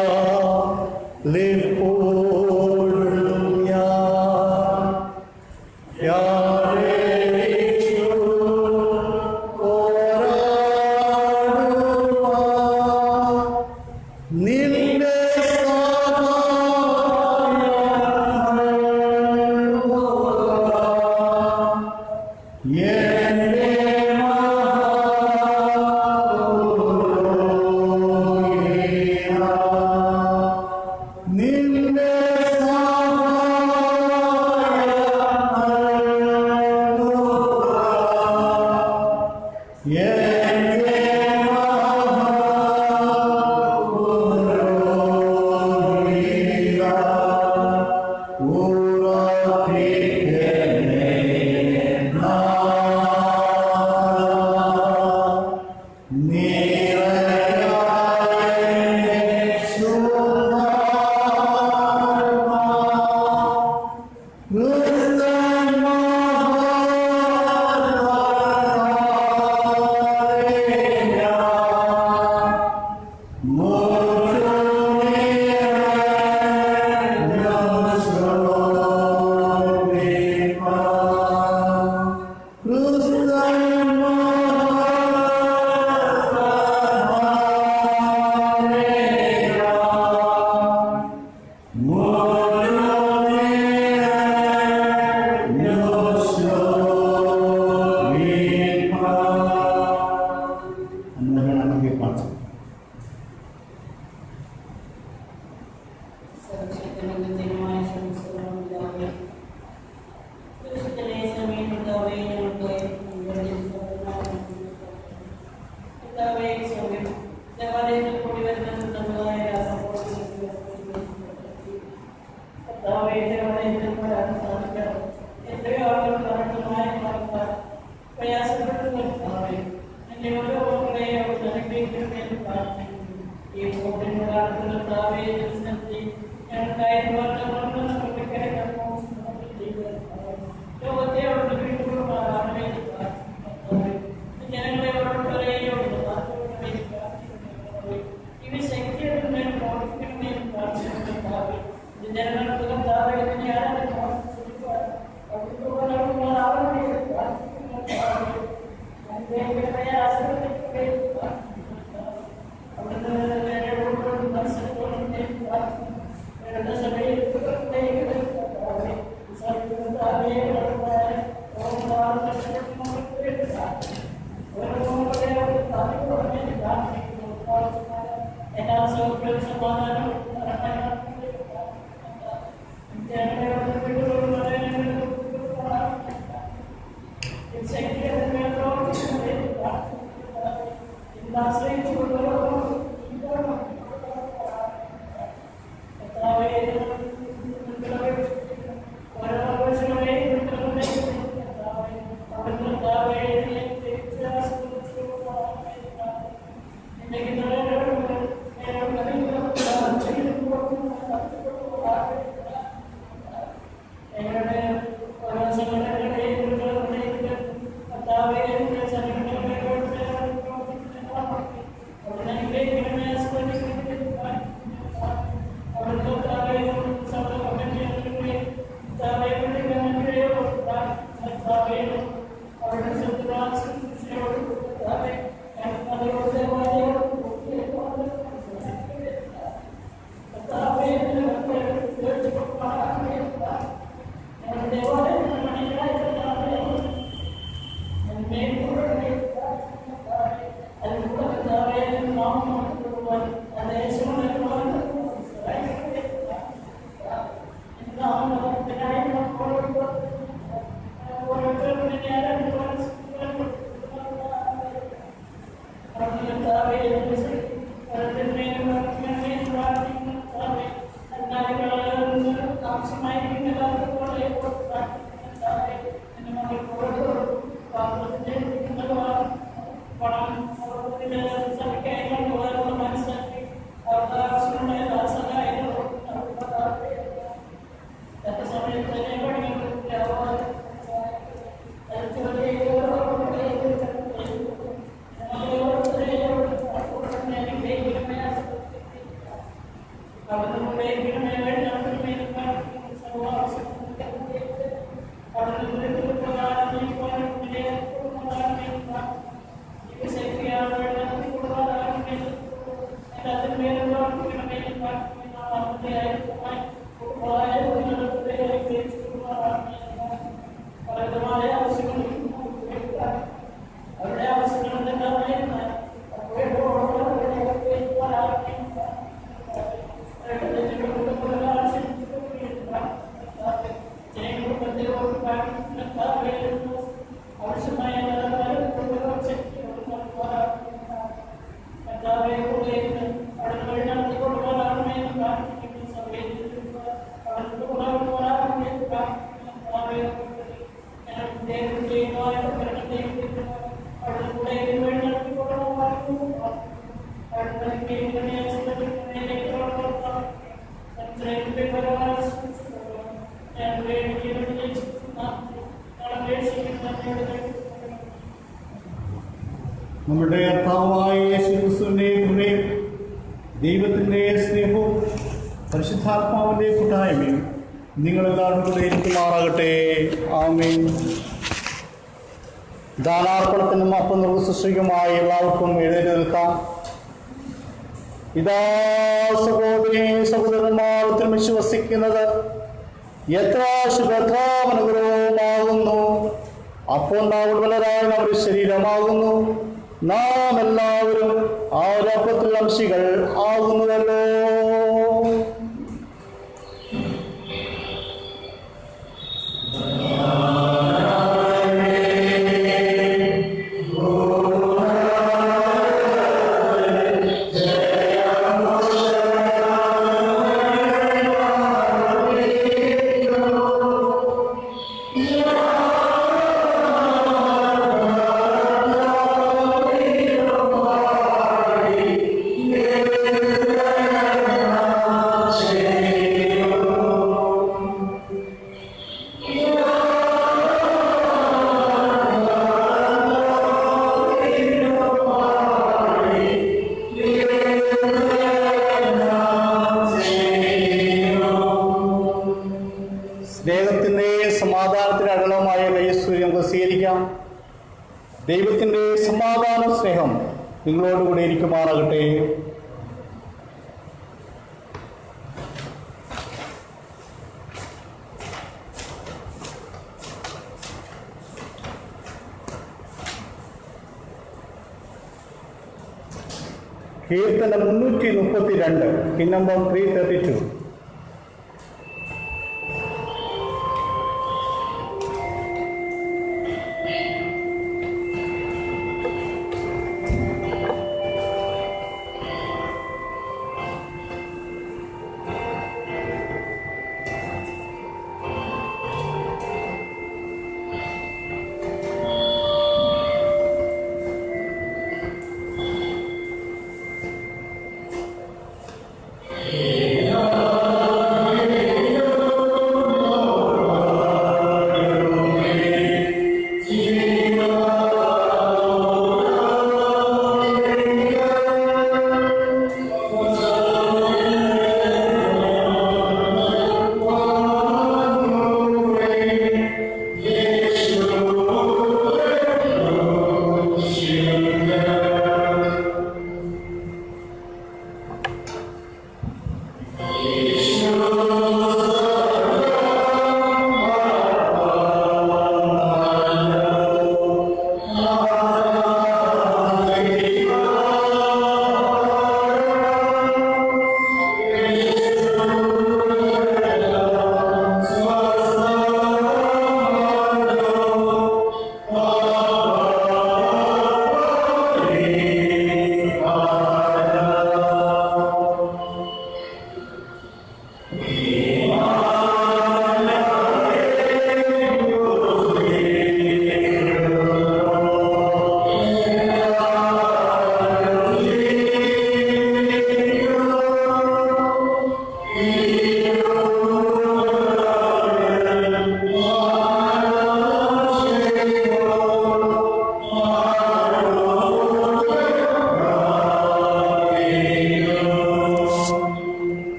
നമ്മുടെ കർത്താവായ യേശുക്രിസ്തുവിന്റെ കൃപയും ദൈവത്തിന്റെ സ്നേഹവും പരിശുദ്ധാത്മാവിന്റെ കൂട്ടായ്മയും നിങ്ങളെല്ലാവരും കൂടെ ഇരിക്കുമാറാകട്ടെ. ആമേൻ. ദാനാർപ്പണത്തിനും അപ്പം നിർവ്വശിക്കുമായി എല്ലാവർക്കും എഴുന്നേറ്റ് നിൽക്കാം. ഇതാ സഹോദരി സഹോദരന്മാർ ഒരുമിച്ച് വസിക്കുന്നത് എത്ര ശുഭദ്രാമനുഗ്രഹവുമാകുന്നു. അപ്പോൾ നാവുള്ളവരായ നമ്മുടെ ശരീരമാകുന്നു. നാം എല്ലാവരും ആ ഒരു അപ്പത്തിൽ അംശികൾ ആകുന്നുവല്ലോ. സ്നേഹത്തിൻ്റെ സമാധാനത്തിന് അടയാളമായ കൈസ്വര്യം നമുക്ക് സ്വീകരിക്കാം. ദൈവത്തിൻ്റെ സമാധാന സ്നേഹം നിങ്ങളോടുകൂടി ഇരിക്കുമാറാകട്ടെ. കീർത്തനം 332, പിൻ നമ്പർ 332.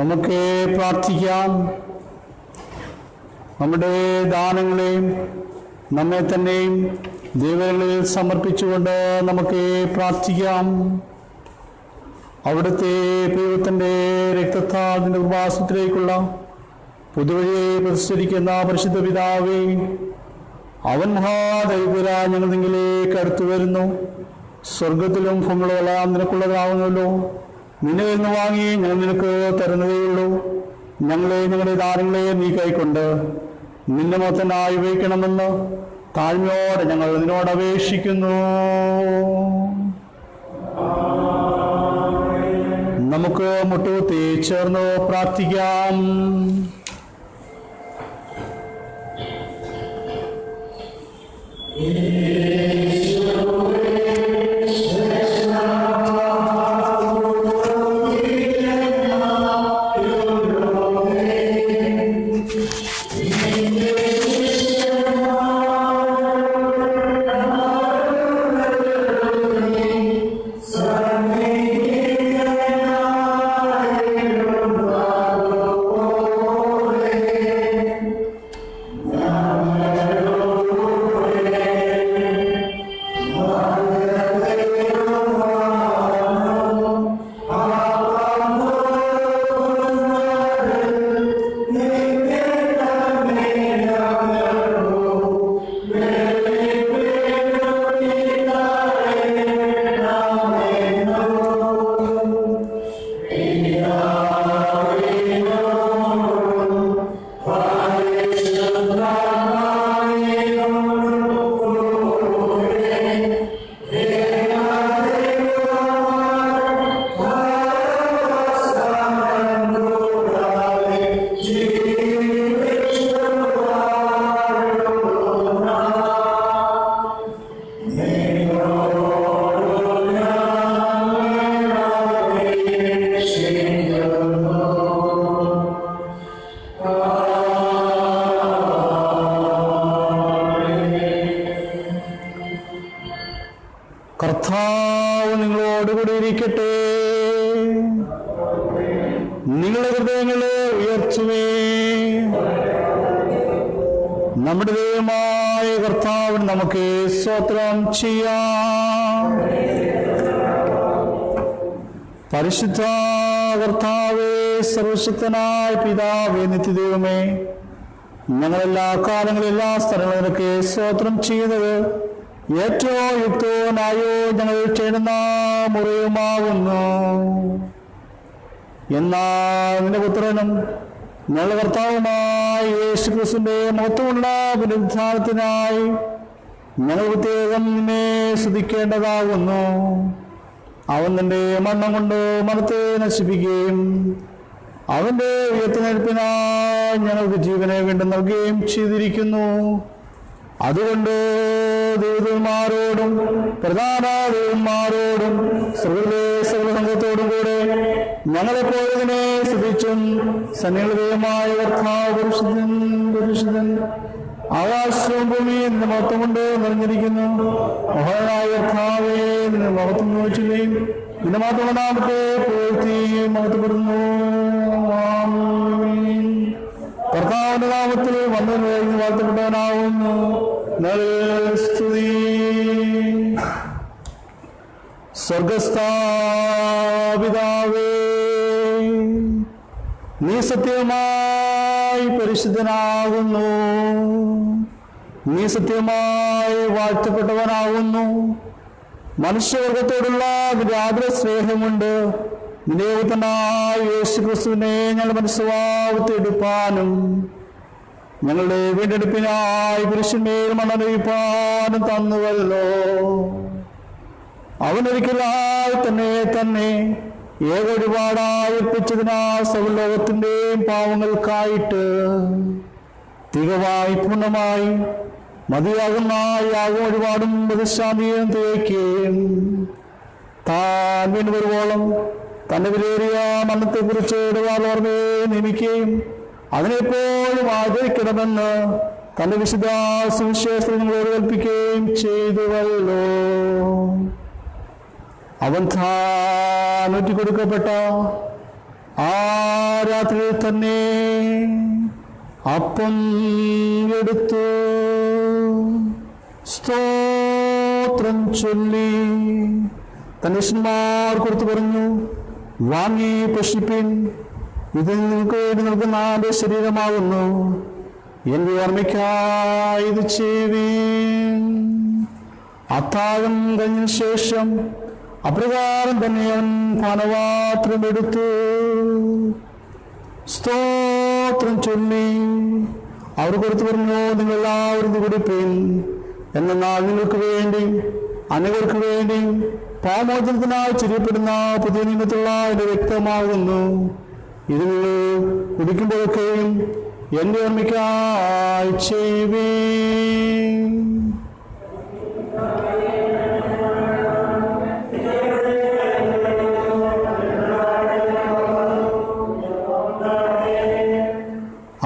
നമുക്ക് പ്രാർത്ഥിക്കാം. നമ്മുടെ ദാനങ്ങളെയും നമ്മെ തന്നെയും ദൈവങ്ങളിൽ സമർപ്പിച്ചുകൊണ്ട് നമുക്ക് പ്രാർത്ഥിക്കാം. അവിടുത്തെ ദൈവത്തിൻ്റെ രക്തത്താൽ നിന്റെ ഉപവാസത്തിലേക്കുള്ള പുതുവഴിയെ പ്രതിഷ്ഠിക്കുന്ന പരിശുദ്ധ പിതാവേ, അവൻ മഹാദൈവരാ ഞങ്ങൾ നിങ്ങളിലേക്ക് അടുത്തു വരുന്നു. സ്വർഗത്തിലും ഭൂമിയിലുമെല്ലാം നിനക്കുള്ളതാവുന്നല്ലോ. നിന്നെ നിന്ന് വാങ്ങി ഞങ്ങൾ നിനക്ക് തരുന്നതേയുള്ളൂ. ഞങ്ങളെ ഞങ്ങളുടെ ദാനങ്ങളെ നീ കൈക്കൊണ്ട് നിന്റെ മൊത്തനായി ഉപയോഗിക്കണമെന്ന് താഴ്മയോടെ ഞങ്ങൾ നിന്നോട് അപേക്ഷിക്കുന്നു. നമുക്ക് മുട്ടുകുത്തി ചേർന്ന് പ്രാർത്ഥിക്കാം. കർത്താവ് നിങ്ങളോടുകൂടി ഇരിക്കട്ടെ. നിങ്ങളുടെ ഹൃദയങ്ങളെ ഉയർത്തുവേ. നമ്മുടെ ദൈവമായ കർത്താവിന് നമുക്ക് സ്തോത്രം ചെയ്യാം. പരിശുദ്ധ കർത്താവേ, സർവശക്തനായ പിതാവേ, നിത്യദൈവമേ, ഞങ്ങളെല്ലാ കാലങ്ങളും എല്ലാ സ്ഥലങ്ങളും നിനക്ക് സ്തോത്രം ചെയ്യുന്നത് ഏറ്റവും യുക്തവും ന്യായവും ഞങ്ങൾ ചെയ്യുന്ന മുറിയുമാകുന്നു. എന്നാൽ നിന്റെ പുത്രനും ഞങ്ങളുടെ കർത്താവുമായ യേശുക്രിസ്തുവിന്റെ മഹത്വമുള്ള പുനരുദ്ധാനത്തിനായി ഞങ്ങൾ പ്രത്യേകം നിന്നെ സ്തുതിക്കേണ്ടതാകുന്നു. അവൻ നിന്റെ മണ്ണം കൊണ്ട് മരത്തെ നശിപ്പിക്കുകയും അവന്റെ ഉയർത്തുനിൽപ്പിനായി ഞങ്ങൾക്ക് ജീവനെ വീണ്ടും നൽകുകയും ചെയ്തിരിക്കുന്നു. അതുകൊണ്ട് ദൂതന്മാരോടും പ്രധാന ദൂതന്മാരോടും സർവ്വസംഘത്തോടും കൂടെ ഞങ്ങളെപ്പോഴതിനെ സ്തുതിച്ചും സന്നിഹിതമായ കർത്താവ് പുരുഷൻ ആകാശവും ഭൂമിയും നിന്റെ മഹത്വം കൊണ്ട് നിറഞ്ഞിരിക്കുന്നു. മഹാനായ കർത്താവേ, നിന്റെ മഹത്വം നോക്കുകയും നിന്റെ മാത്രം നാമത്തെ പൂഴ്ത്തി മഹത്വപ്പെടുന്നു. കർത്താവിന്റെ നാമത്തിൽ വന്നു വാഴ്ത്തപ്പെട്ടവനാവുന്നു. സ്തുതി. സ്വർഗസ്ഥാപിതാവേ, നീ സത്യമായി പരിശുദ്ധനാകുന്നു. നീ സത്യമായി വാഴ്ത്തപ്പെട്ടവനാകുന്നു. മനുഷ്യവർഗത്തോടുള്ള നിന്റെ ആദര സ്നേഹമുണ്ട്. നിന്റെ പുത്രനായ യേശുക്രിസ്തുവിനെ ഞങ്ങളുടെ മനസ്സുവാവത്തെ എടുപ്പാനും ഞങ്ങളുടെ വീണ്ടെടുപ്പിനായി പുരുഷന്മേൽ മണ്ണറിയിപ്പാനും തന്നുവല്ലോ. അവനൊരിക്കലായി തന്നെ ഏകൊരുപാടായി ഏൽപ്പിച്ചതിനാൽ സർവ്വലോകത്തിന്റെയും പാവങ്ങൾക്കായിട്ട് തികവായി പൂർണ്ണമായി മതിയാകുന്ന യാഗം ഒരുപാടും പ്രതിശാന്തിയും തേക്കുകയും താൻ വീണ്ടും വരുവോളം തന്റെ വിലയേറിയ മരണത്തെക്കുറിച്ച് ഓർമ്മയെ നിയമിക്കുകയും അതിനെപ്പോഴും ആചരിക്കണമെന്ന് തന്റെ വിശുദ്ധ സുവിശേഷങ്ങളോട് കൽപ്പിക്കുകയും ചെയ്തുവല്ലോ. അവൻ താൻ ഒറ്റിക്കൊടുക്കപ്പെട്ട ആ രാത്രിയിൽ തന്നെ അപ്പം എടുത്തു സ്തോത്രം ചൊല്ലി തന്റെ ശിഷ്യന്മാർ കൊടുത്തു പറഞ്ഞു, വാങ്ങി പുഷ്പിപ്പിൻ, ഇത് നിങ്ങൾക്ക് വേണ്ടി നൽകുന്ന എന്റെ ശരീരമാകുന്നു. എന്റെ ഓർമ്മയ്ക്കായി ഇത് ചെയ്യുവീൻ. അത്താഴം കഴിഞ്ഞ ശേഷം അപ്രകാരം തന്നെ അവൻ പാനപാത്രം എടുത്തു, സ്തോത്രം ചൊല്ലി അവർ കൊടുത്തു പറഞ്ഞു, നിങ്ങൾ എല്ലാവരും കുടിപ്പീൻ, എന്നാൽ നിങ്ങൾക്ക് വേണ്ടി അനേകർക്ക് വേണ്ടി പാമോചനത്തിനായി ചൊരിയപ്പെടുന്ന പുതിയ നിയമത്തിലുള്ള എൻ്റെ രക്തമാകുന്നു. ഇത് നിങ്ങൾ കുടിക്കുമ്പോഴൊക്കെയും എൻ്റെ ഓർമ്മയ്ക്കായി ചെയ്യുവീൻ.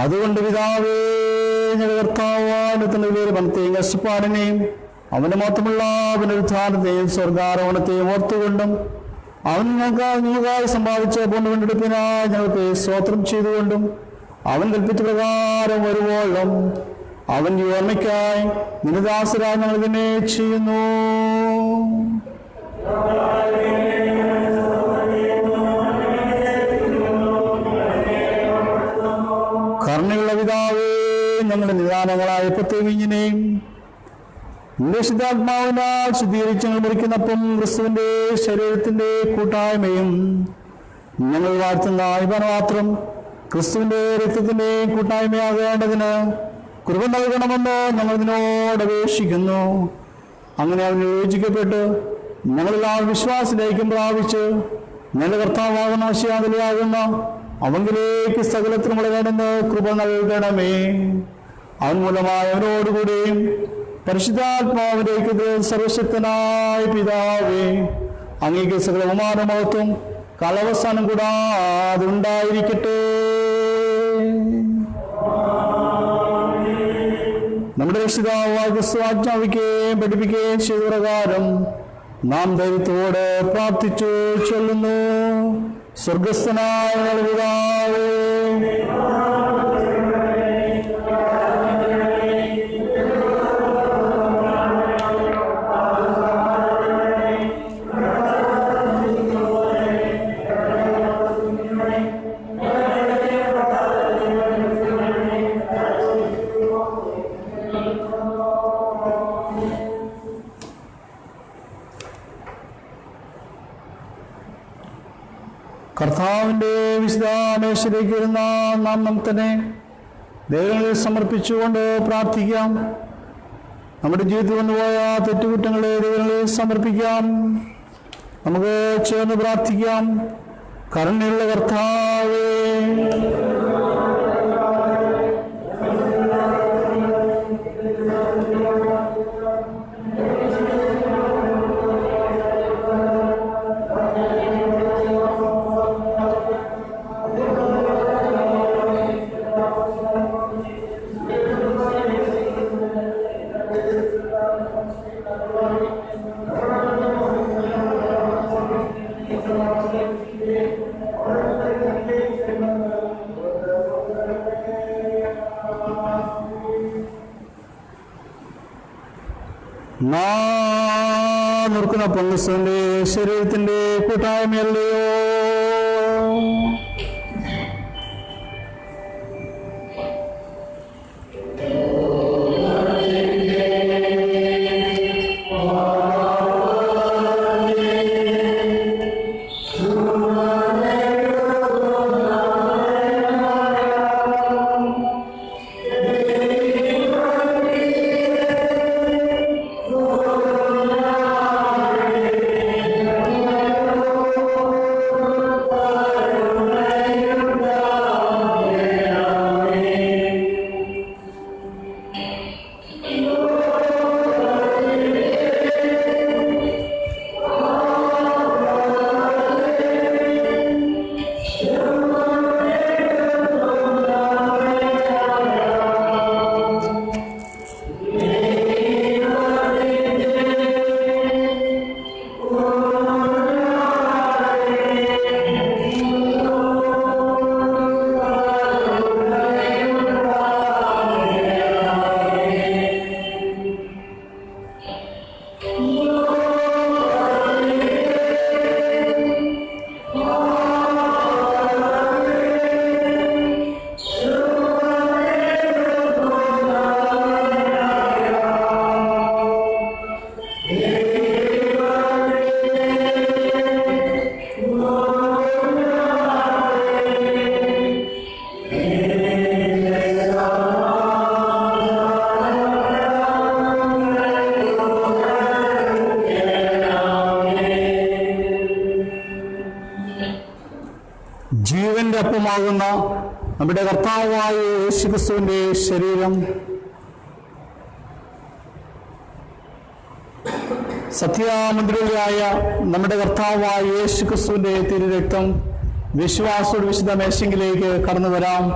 അതുകൊണ്ട് പിതാവേ, ഞങ്ങളുടെ കർത്താവാനത്തിന്റെ പേര് പണത്തെയും കഷ്ടപ്പാടിനെയും അവന്റെ മാത്രമുള്ള പുനരുത്ഥാനത്തെയും സ്വർഗാരോഹണത്തെയും ഓർത്തുകൊണ്ടും അവൻ ഞങ്ങൾക്കായി സമ്പാദിച്ച പൊന്നുകൊണ്ടെടുപ്പിനായി ഞങ്ങൾക്ക് സ്തോത്രം ചെയ്തുകൊണ്ടും അവൻ കൽപ്പിച്ച പ്രകാരം വരുവോളം അവന്റെ ഓർമ്മയ്ക്കായി നിനദാസരായി ഞങ്ങൾ ഇതിനെ ചെയ്യുന്നു. കരുണയുള്ള പിതാവേ, ഞങ്ങളുടെ നിദാനങ്ങളായ പ്രത്യേകിനെയും നിശ്ചിതാത്മാവിനാൽ ശുദ്ധീകരിച്ച് ഞങ്ങൾ മുറിക്കുന്നപ്പം ക്രിസ്തുവിന്റെ ശരീരത്തിന്റെ കൂട്ടായ്മയും ഞങ്ങൾ വാഴ്ത്തുന്ന പാനപാത്രം ക്രിസ്തുവിന്റെ രക്തത്തിന്റെ കൂട്ടായ്മയാകേണ്ടതിന് കൃപ നൽകണമെന്ന് ഞങ്ങൾ ഇതിനോട് അപേക്ഷിക്കുന്നു. അങ്ങനെ അവൻ യോജിക്കപ്പെട്ട് ഞങ്ങളെല്ലാം വിശ്വാസത്തിലേക്കും പ്രാപിച്ച് ഞങ്ങളുടെ കർത്താവാകുന്ന ആശയാകുന്ന അവങ്കിലേക്ക് സകലത്തിനും വളരണമെന്ന് കൃപ നൽകണമേ. അവൻ മൂലമായ അവനോടുകൂടെയും പരിശുദ്ധാത്മാവിലേക്ക് സർവശക്തനായ പിതാവേ, അങ്ങേക്ക് സകല ബഹുമാനമഹത്വം കാലാവസാനം കൂടാതെ ഉണ്ടായിരിക്കട്ടെ. നമ്മുടെ രക്ഷിതാവായ ക്രിസ്തു ആജ്ഞാപിക്കുകയും പഠിപ്പിക്കുകയും ചെയ്ത പ്രകാരം നാം ധൈര്യത്തോടെ പ്രാർത്ഥിച്ചു ചൊല്ലുന്നു. സ്വർഗസ്ഥനായ പിതാവേ, കർത്താവിന്റെ വിശുദ്ധാമേശയിലേക്ക് വരുന്ന നാം തന്നെ ദൈവങ്ങളെ സമർപ്പിച്ചുകൊണ്ട് പ്രാർത്ഥിക്കാം. നമ്മുടെ ജീവിതത്തിൽ വന്നുപോയ തെറ്റുകുറ്റങ്ങളെ ദൈവങ്ങളെ സമർപ്പിക്കാം. നമുക്ക് ചേർന്ന് പ്രാർത്ഥിക്കാം. കരുണയുള്ള കർത്താവേ, നാം ഓർക്കുന്ന ക്രിസ്തുവിന്റെ ശരീരത്തിന്റെ കൂട്ടായ്മയല്ലയോ? ജീവന്റെ അപ്പമാകുന്ന നമ്മുടെ കർത്താവായ യേശുക്രിസ്തുവിന്റെ ശരീരം, സത്യാമന്ത്രിയായ നമ്മുടെ കർത്താവായ യേശുക്രിസ്തുവിന്റെ തിരുരക്തം വിശ്വാസത്തോട് വിശുദ്ധ മേശങ്കിലേക്ക് കടന്നു വരാം.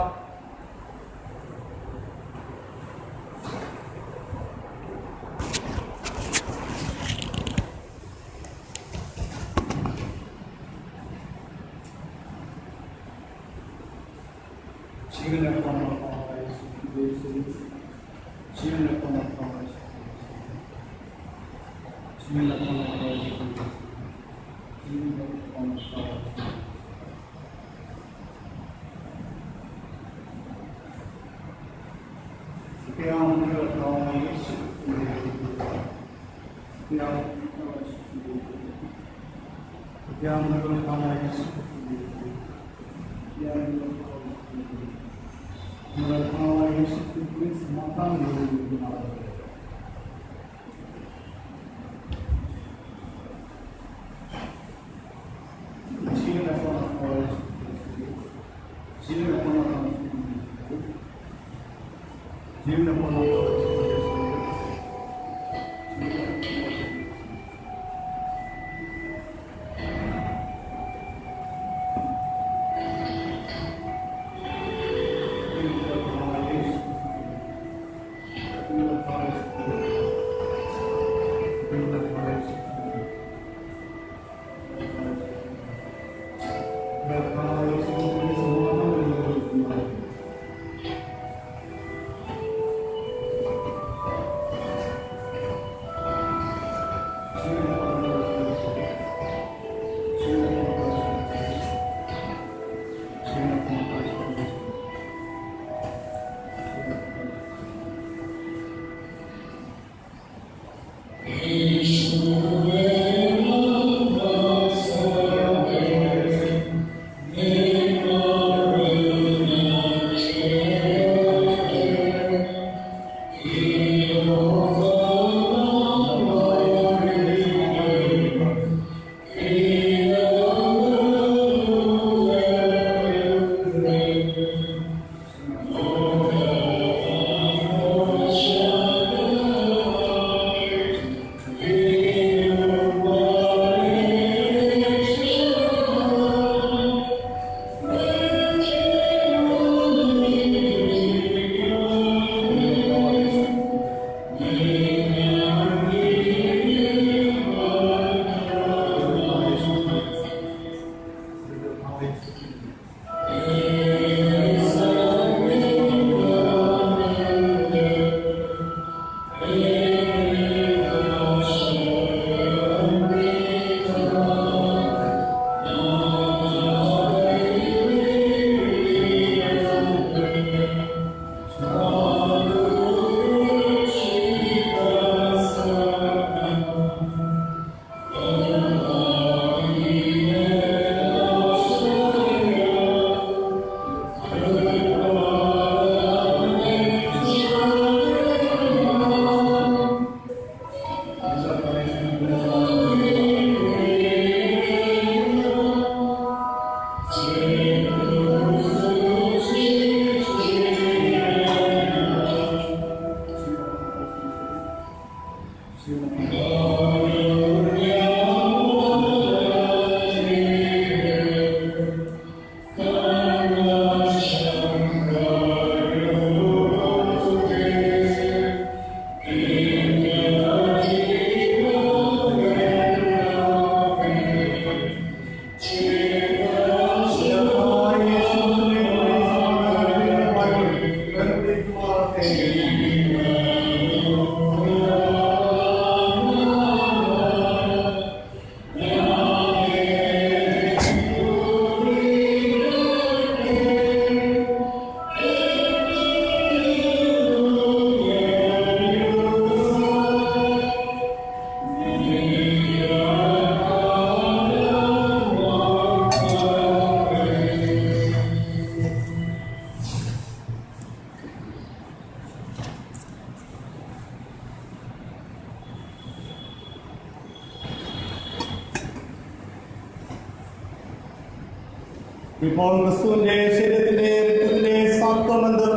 ഇപ്പോൾ ക്രിസ്തുവിന്റെ ശരീരത്തിന്റെ രക്തത്തിന്റെ സാത്വമെന്ന്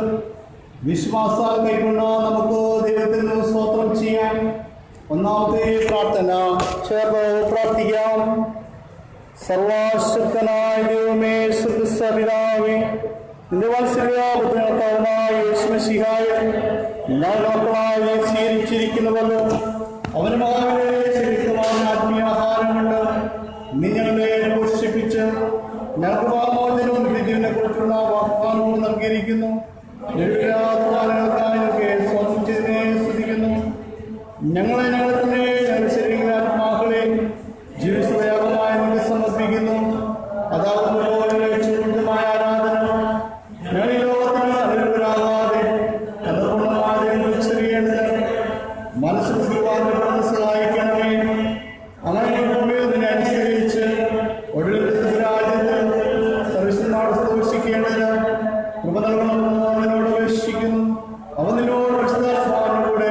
വിശ്വാസാൽ കൈക്കൊണ്ട നമുക്ക് ദൈവത്തിന് സ്തോത്രം ചെയ്യാം. ഒന്നാമത്തെ പ്രാർത്ഥന ചേർന്ന് പ്രാർത്ഥിക്കാം. സർവശക്തനായ ദൈവമേ, പിതാവേ, നിന്റെ വാത്സല്യപുത്രനായ യേശുമിശിഹായെ മക്കളായി സ്വീകരിച്ചിരിക്കുന്നുവല്ലോ. അവന് മകനെ ശരീരമായ ആത്മീയാഹാരം കൊണ്ട് നീ ഞങ്ങളെ പോഷിപ്പിച്ച് ഞങ്ങൾക്ക് പാമോചനവും വിജയനെ കുറിച്ചുള്ള വാഗ്ദാനവും നൽകിയിരിക്കുന്നു. സ്വാതന്ത്ര്യത്തിനെ സ്തുതിക്കുന്നു. ഞങ്ങളെ ഞങ്ങൾ തന്നെ ഞങ്ങളുടെ ശരീരാത്മാക്കളെ ജീവിതയാഗമായി നിങ്ങൾ സമർപ്പിക്കുന്നു. അതാകുമ്പോൾ ആരാധന ഞങ്ങൾ ഈ ലോകത്തിന് അനുകൂലരാകാതെ ചെറിയേണ്ടത് മനസ്സിലാക്കാൻ സഹായിക്കണമേ. അങ്ങനെ ഇതിനനുസരിച്ച് ഒടുവിൽ രാജ്യത്ത് സൂക്ഷിക്കേണ്ടത് കൃപ നൽകണമെന്ന് അവനോട് അപേക്ഷിക്കുന്നു. അവൻ നിന്നോട് കൂടെ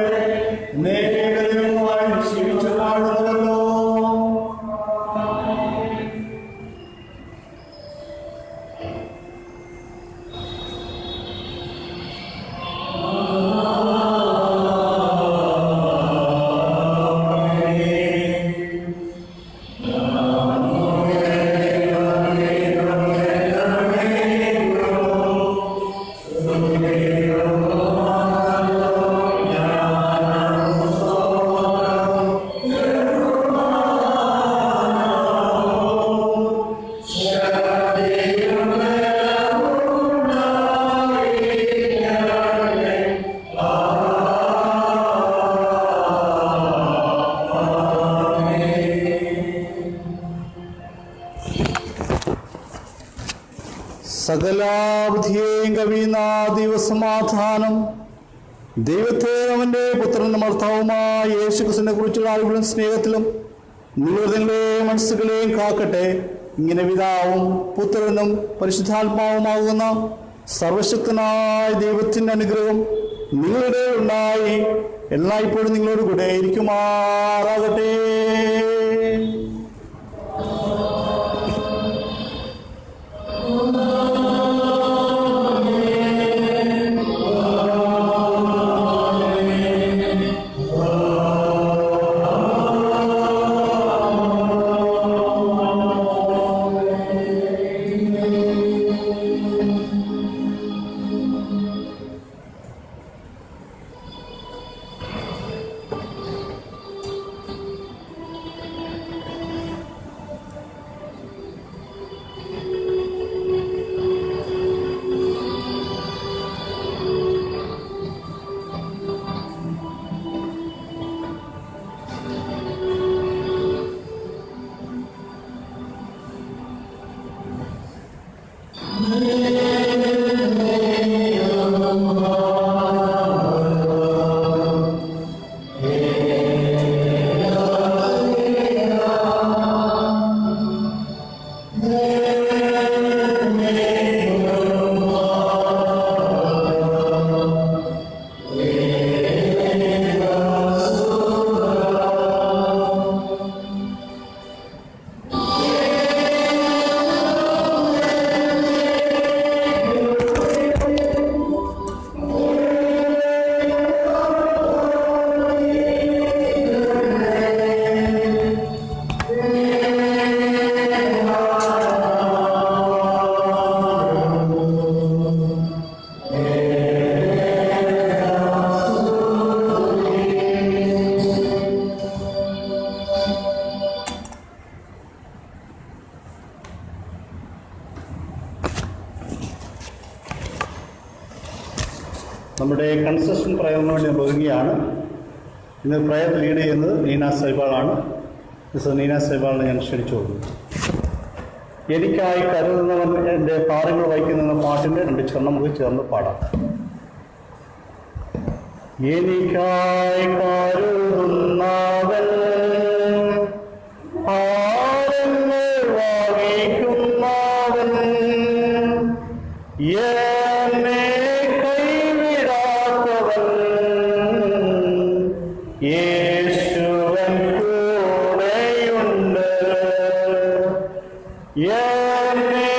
ഏകദൈവമായി ജീവിച്ചു പാടുന്നതല്ലോ. സകലാബുദ്ധിയെയും കവിയുന്ന ദൈവസമാധാനം ദൈവത്തെ അവൻ്റെ പുത്രനും ഭർത്താവുമായ യേശുക്രിസ്തുവിനെ കുറിച്ചുള്ള അറിവിലും സ്നേഹത്തിലും നിങ്ങളുടെ മനസ്സുകളെയും കാക്കട്ടെ. ഇങ്ങനെ പിതാവും പുത്രനും പരിശുദ്ധാത്മാവുമാകുന്ന സർവശക്തനായ ദൈവത്തിൻ്റെ അനുഗ്രഹം നിങ്ങളുടെ ഉണ്ടായി എല്ലായ്പ്പോഴും നിങ്ങളോട് കൂടെ ഇരിക്കുമാറാകട്ടെ. നമ്മുടെ കൺസെഷൻ പ്രയറിന് വേണ്ടി നമ്മൾ ഒരുങ്ങുകയാണ്. ഇന്ന് പ്രയർ ലീഡ് ചെയ്യുന്നത് നീന സൈബാളാണ്. മിസ്റ്റർ നീന സൈബാളിനെ ഞാൻ ക്ഷണിച്ചു കൊടുക്കുന്നു. എനിക്കായി കരുതുന്നവൻ എൻ്റെ ഭാരങ്ങൾ വഹിക്കുന്ന പാട്ടിൻ്റെ 2 ചരണം നമുക്ക് ചേർന്ന് പാടാം. എനിക്കായി കരുതുന്നവൻ ഭാരങ്ങൾ വഹിക്കുന്നവൻ എന്നെ കൈവിടാത്തവൻ യേശുവൻ കൂടെയുണ്ട്. എന്നെ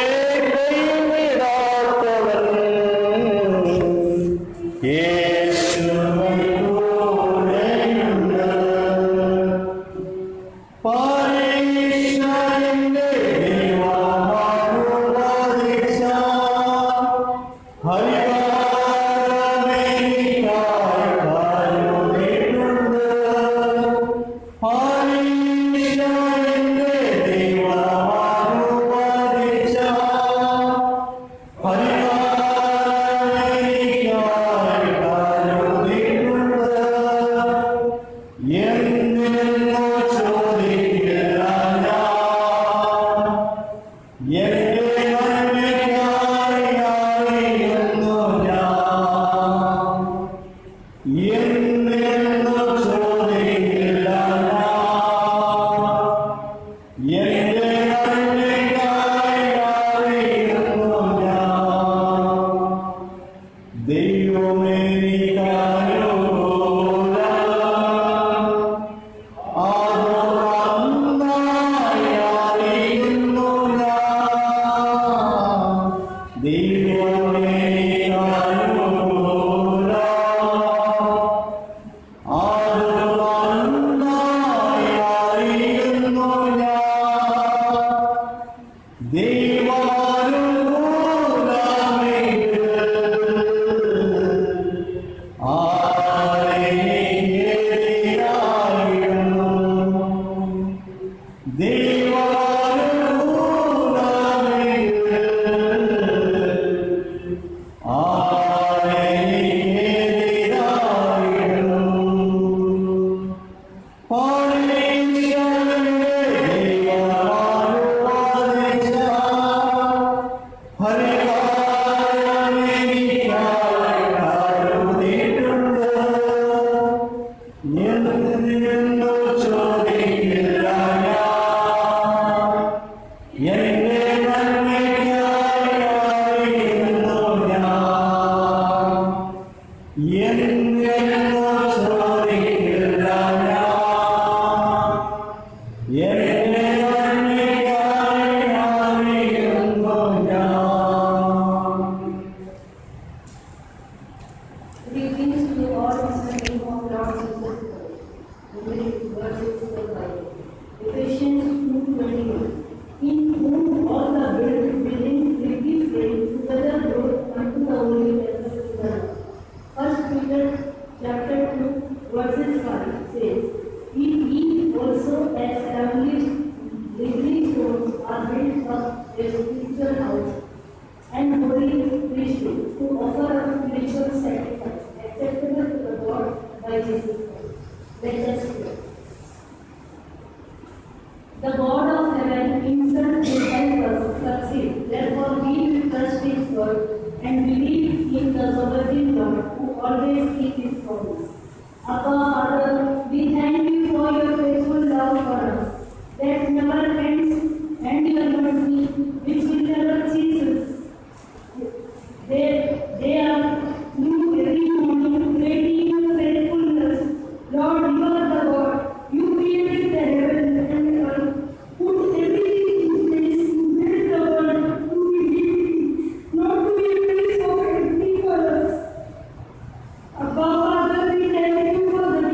Greetings to you all in the name of Lord Jesus Christ. The verses of the Bible. Ephesians 2:21. In whom all the building will be framed together growth unto the holy temple of God. 1 Peter chapter 2 verses 5 says, He also established living stones are built up a spiritual house and holy priesthood to offer a spiritual sacrifice acceptable to the God by Jesus Christ. Let us pray. The God of heaven himself will help us succeed. Therefore, we will trust his word and believe in the sovereign Lord who always keeps his promise. Abba, Father, we thank you for your faithful love for us that never ends and your mercy which will never cease. They are new every morning, great in your faithfulness. Lord, you are the God. You created the heaven and earth, put everything in place, made the world to be living, not to be a place of empty for us. Abba, Father, we thank you for the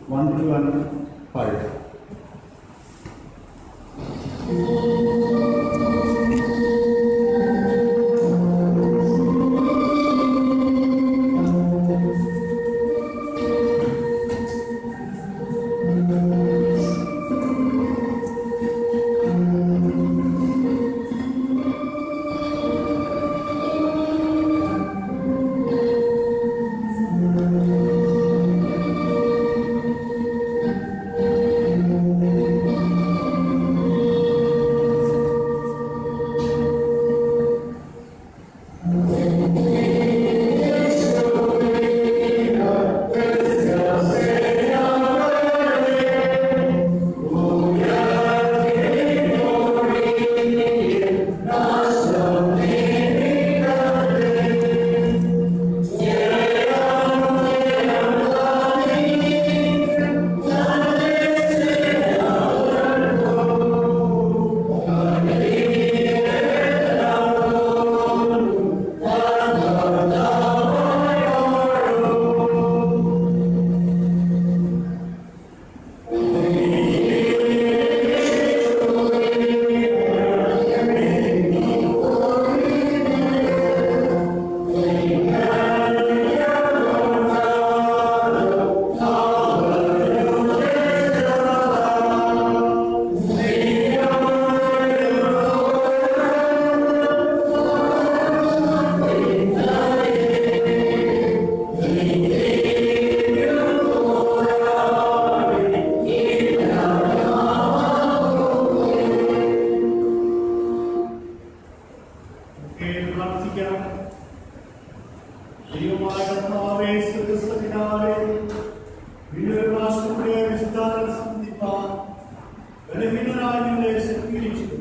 1, 2 and 5. ബലഹീനരായ ശക്തിയിച്ചു